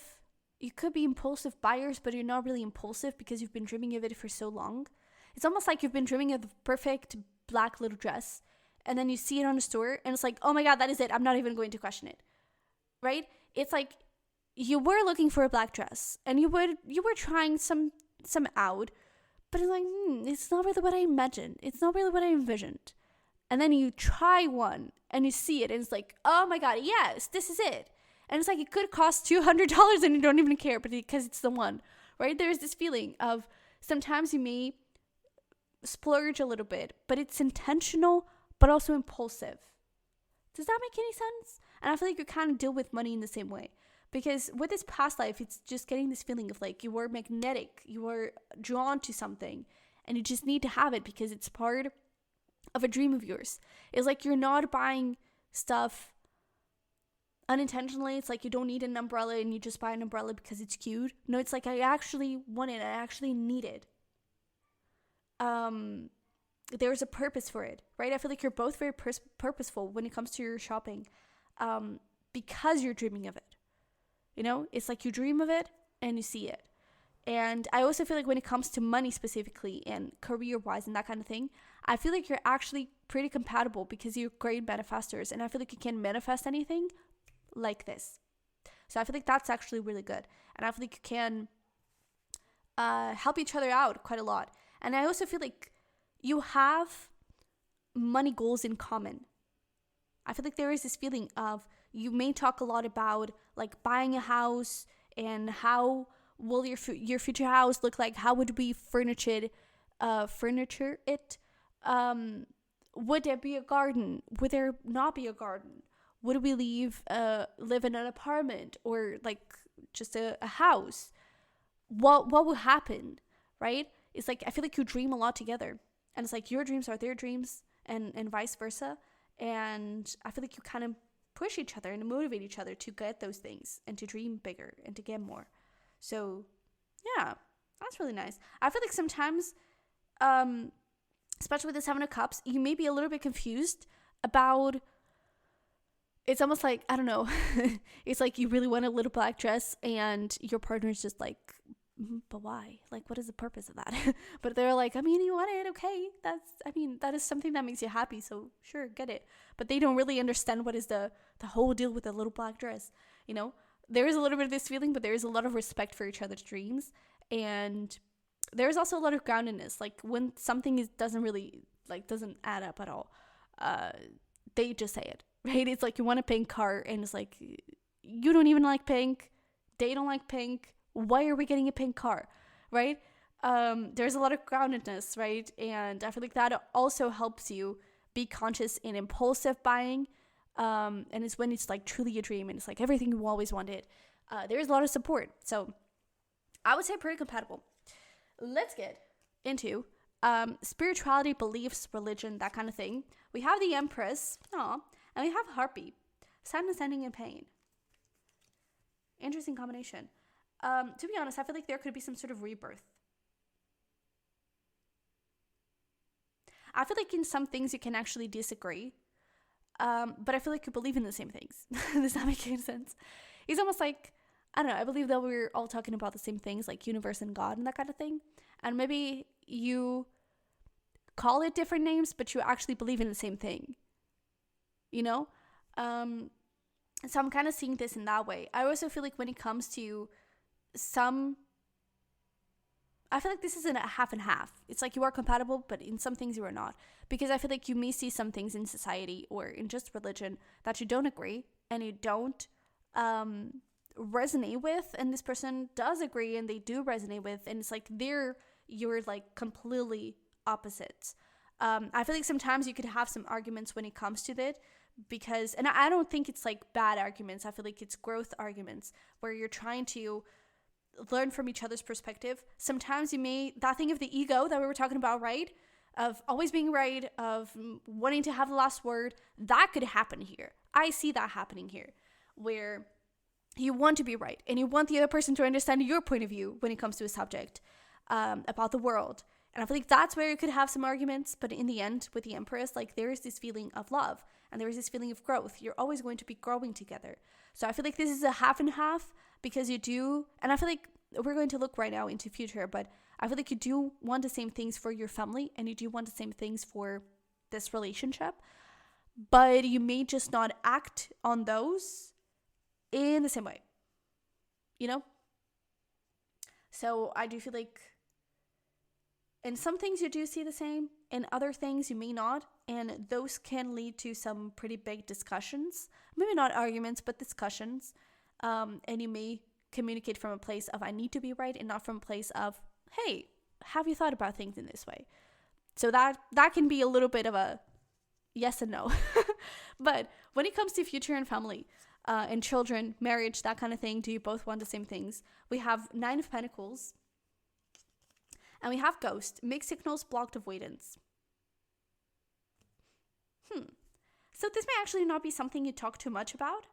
You could be impulsive buyers, but you're not really impulsive because you've been dreaming of it for so long. It's almost like you've been dreaming of the perfect black little dress, and then you see it on the store, and it's like, oh my God, that is it. I'm not even going to question it, right? It's like you were looking for a black dress, and you were trying some out, but it's like, it's not really what I imagined. It's not really what I envisioned. And then you try one, and you see it, and it's like, oh my God, yes, this is it. And it's like it could cost $200 and you don't even care, but because it's the one, right? There's this feeling of sometimes you may splurge a little bit, but it's intentional, but also impulsive. Does that make any sense? And I feel like you kind of deal with money in the same way. Because with this past life, it's just getting this feeling of like you are magnetic, you are drawn to something, and you just need to have it because it's part of a dream of yours. It's like you're not buying stuff unintentionally. It's like you don't need an umbrella and you just buy an umbrella because it's cute. No, it's like I actually want it, I actually need it. There's a purpose for it, right? I feel like you're both very purposeful when it comes to your shopping, because you're dreaming of it. You know, it's like you dream of it and you see it. And I also feel like when it comes to money specifically and career-wise and that kind of thing, I feel like you're actually pretty compatible because you're great manifestors. And I feel like you can manifest anything like this. So I feel like that's actually really good. And I feel like you can help each other out quite a lot. And I also feel like you have money goals in common. I feel like there is this feeling of you may talk a lot about like buying a house and how will your future house look like? How would we furniture it? Would there be a garden? Would there not be a garden? Would we live in an apartment or like just a house? What will happen, right? It's like I feel like you dream a lot together, and it's like your dreams are their dreams, and vice versa. And I feel like you kind of push each other and motivate each other to get those things and to dream bigger and to get more. So yeah, that's really nice. I feel like sometimes, especially with the Seven of Cups, you may be a little bit confused about, it's almost like, I don't know, it's like you really want a little black dress and your partner is just like, but why? Like, what is the purpose of that? But they're like, I mean, you want it, okay. That is something that makes you happy, so sure, get it. But they don't really understand what is the whole deal with a little black dress, you know? There is a little bit of this feeling, but there is a lot of respect for each other's dreams. And there is also a lot of groundedness. Like, when something doesn't add up at all, they just say it, right? It's like you want a pink car, and it's like, you don't even like pink. They don't like pink. Why are we getting a pink car, right? There's a lot of groundedness, right? And I feel like that also helps you be conscious in impulsive buying. And it's when it's like truly a dream and it's like everything you always wanted. There's a lot of support. So I would say pretty compatible. Let's get into spirituality, beliefs, religion, that kind of thing. We have the Empress, and we have Harpy, sadness, ending, and pain. Interesting combination. To be honest, I feel like there could be some sort of rebirth. I feel like in some things you can actually disagree, but I feel like you believe in the same things. Does that make any sense? It's almost like, I don't know, I believe that we're all talking about the same things, like universe and God and that kind of thing. And maybe you call it different names, but you actually believe in the same thing, you know? So I'm kind of seeing this in that way. I also feel like when it comes to I feel like this isn't a half and half. It's like you are compatible, but in some things you are not. Because I feel like you may see some things in society or in just religion that you don't agree and you don't resonate with, and this person does agree and they do resonate with, and it's like you're like completely opposites. I feel like sometimes you could have some arguments when it comes to that, because, and I don't think it's like bad arguments. I feel like it's growth arguments where you're trying to learn from each other's perspective. Sometimes that thing of the ego that we were talking about, right? Of always being right, of wanting to have the last word, that could happen here. I see that happening here, where you want to be right and you want the other person to understand your point of view when it comes to a subject about the world. And I feel like that's where you could have some arguments, but in the end, with the Empress, like there is this feeling of love and there is this feeling of growth. You're always going to be growing together. So I feel like this is a half and half, because you do, and I feel like we're going to look right now into future, but I feel like you do want the same things for your family and you do want the same things for this relationship, but you may just not act on those in the same way, you know? So I do feel like in some things you do see the same, in other things you may not, and those can lead to some pretty big discussions. Maybe not arguments, but discussions. And you may communicate from a place of I need to be right and not from a place of, hey, have you thought about things in this way? So that can be a little bit of a yes and no. But when it comes to future and family, and children, marriage, that kind of thing. Do you both want the same things? We have Nine of Pentacles. And we have Ghost, mixed signals, blocked avoidance. So this may actually not be something you talk too much about.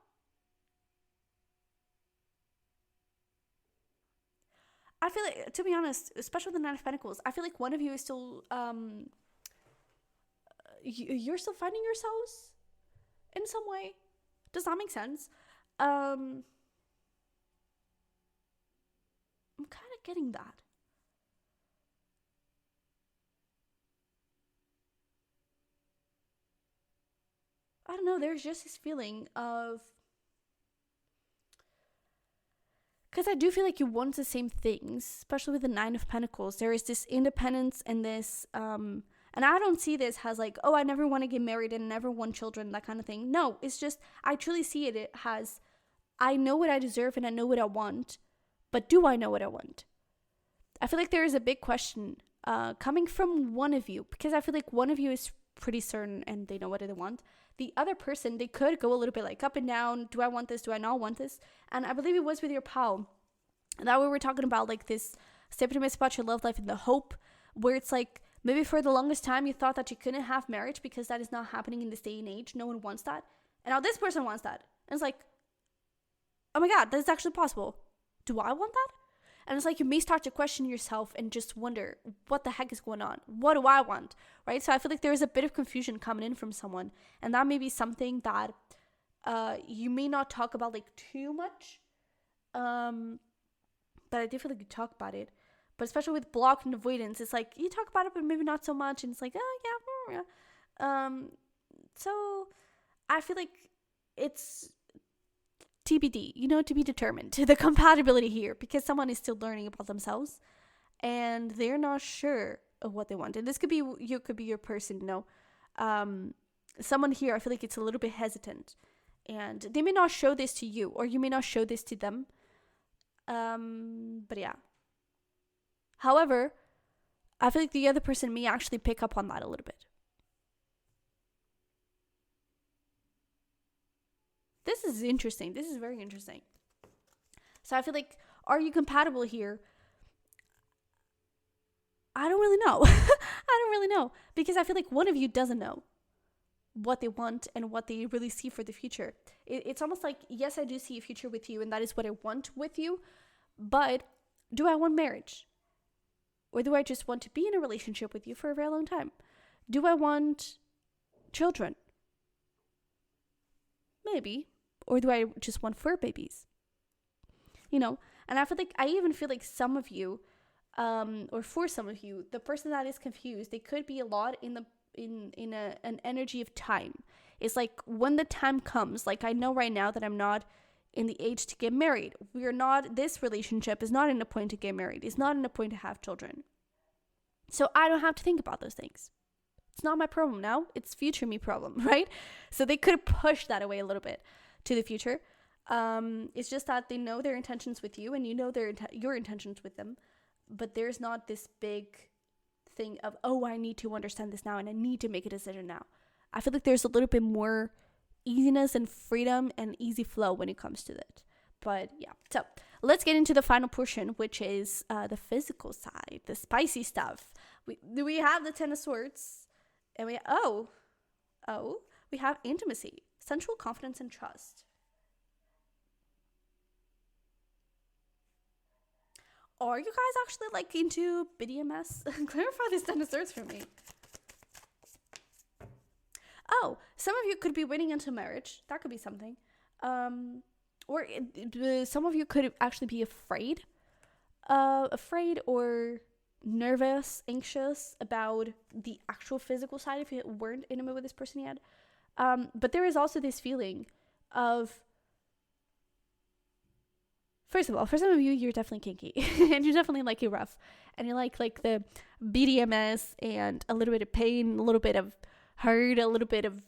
I feel like, to be honest, especially with the Nine of Pentacles, I feel like one of you is still, you're still finding yourselves in some way. Does that make sense? I'm kind of getting that. I don't know, there's just this feeling of, because I do feel like you want the same things, especially with the Nine of Pentacles. There is this independence and this, and I don't see this as like, oh, I never want to get married and never want children, that kind of thing. No, it's just, I truly see it as, I know what I deserve and I know what I want, but do I know what I want? I feel like there is a big question coming from one of you, because I feel like one of you is pretty certain and they know what they want. The other person, they could go a little bit like up and down. Do I want this? Do I not want this? And I believe it was with your pal that we were talking about, like this septimus about your love life and the hope, where it's like maybe for the longest time you thought that you couldn't have marriage because that is not happening in this day and age. No one wants that. And now this person wants that. And it's like, oh my God, that's actually possible. Do I want that? And it's like you may start to question yourself and just wonder, what the heck is going on? What do I want? Right? So I feel like there is a bit of confusion coming in from someone. And that may be something that you may not talk about like too much. But I do feel like you talk about it. But especially with block and avoidance, it's like you talk about it, but maybe not so much. And it's like, oh, yeah. So I feel like it's TBD, to be determined, the compatibility here, because someone is still learning about themselves and they're not sure of what they want. And this could be you, could be your person, someone here, I feel like it's a little bit hesitant and they may not show this to you or you may not show this to them. But yeah. However, I feel like the other person may actually pick up on that a little bit. This is interesting. This is very interesting. So I feel like, are you compatible here? I don't really know. I don't really know. Because I feel like one of you doesn't know what they want and what they really see for the future. It's almost like, yes, I do see a future with you and that is what I want with you. But do I want marriage? Or do I just want to be in a relationship with you for a very long time? Do I want children? Maybe. Or do I just want fur babies? And I even feel like some of you, or for some of you, the person that is confused, they could be a lot in an energy of time. It's like when the time comes, like I know right now that I'm not in the age to get married. This relationship is not in a point to get married. It's not in a point to have children. So I don't have to think about those things. It's not my problem now. It's future me problem, right? So they could push that away a little bit to the future. It's just that they know their intentions with you and you know your intentions with them. But there's not this big thing of, oh, I need to understand this now and I need to make a decision now. I feel like there's a little bit more easiness and freedom and easy flow when it comes to it. But yeah, so let's get into the final portion, which is the physical side, the spicy stuff. We have the Ten of Swords. And we have intimacy, sensual confidence, and trust. Are you guys actually like into BDMS? Clarify this Ten of Swords for me. Oh, some of you could be waiting until marriage. That could be something. Or some of you could actually be afraid or nervous, anxious about the actual physical side if you weren't intimate with this person yet. But there is also this feeling of, first of all, for some of you, you're definitely kinky and you're definitely like it rough and you like the BDMS and a little bit of pain, a little bit of hurt, a little bit of,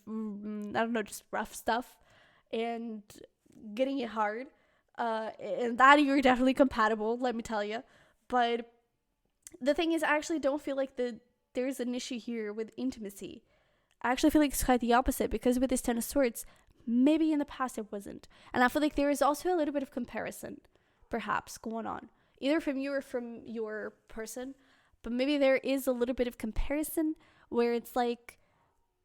just rough stuff and getting it hard. And that you're definitely compatible, let me tell you. But the thing is, I actually don't feel like there's an issue here with intimacy. I actually feel like it's quite the opposite, because with this Ten of Swords, maybe in the past it wasn't. And I feel like there is also a little bit of comparison perhaps going on, either from you or from your person, but maybe there is a little bit of comparison where it's like,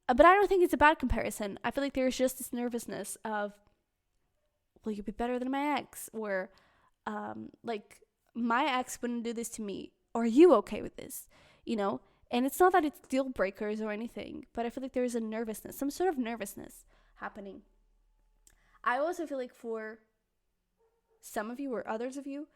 but I don't think it's a bad comparison. I feel like there's just this nervousness of, will you be better than my ex? Or like, my ex wouldn't do this to me. Or are you okay with this? You know? And it's not that it's deal breakers or anything, but I feel like there's a nervousness, some sort of nervousness happening. I also feel like for some of you or others of you,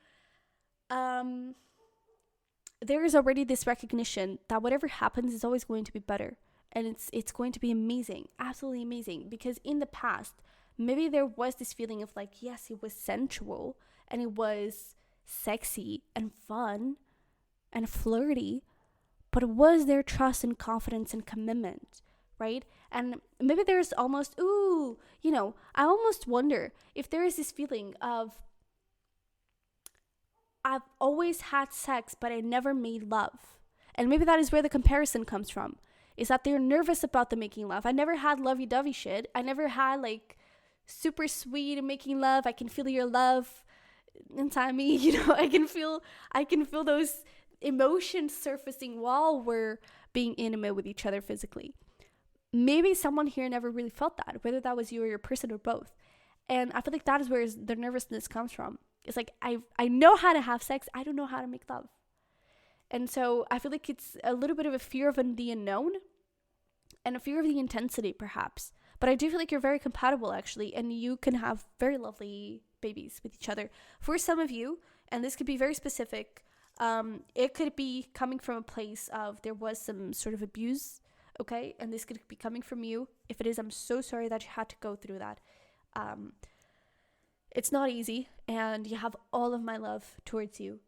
there is already this recognition that whatever happens is always going to be better. And it's going to be amazing, absolutely amazing. Because in the past, maybe there was this feeling of like, yes, it was sensual and it was sexy and fun and flirty, but was there trust and confidence and commitment, right? And maybe there's almost, I almost wonder if there is this feeling of, I've always had sex, but I never made love. And maybe that is where the comparison comes from. Is that they're nervous about the making love. I never had lovey-dovey shit. I never had like super sweet making love. I can feel your love inside me. I can feel those emotions surfacing while we're being intimate with each other physically. Maybe someone here never really felt that, whether that was you or your person or both. And I feel like that is where the nervousness comes from. It's like, I know how to have sex. I don't know how to make love. And so I feel like it's a little bit of a fear of the unknown and a fear of the intensity, perhaps. But I do feel like you're very compatible, actually, and you can have very lovely babies with each other. For some of you, and this could be very specific, it could be coming from a place of there was some sort of abuse, okay? And this could be coming from you. If it is, I'm so sorry that you had to go through that. It's not easy, and you have all of my love towards you.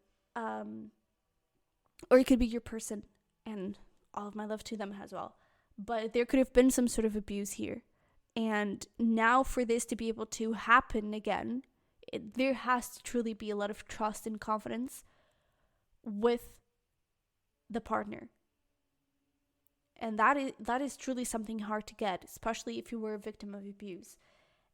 Or it could be your person, and all of my love to them as well. But there could have been some sort of abuse here. And now for this to be able to happen again, there has to truly be a lot of trust and confidence with the partner. And that is truly something hard to get, especially if you were a victim of abuse.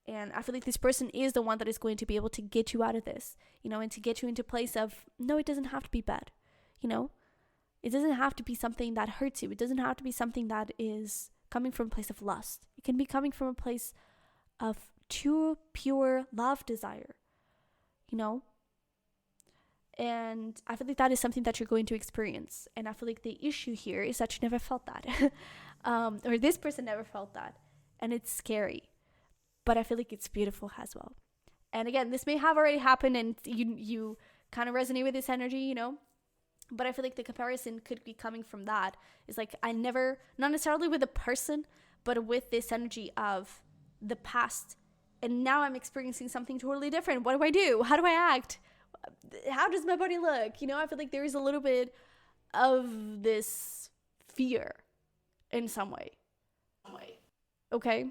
And I feel like this person is the one that is going to be able to get you out of this, and to get you into a place of, no, it doesn't have to be bad. It doesn't have to be something that hurts you. It doesn't have to be something that is coming from a place of lust. It can be coming from a place of true, pure love desire, And I feel like that is something that you're going to experience. And I feel like the issue here is that you never felt that. Or this person never felt that. And it's scary. But I feel like it's beautiful as well. And again, this may have already happened and you kind of resonate with this energy, But I feel like the comparison could be coming from that. It's like not necessarily with a person, but with this energy of the past. And now I'm experiencing something totally different. What do I do? How do I act? How does my body look? I feel like there is a little bit of this fear in some way. Okay?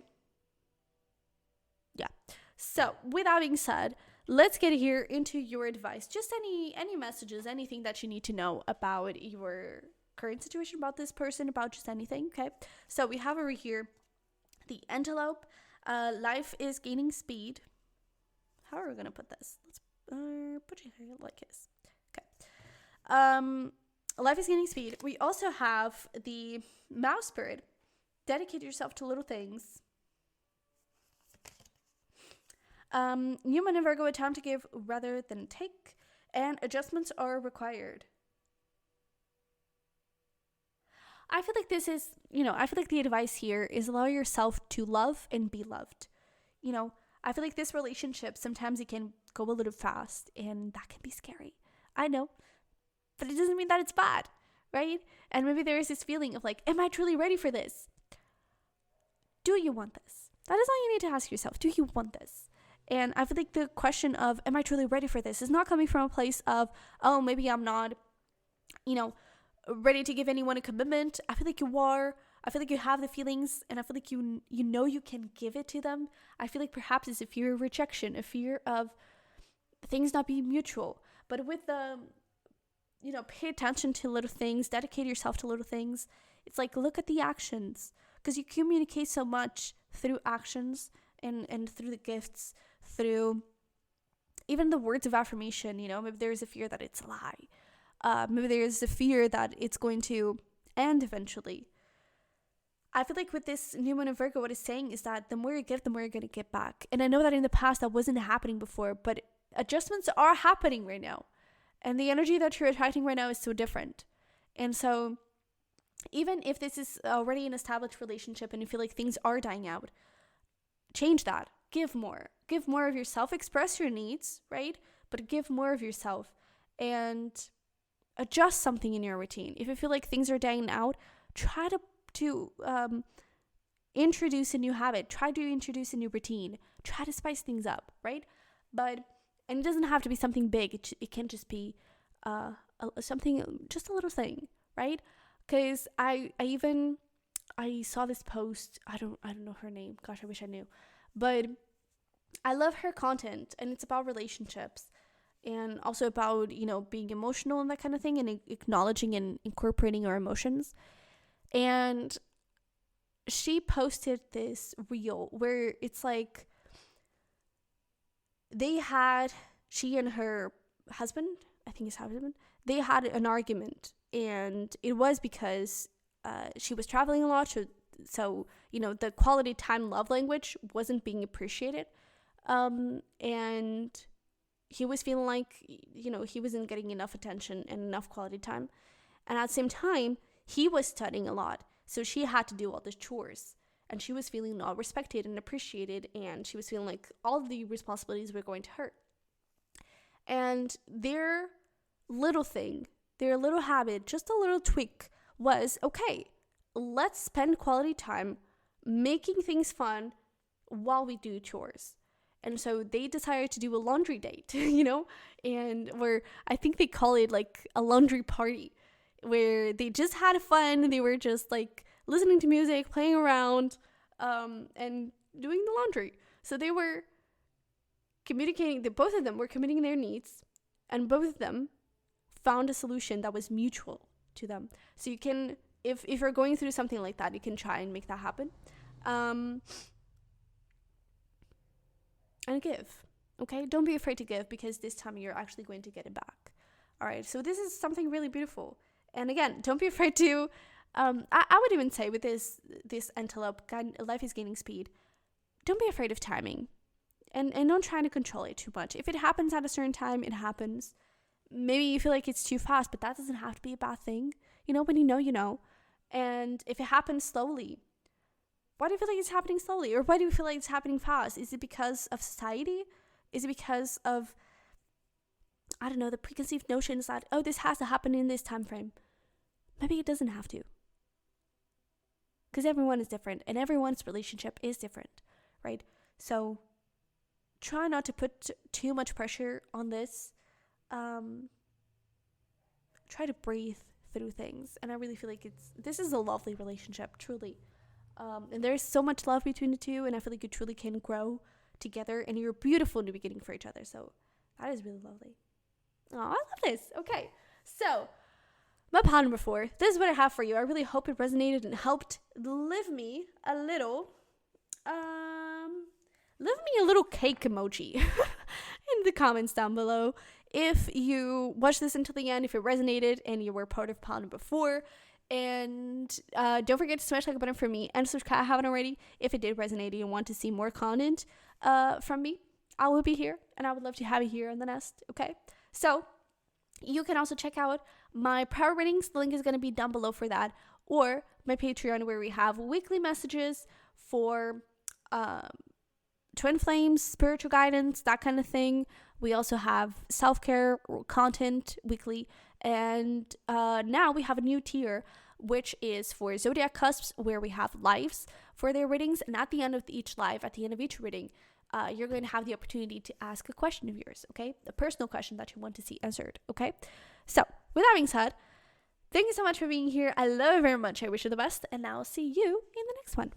Yeah. So with that being said, let's get here into your advice. Just any messages, anything that you need to know about your current situation, about this person, about just anything, okay? So we have over here the antelope. Life is gaining speed. How are we going to put this? Let's put it here like this. Okay. Life is gaining speed. We also have the mouse bird. Dedicate yourself to little things. Human and Virgo, a time to give rather than take, and adjustments are required. I feel like this is, I feel like the advice here is allow yourself to love and be loved. I feel like this relationship, sometimes it can go a little fast, and that can be scary. I know, but it doesn't mean that it's bad, right? And maybe there is this feeling of like, am I truly ready for this? Do you want this? That is all you need to ask yourself. Do you want this? And I feel like the question of, am I truly ready for this, is not coming from a place of, oh, maybe I'm not, ready to give anyone a commitment. I feel like you are. I feel like you have the feelings, and I feel like you can give it to them. I feel like perhaps it's a fear of rejection, a fear of things not being mutual. But with the, pay attention to little things, dedicate yourself to little things. It's like, look at the actions, because you communicate so much through actions and through the gifts, through even the words of affirmation. Maybe there's a fear that it's a lie. Maybe there's a fear that it's going to end eventually. I feel like with this new moon in Virgo, what it's saying is that the more you give, the more you're going to get back. And I know that in the past that wasn't happening before, but adjustments are happening right now. And the energy that you're attracting right now is so different. And so even if this is already an established relationship and you feel like things are dying out, change that. Give more. Give more of yourself. Express your needs, right? But give more of yourself and adjust something in your routine. If you feel like things are dying out, try to introduce a new habit. Try to introduce a new routine. Try to spice things up, right? And it doesn't have to be something big. It can just be something, just a little thing, right? Because I saw this post. I don't know her name. Gosh, I wish I knew. But I love her content, and it's about relationships and also about, being emotional and that kind of thing, and acknowledging and incorporating our emotions. And she posted this reel where it's like she and her husband, I think his husband, they had an argument, and it was because she was traveling a lot, so the quality time love language wasn't being appreciated, and he was feeling like he wasn't getting enough attention and enough quality time, and at the same time he was studying a lot, so she had to do all the chores, and she was feeling not respected and appreciated, and she was feeling like all the responsibilities were going to her. And their little thing, their little habit, just a little tweak was, okay, let's spend quality time making things fun while we do chores. And so they decided to do a laundry date, and where I think they call it like a laundry party, where they just had fun. They were just like listening to music, playing around, and doing the laundry. So they were communicating, both of them were committing their needs, and both of them found a solution that was mutual to them. So you can, if you're going through something like that, you can try and make that happen. And give, okay? Don't be afraid to give, because this time you're actually going to get it back. All right, so this is something really beautiful. And again, don't be afraid to, I would even say with this antelope, life is gaining speed. Don't be afraid of timing. And don't try to control it too much. If it happens at a certain time, it happens. Maybe you feel like it's too fast, but that doesn't have to be a bad thing. When you know. And if it happens slowly, why do you feel like it's happening slowly? Or why do you feel like it's happening fast? Is it because of society? Is it because of, I don't know, the preconceived notions that, oh, this has to happen in this time frame? Maybe it doesn't have to. Because everyone is different, and everyone's relationship is different, right? So try not to put too much pressure on this. Try to breathe through things. And I really feel like this is a lovely relationship, truly. And there's so much love between the two, and I feel like you truly can grow together, and you're beautiful in the beginning for each other. So that is really lovely. Oh, I love this. Okay, so my pod number 4. This is what I have for you. I really hope it resonated and helped leave me a little cake emoji in the comments down below. If you watched this until the end, if it resonated and you were part of pod number 4, and don't forget to smash like button for me and subscribe if you haven't already. If it did resonate and you want to see more content from me, I will be here, and I would love to have you here in the nest. Okay, so you can also check out my power readings. The link is going to be down below for that, or my Patreon, where we have weekly messages for twin flames, spiritual guidance, that kind of thing. We also have self-care content weekly, and now we have a new tier, which is for zodiac cusps, where we have lives for their readings, and at the end of each live, at the end of each reading, you're going to have the opportunity to ask a question of yours, okay? A personal question that you want to see answered, okay? So, with that being said, thank you so much for being here. I love you very much. I wish you the best, and I'll see you in the next one.